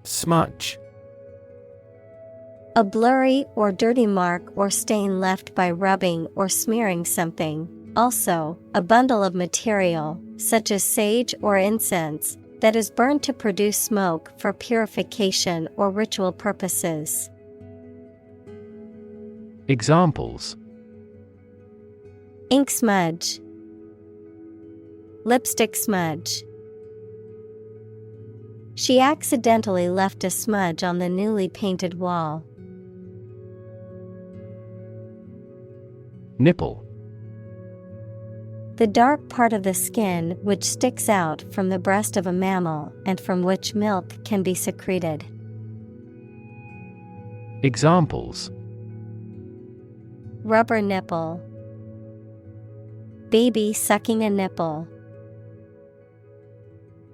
Smudge. A blurry or dirty mark or stain left by rubbing or smearing something. Also, a bundle of material, such as sage or incense, that is burned to produce smoke for purification or ritual purposes. Examples: Ink smudge. Lipstick smudge. She accidentally left a smudge on the newly painted wall. Nipple. The dark part of the skin which sticks out from the breast of a mammal and from which milk can be secreted. Examples: Rubber nipple. Baby sucking a nipple.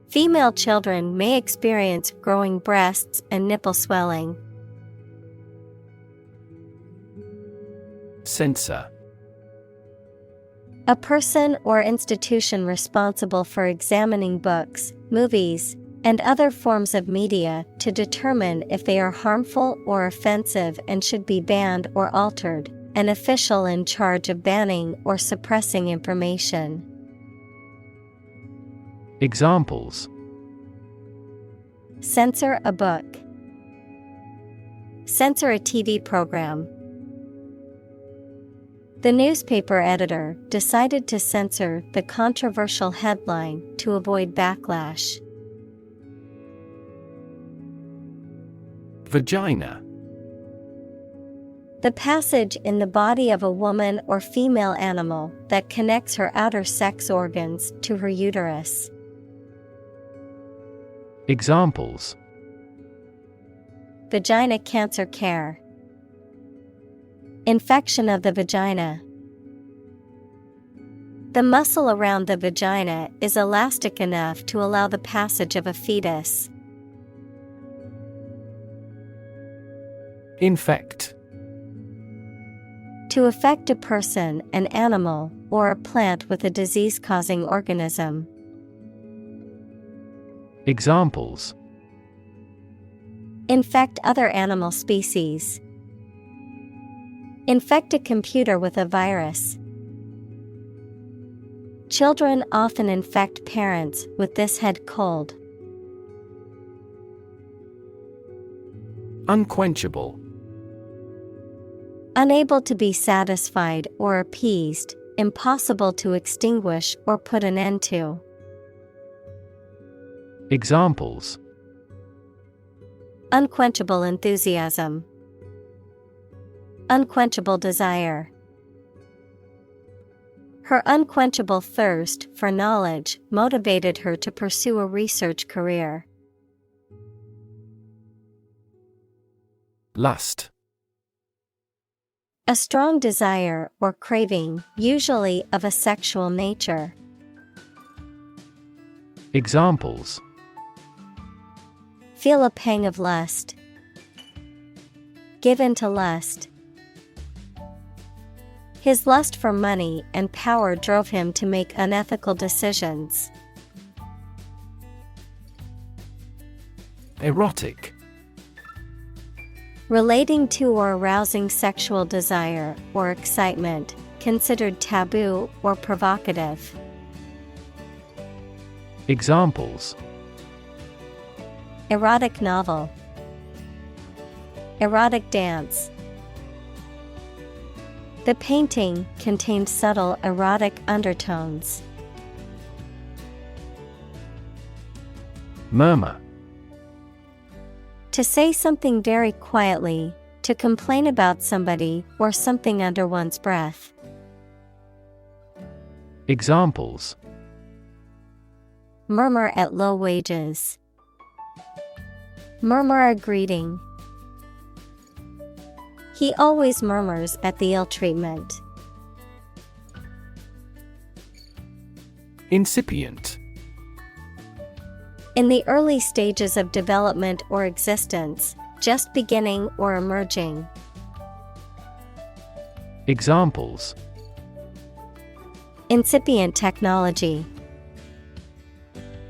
Female children may experience growing breasts and nipple swelling. Censor. A person or institution responsible for examining books, movies, and other forms of media to determine if they are harmful or offensive and should be banned or altered. An official in charge of banning or suppressing information. Examples: Censor a book. Censor a TV program. The newspaper editor decided to censor the controversial headline to avoid backlash. Vagina. The passage in the body of a woman or female animal that connects her outer sex organs to her uterus. Examples: Vagina cancer care. Infection of the vagina. The muscle around the vagina is elastic enough to allow the passage of a fetus. Infect. To affect a person, an animal, or a plant with a disease-causing organism. Examples: Infect other animal species. Infect a computer with a virus. Children often infect parents with this head cold. Unquenchable. Unable to be satisfied or appeased, impossible to extinguish or put an end to. Examples: Unquenchable enthusiasm. Unquenchable desire. Her unquenchable thirst for knowledge motivated her to pursue a research career. Lust. A strong desire or craving, usually of a sexual nature. Examples: Feel a pang of lust. Give in to lust. His lust for money and power drove him to make unethical decisions. Erotic. Relating to or arousing sexual desire or excitement, considered taboo or provocative. Examples: Erotic novel. Erotic dance. The painting contained subtle erotic undertones. Murmur. To say something very quietly, to complain about somebody or something under one's breath. Examples: Murmur at low wages. Murmur a greeting. He always murmurs at the ill treatment. Incipient. In the early stages of development or existence, just beginning or emerging. Examples: Incipient technology.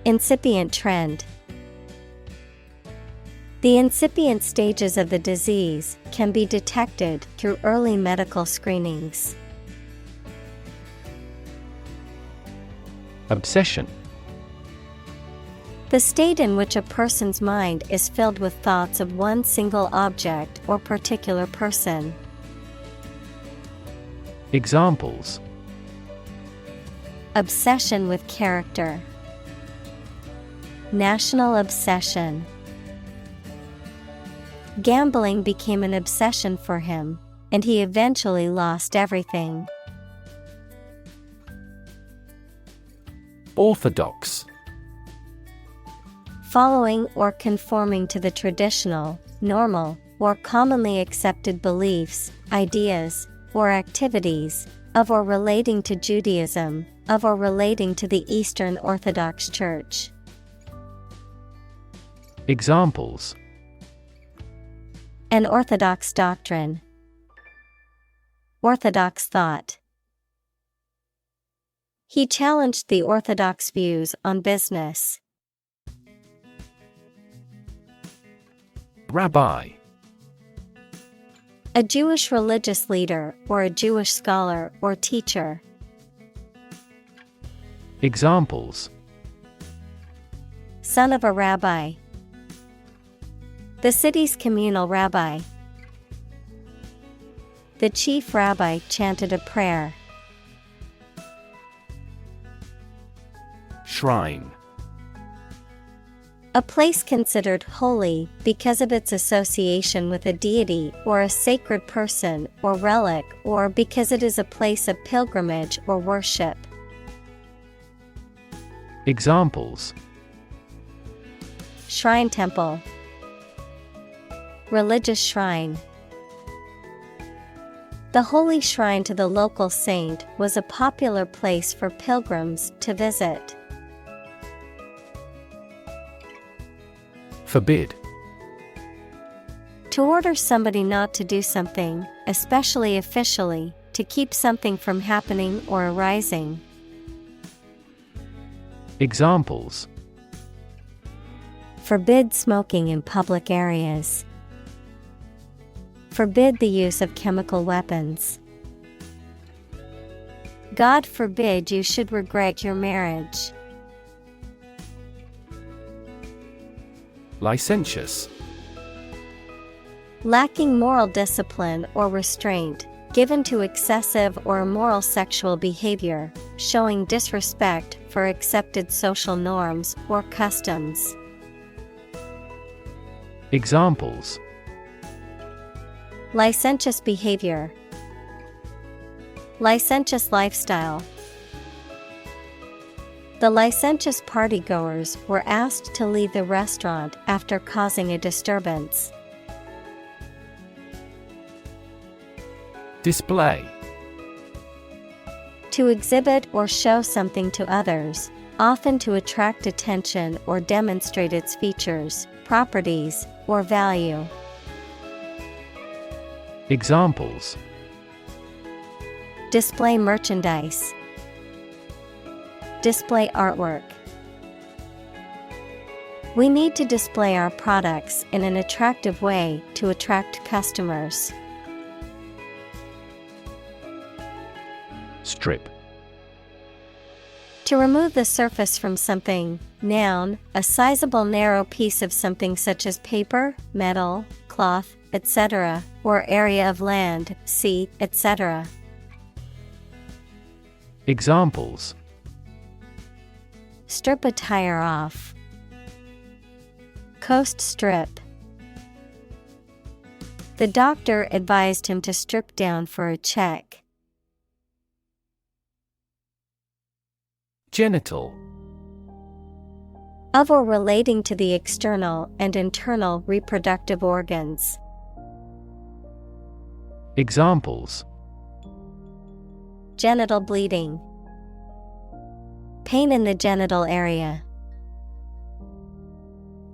Incipient trend. The incipient stages of the disease can be detected through early medical screenings. Obsession. The state in which a person's mind is filled with thoughts of one single object or particular person. Examples: Obsession with character. National obsession. Gambling became an obsession for him, and he eventually lost everything. Orthodox. Following or conforming to the traditional, normal, or commonly accepted beliefs, ideas, or activities of or relating to Judaism, of or relating to the Eastern Orthodox Church. Examples: An orthodox doctrine. Orthodox thought. He challenged the orthodox views on business. Rabbi. A Jewish religious leader or a Jewish scholar or teacher. Examples: Son of a rabbi. The city's communal rabbi. The chief rabbi chanted a prayer. Shrine. A place considered holy because of its association with a deity or a sacred person or relic, or because it is a place of pilgrimage or worship. Examples: Shrine temple. Religious shrine. The holy shrine to the local saint was a popular place for pilgrims to visit. Forbid. To order somebody not to do something, especially officially, to keep something from happening or arising. Examples: Forbid smoking in public areas. Forbid the use of chemical weapons. God forbid you should regret your marriage. Licentious. Lacking moral discipline or restraint, given to excessive or immoral sexual behavior, showing disrespect for accepted social norms or customs. Examples: Licentious behavior. Licentious lifestyle. The licentious partygoers were asked to leave the restaurant after causing a disturbance. Display. To exhibit or show something to others, often to attract attention or demonstrate its features, properties, or value. Examples: Display merchandise. Display artwork. We need to display our products in an attractive way to attract customers. Strip. To remove the surface from something. Noun, a sizable narrow piece of something such as paper, metal, cloth, etc., or area of land, sea, etc. Examples: strip a tire off. Coast strip. The doctor advised him to strip down for a check. Genital. Of or relating to the external and internal reproductive organs. Examples: genital bleeding. Pain in the genital area.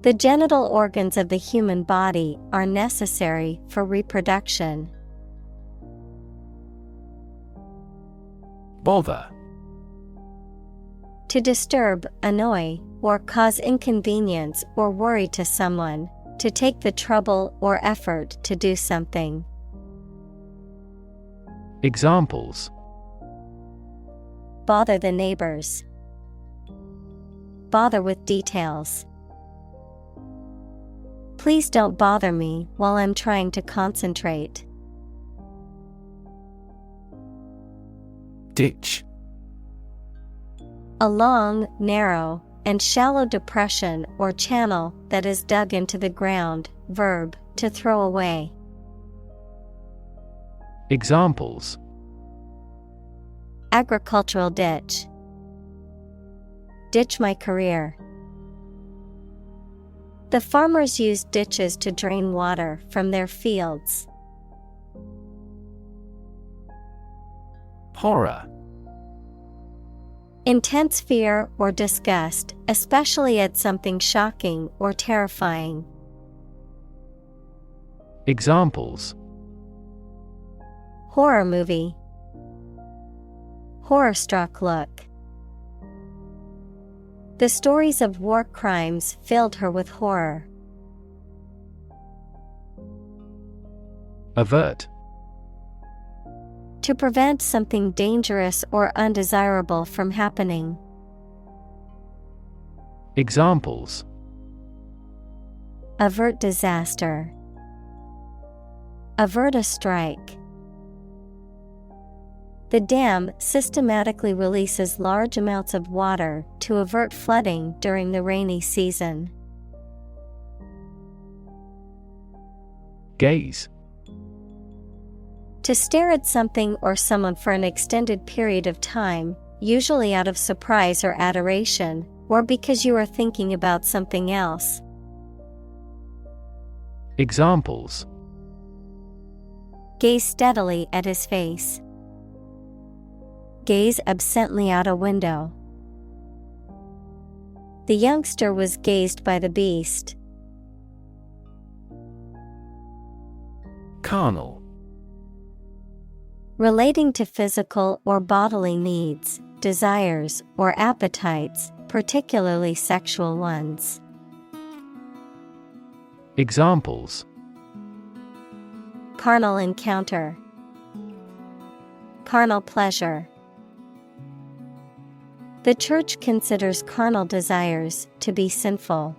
The genital organs of the human body are necessary for reproduction. Bother. To disturb, annoy, or cause inconvenience or worry to someone, to take the trouble or effort to do something. Examples: bother the neighbors. Bother with details. Please don't bother me while I'm trying to concentrate. Ditch. A long, narrow, and shallow depression or channel that is dug into the ground. Verb, to throw away. Examples: agricultural ditch. Ditch my career. The farmers used ditches to drain water from their fields. Horror. Intense fear or disgust, especially at something shocking or terrifying. Examples: horror movie. Horror-struck look. The stories of war crimes filled her with horror. Avert. To prevent something dangerous or undesirable from happening. Examples: avert disaster. Avert a strike. The dam systematically releases large amounts of water to avert flooding during the rainy season. Gaze. To stare at something or someone for an extended period of time, usually out of surprise or adoration, or because you are thinking about something else. Examples: gaze steadily at his face. Gaze absently out a window. The youngster was gazed by the beast. Carnal. Relating to physical or bodily needs, desires, or appetites, particularly sexual ones. Examples: carnal encounter. Carnal pleasure. The church considers carnal desires to be sinful.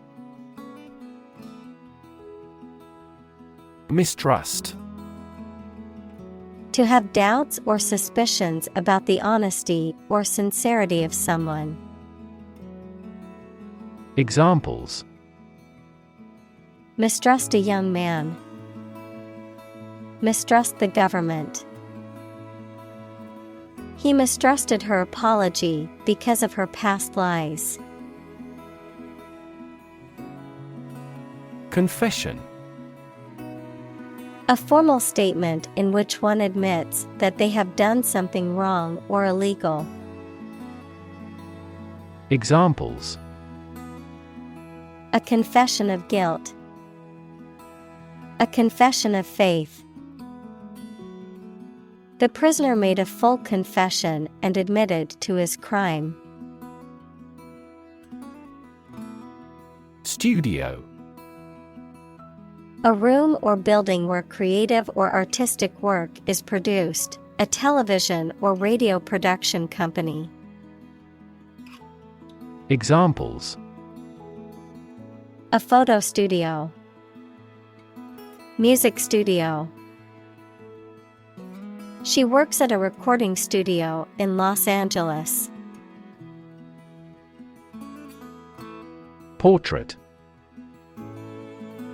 Mistrust. To have doubts or suspicions about the honesty or sincerity of someone. Examples: mistrust a young man. Mistrust the government. He mistrusted her apology because of her past lies. Confession. A formal statement in which one admits that they have done something wrong or illegal. Examples: a confession of guilt. A confession of faith. The prisoner made a full confession and admitted to his crime. Studio. A room or building where creative or artistic work is produced, a television or radio production company. Examples: A photo studio. Music studio. She works at a recording studio in Los Angeles. Portrait.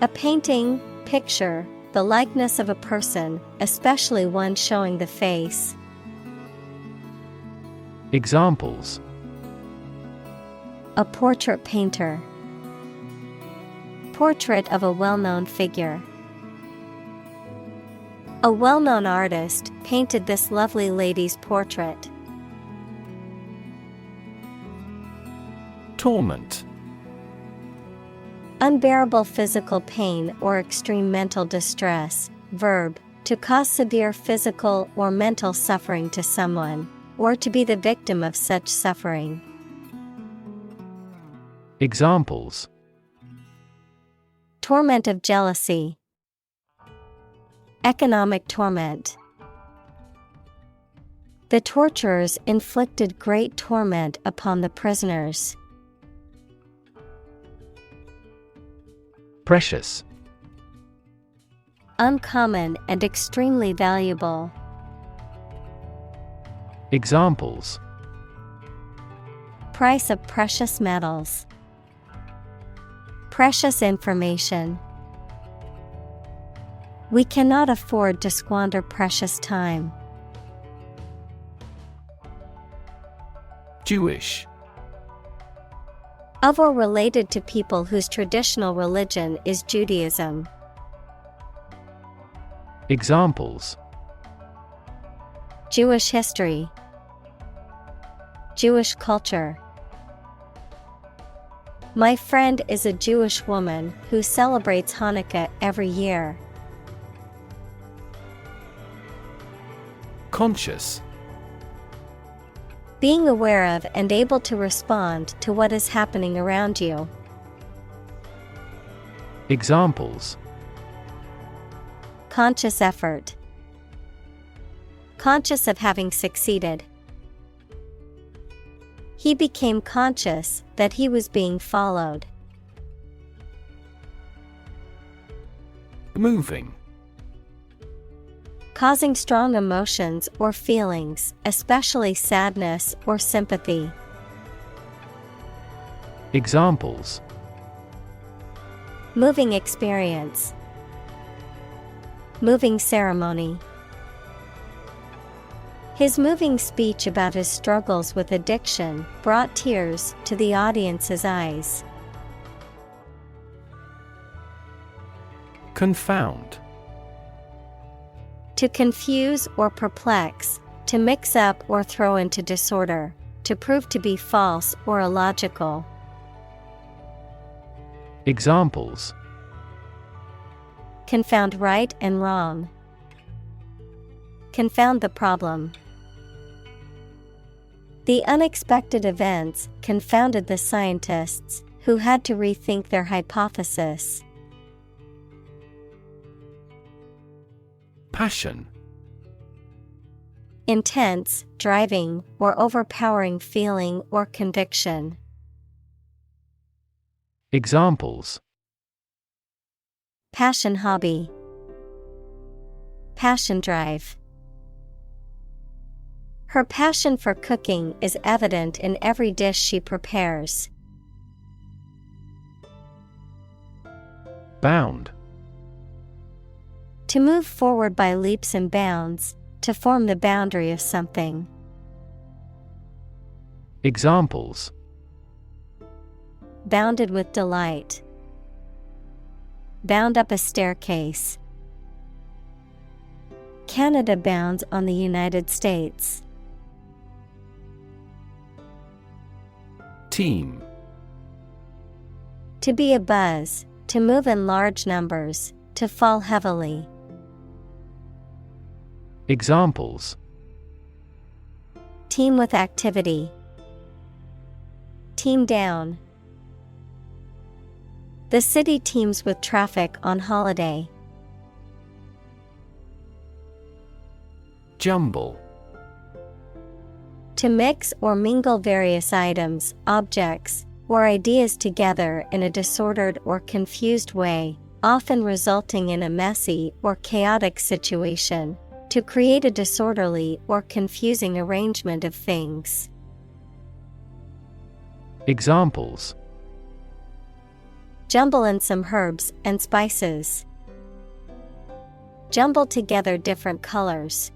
A painting, picture, the likeness of a person, especially one showing the face. Examples: A portrait painter. Portrait of a well-known figure. A well-known artist painted this lovely lady's portrait. Torment. Unbearable physical pain or extreme mental distress. Verb, to cause severe physical or mental suffering to someone, or to be the victim of such suffering. Examples: Torment of jealousy. Economic torment. The torturers inflicted great torment upon the prisoners. Precious. Uncommon and extremely valuable. Examples: Price of precious metals. Precious information. We cannot afford to squander precious time. Jewish. Of or related to people whose traditional religion is Judaism. Examples: Jewish history. Jewish culture. My friend is a Jewish woman who celebrates Hanukkah every year. Conscious. Being aware of and able to respond to what is happening around you. Examples: Conscious effort. Conscious of having succeeded. He became conscious that he was being followed. Moving. Causing strong emotions or feelings, especially sadness or sympathy. Examples: Moving experience. Moving ceremony. His moving speech about his struggles with addiction brought tears to the audience's eyes. Confound. To confuse or perplex, to mix up or throw into disorder, to prove to be false or illogical. Examples: Confound right and wrong. Confound the problem. The unexpected events confounded the scientists, who had to rethink their hypothesis. Passion. Intense, driving, or overpowering feeling or conviction. Examples: Passion hobby. Passion drive. Her passion for cooking is evident in every dish she prepares. Bound. To move forward by leaps and bounds, to form the boundary of something. Examples: Bounded with delight. Bound up a staircase. Canada bounds on the United States. Team. To be a buzz, to move in large numbers, to fall heavily. Examples: Team with activity. Team down. The city teems with traffic on holiday. Jumble. To mix or mingle various items, objects, or ideas together in a disordered or confused way, often resulting in a messy or chaotic situation. To create a disorderly or confusing arrangement of things. Examples: Jumble in some herbs and spices. Jumble together different colors.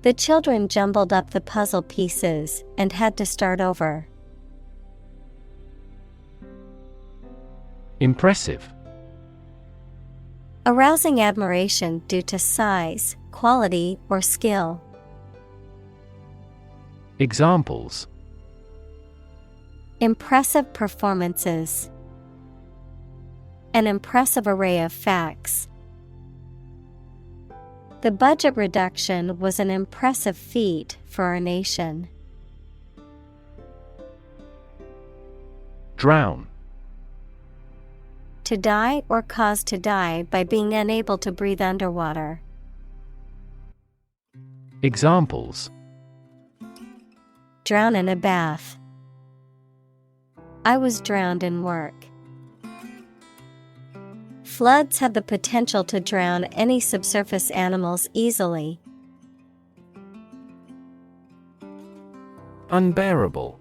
The children jumbled up the puzzle pieces and had to start over. Impressive. Arousing admiration due to size, quality, or skill. Examples: Impressive performances. An impressive array of facts. The budget reduction was an impressive feat for our nation. Drown. To die or cause to die by being unable to breathe underwater. Examples: Drown in a bath. I was drowned in work. Floods have the potential to drown any subsurface animals easily. Unbearable.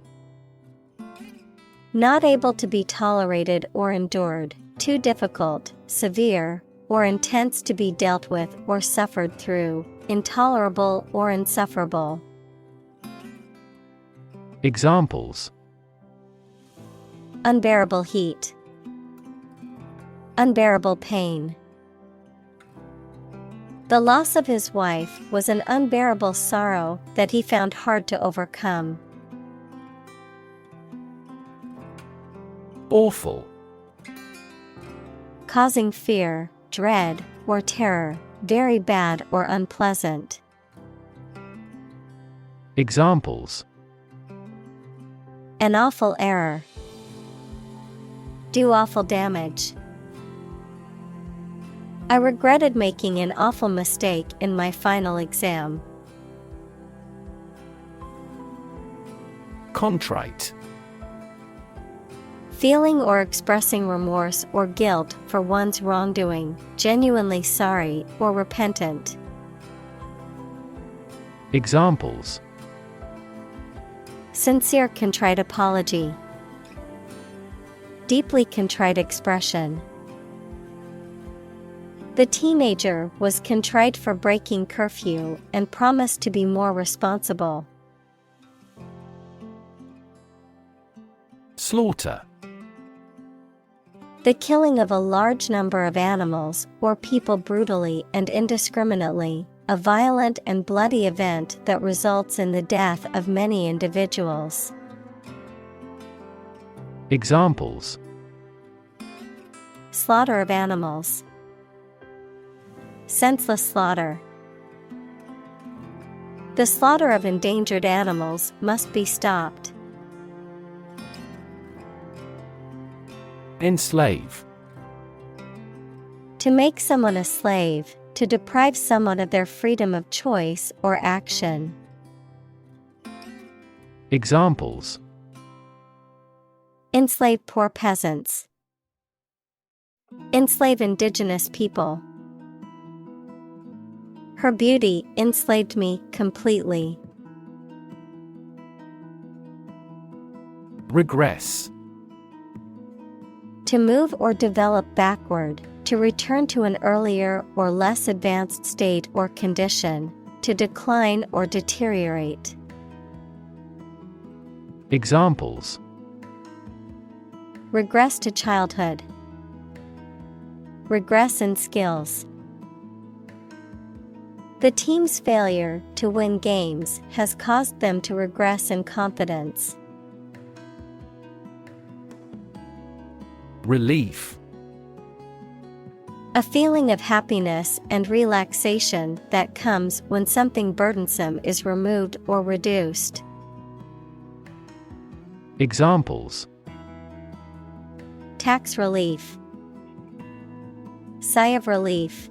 Not able to be tolerated or endured, too difficult, severe, or intense to be dealt with or suffered through, intolerable or insufferable. Examples: Unbearable heat. Unbearable pain. The loss of his wife was an unbearable sorrow that he found hard to overcome. Awful. Causing fear, dread, or terror, very bad or unpleasant. Examples: An awful error. Do awful damage. I regretted making an awful mistake in my final exam. Contrite. Feeling or expressing remorse or guilt for one's wrongdoing, genuinely sorry or repentant. Examples: Sincere contrite apology. Deeply contrite expression. The teenager was contrite for breaking curfew and promised to be more responsible. Slaughter. The killing of a large number of animals or people brutally and indiscriminately, a violent and bloody event that results in the death of many individuals. Examples: Slaughter of animals. Senseless slaughter. The slaughter of endangered animals must be stopped. Enslave. To make someone a slave, to deprive someone of their freedom of choice or action. Examples: Enslave poor peasants. Enslave indigenous people. Her beauty enslaved me completely. Regress. To move or develop backward, to return to an earlier or less advanced state or condition, to decline or deteriorate. Examples: Regress to childhood. Regress in skills. The team's failure to win games has caused them to regress in confidence. Relief. A feeling of happiness and relaxation that comes when something burdensome is removed or reduced. Examples: Tax relief. Sigh of relief.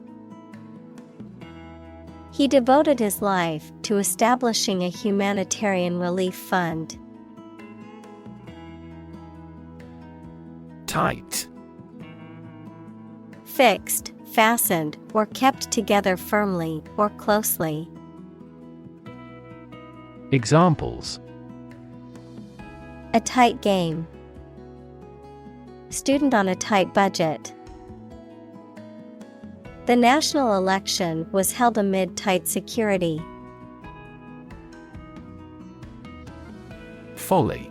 He devoted his life to establishing a humanitarian relief fund. Tight. Fixed, fastened, or kept together firmly or closely. Examples: A tight game. Student on a tight budget. The national election was held amid tight security. Folly.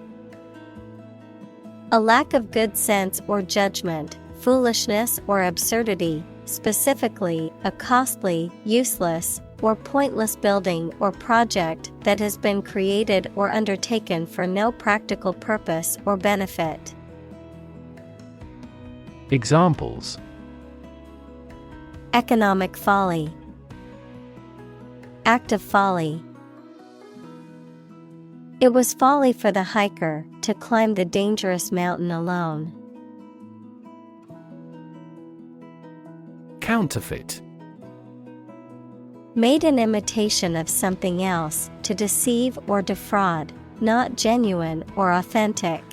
A lack of good sense or judgment, foolishness or absurdity, specifically a costly, useless, or pointless building or project that has been created or undertaken for no practical purpose or benefit. Examples: Economic folly. Act of folly. It was folly for the hiker to climb the dangerous mountain alone. Counterfeit. Made in imitation of something else to deceive or defraud, not genuine or authentic.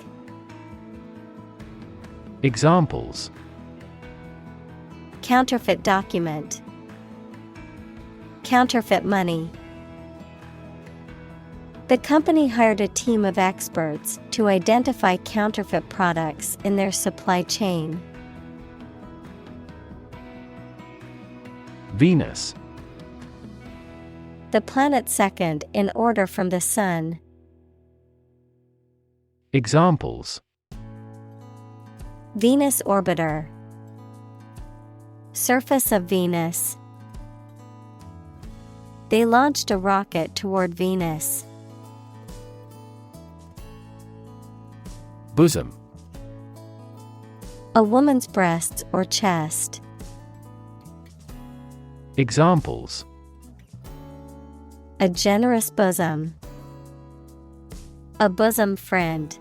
Examples: Counterfeit document. Counterfeit money. The company hired a team of experts to identify counterfeit products in their supply chain. Venus. The planet second in order from the Sun. Examples: Venus orbiter. Surface of Venus. They launched a rocket toward Venus. Bosom. A woman's breasts or chest. Examples: A generous bosom. A bosom friend.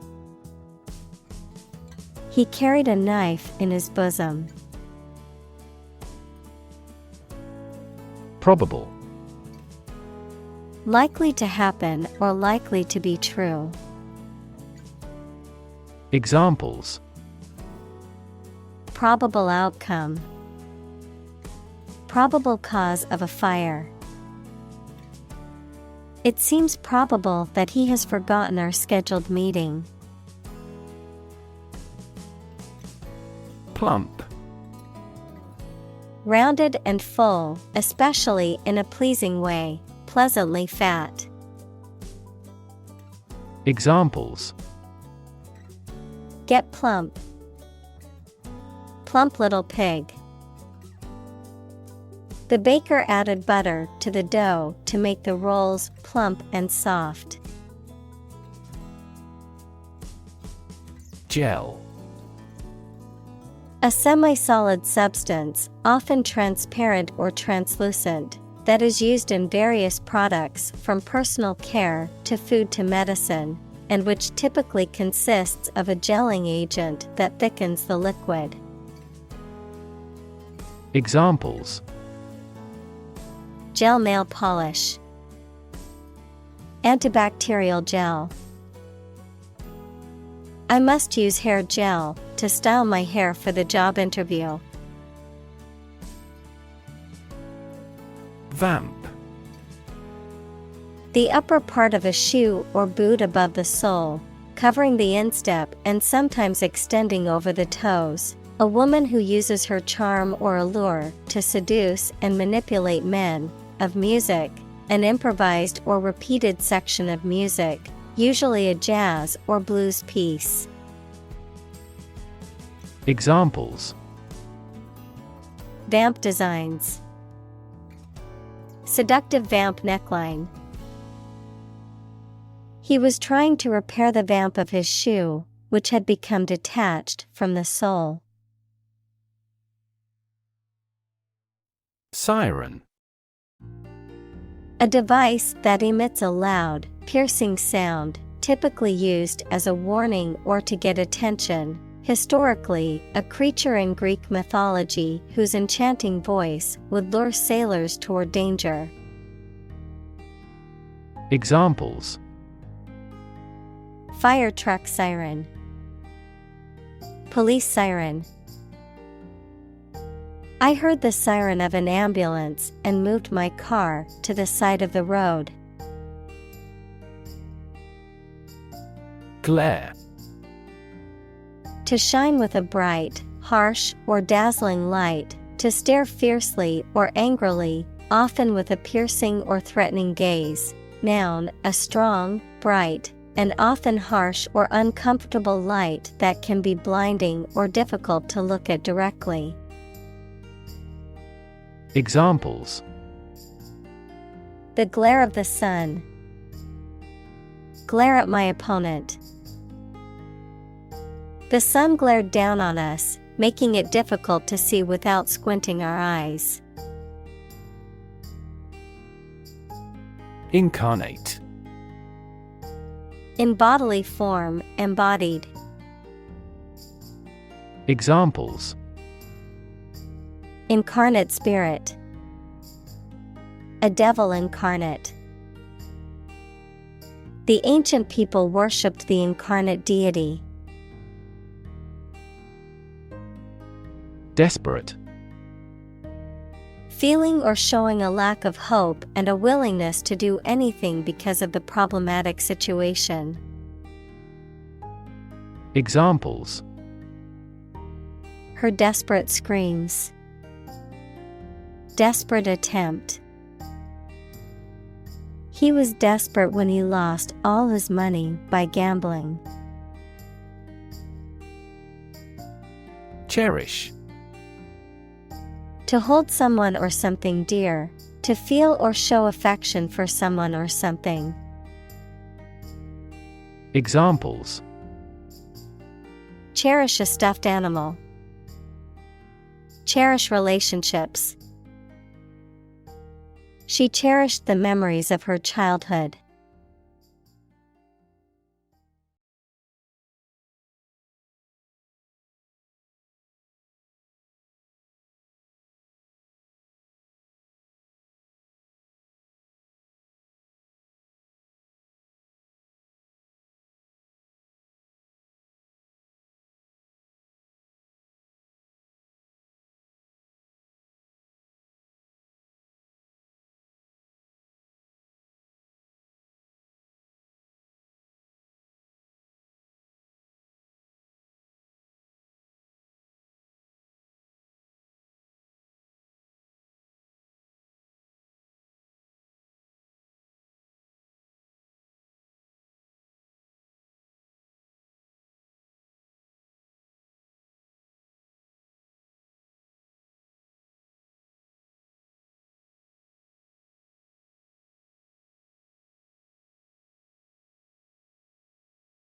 He carried a knife in his bosom. Probable. Likely to happen or likely to be true. Examples: Probable outcome. Probable cause of a fire. It seems probable that he has forgotten our scheduled meeting. Plump. Rounded and full, especially in a pleasing way, pleasantly fat. Examples: Get plump. Plump little pig. The baker added butter to the dough to make the rolls plump and soft. Gel. A semi-solid substance, often transparent or translucent, that is used in various products from personal care to food to medicine, and which typically consists of a gelling agent that thickens the liquid. Examples: Gel nail polish. Antibacterial gel. I must use hair gel to style my hair for the job interview. Vamp. The upper part of a shoe or boot above the sole, covering the instep and sometimes extending over the toes. A woman who uses her charm or allure to seduce and manipulate men. Of music, an improvised or repeated section of music, usually a jazz or blues piece. Examples: Vamp designs. Seductive vamp neckline. He was trying to repair the vamp of his shoe, which had become detached from the sole. Siren. A device that emits a loud, piercing sound, typically used as a warning or to get attention. Historically, a creature in Greek mythology whose enchanting voice would lure sailors toward danger. Examples: fire truck siren, police siren. I heard the siren of an ambulance and moved my car to the side of the road. Glare. To shine with a bright, harsh, or dazzling light, to stare fiercely or angrily, often with a piercing or threatening gaze. Noun, a strong, bright, and often harsh or uncomfortable light that can be blinding or difficult to look at directly. Examples: the glare of the sun, glare at my opponent. The sun glared down on us, making it difficult to see without squinting our eyes. Incarnate. In bodily form, embodied. Examples: incarnate spirit, a devil incarnate. The ancient people worshipped the incarnate deity. Desperate. Feeling or showing a lack of hope and a willingness to do anything because of the problematic situation. Examples: her desperate screams, desperate attempt. He was desperate when he lost all his money by gambling. Cherish. To hold someone or something dear, to feel or show affection for someone or something. Examples: cherish a stuffed animal, cherish relationships. She cherished the memories of her childhood.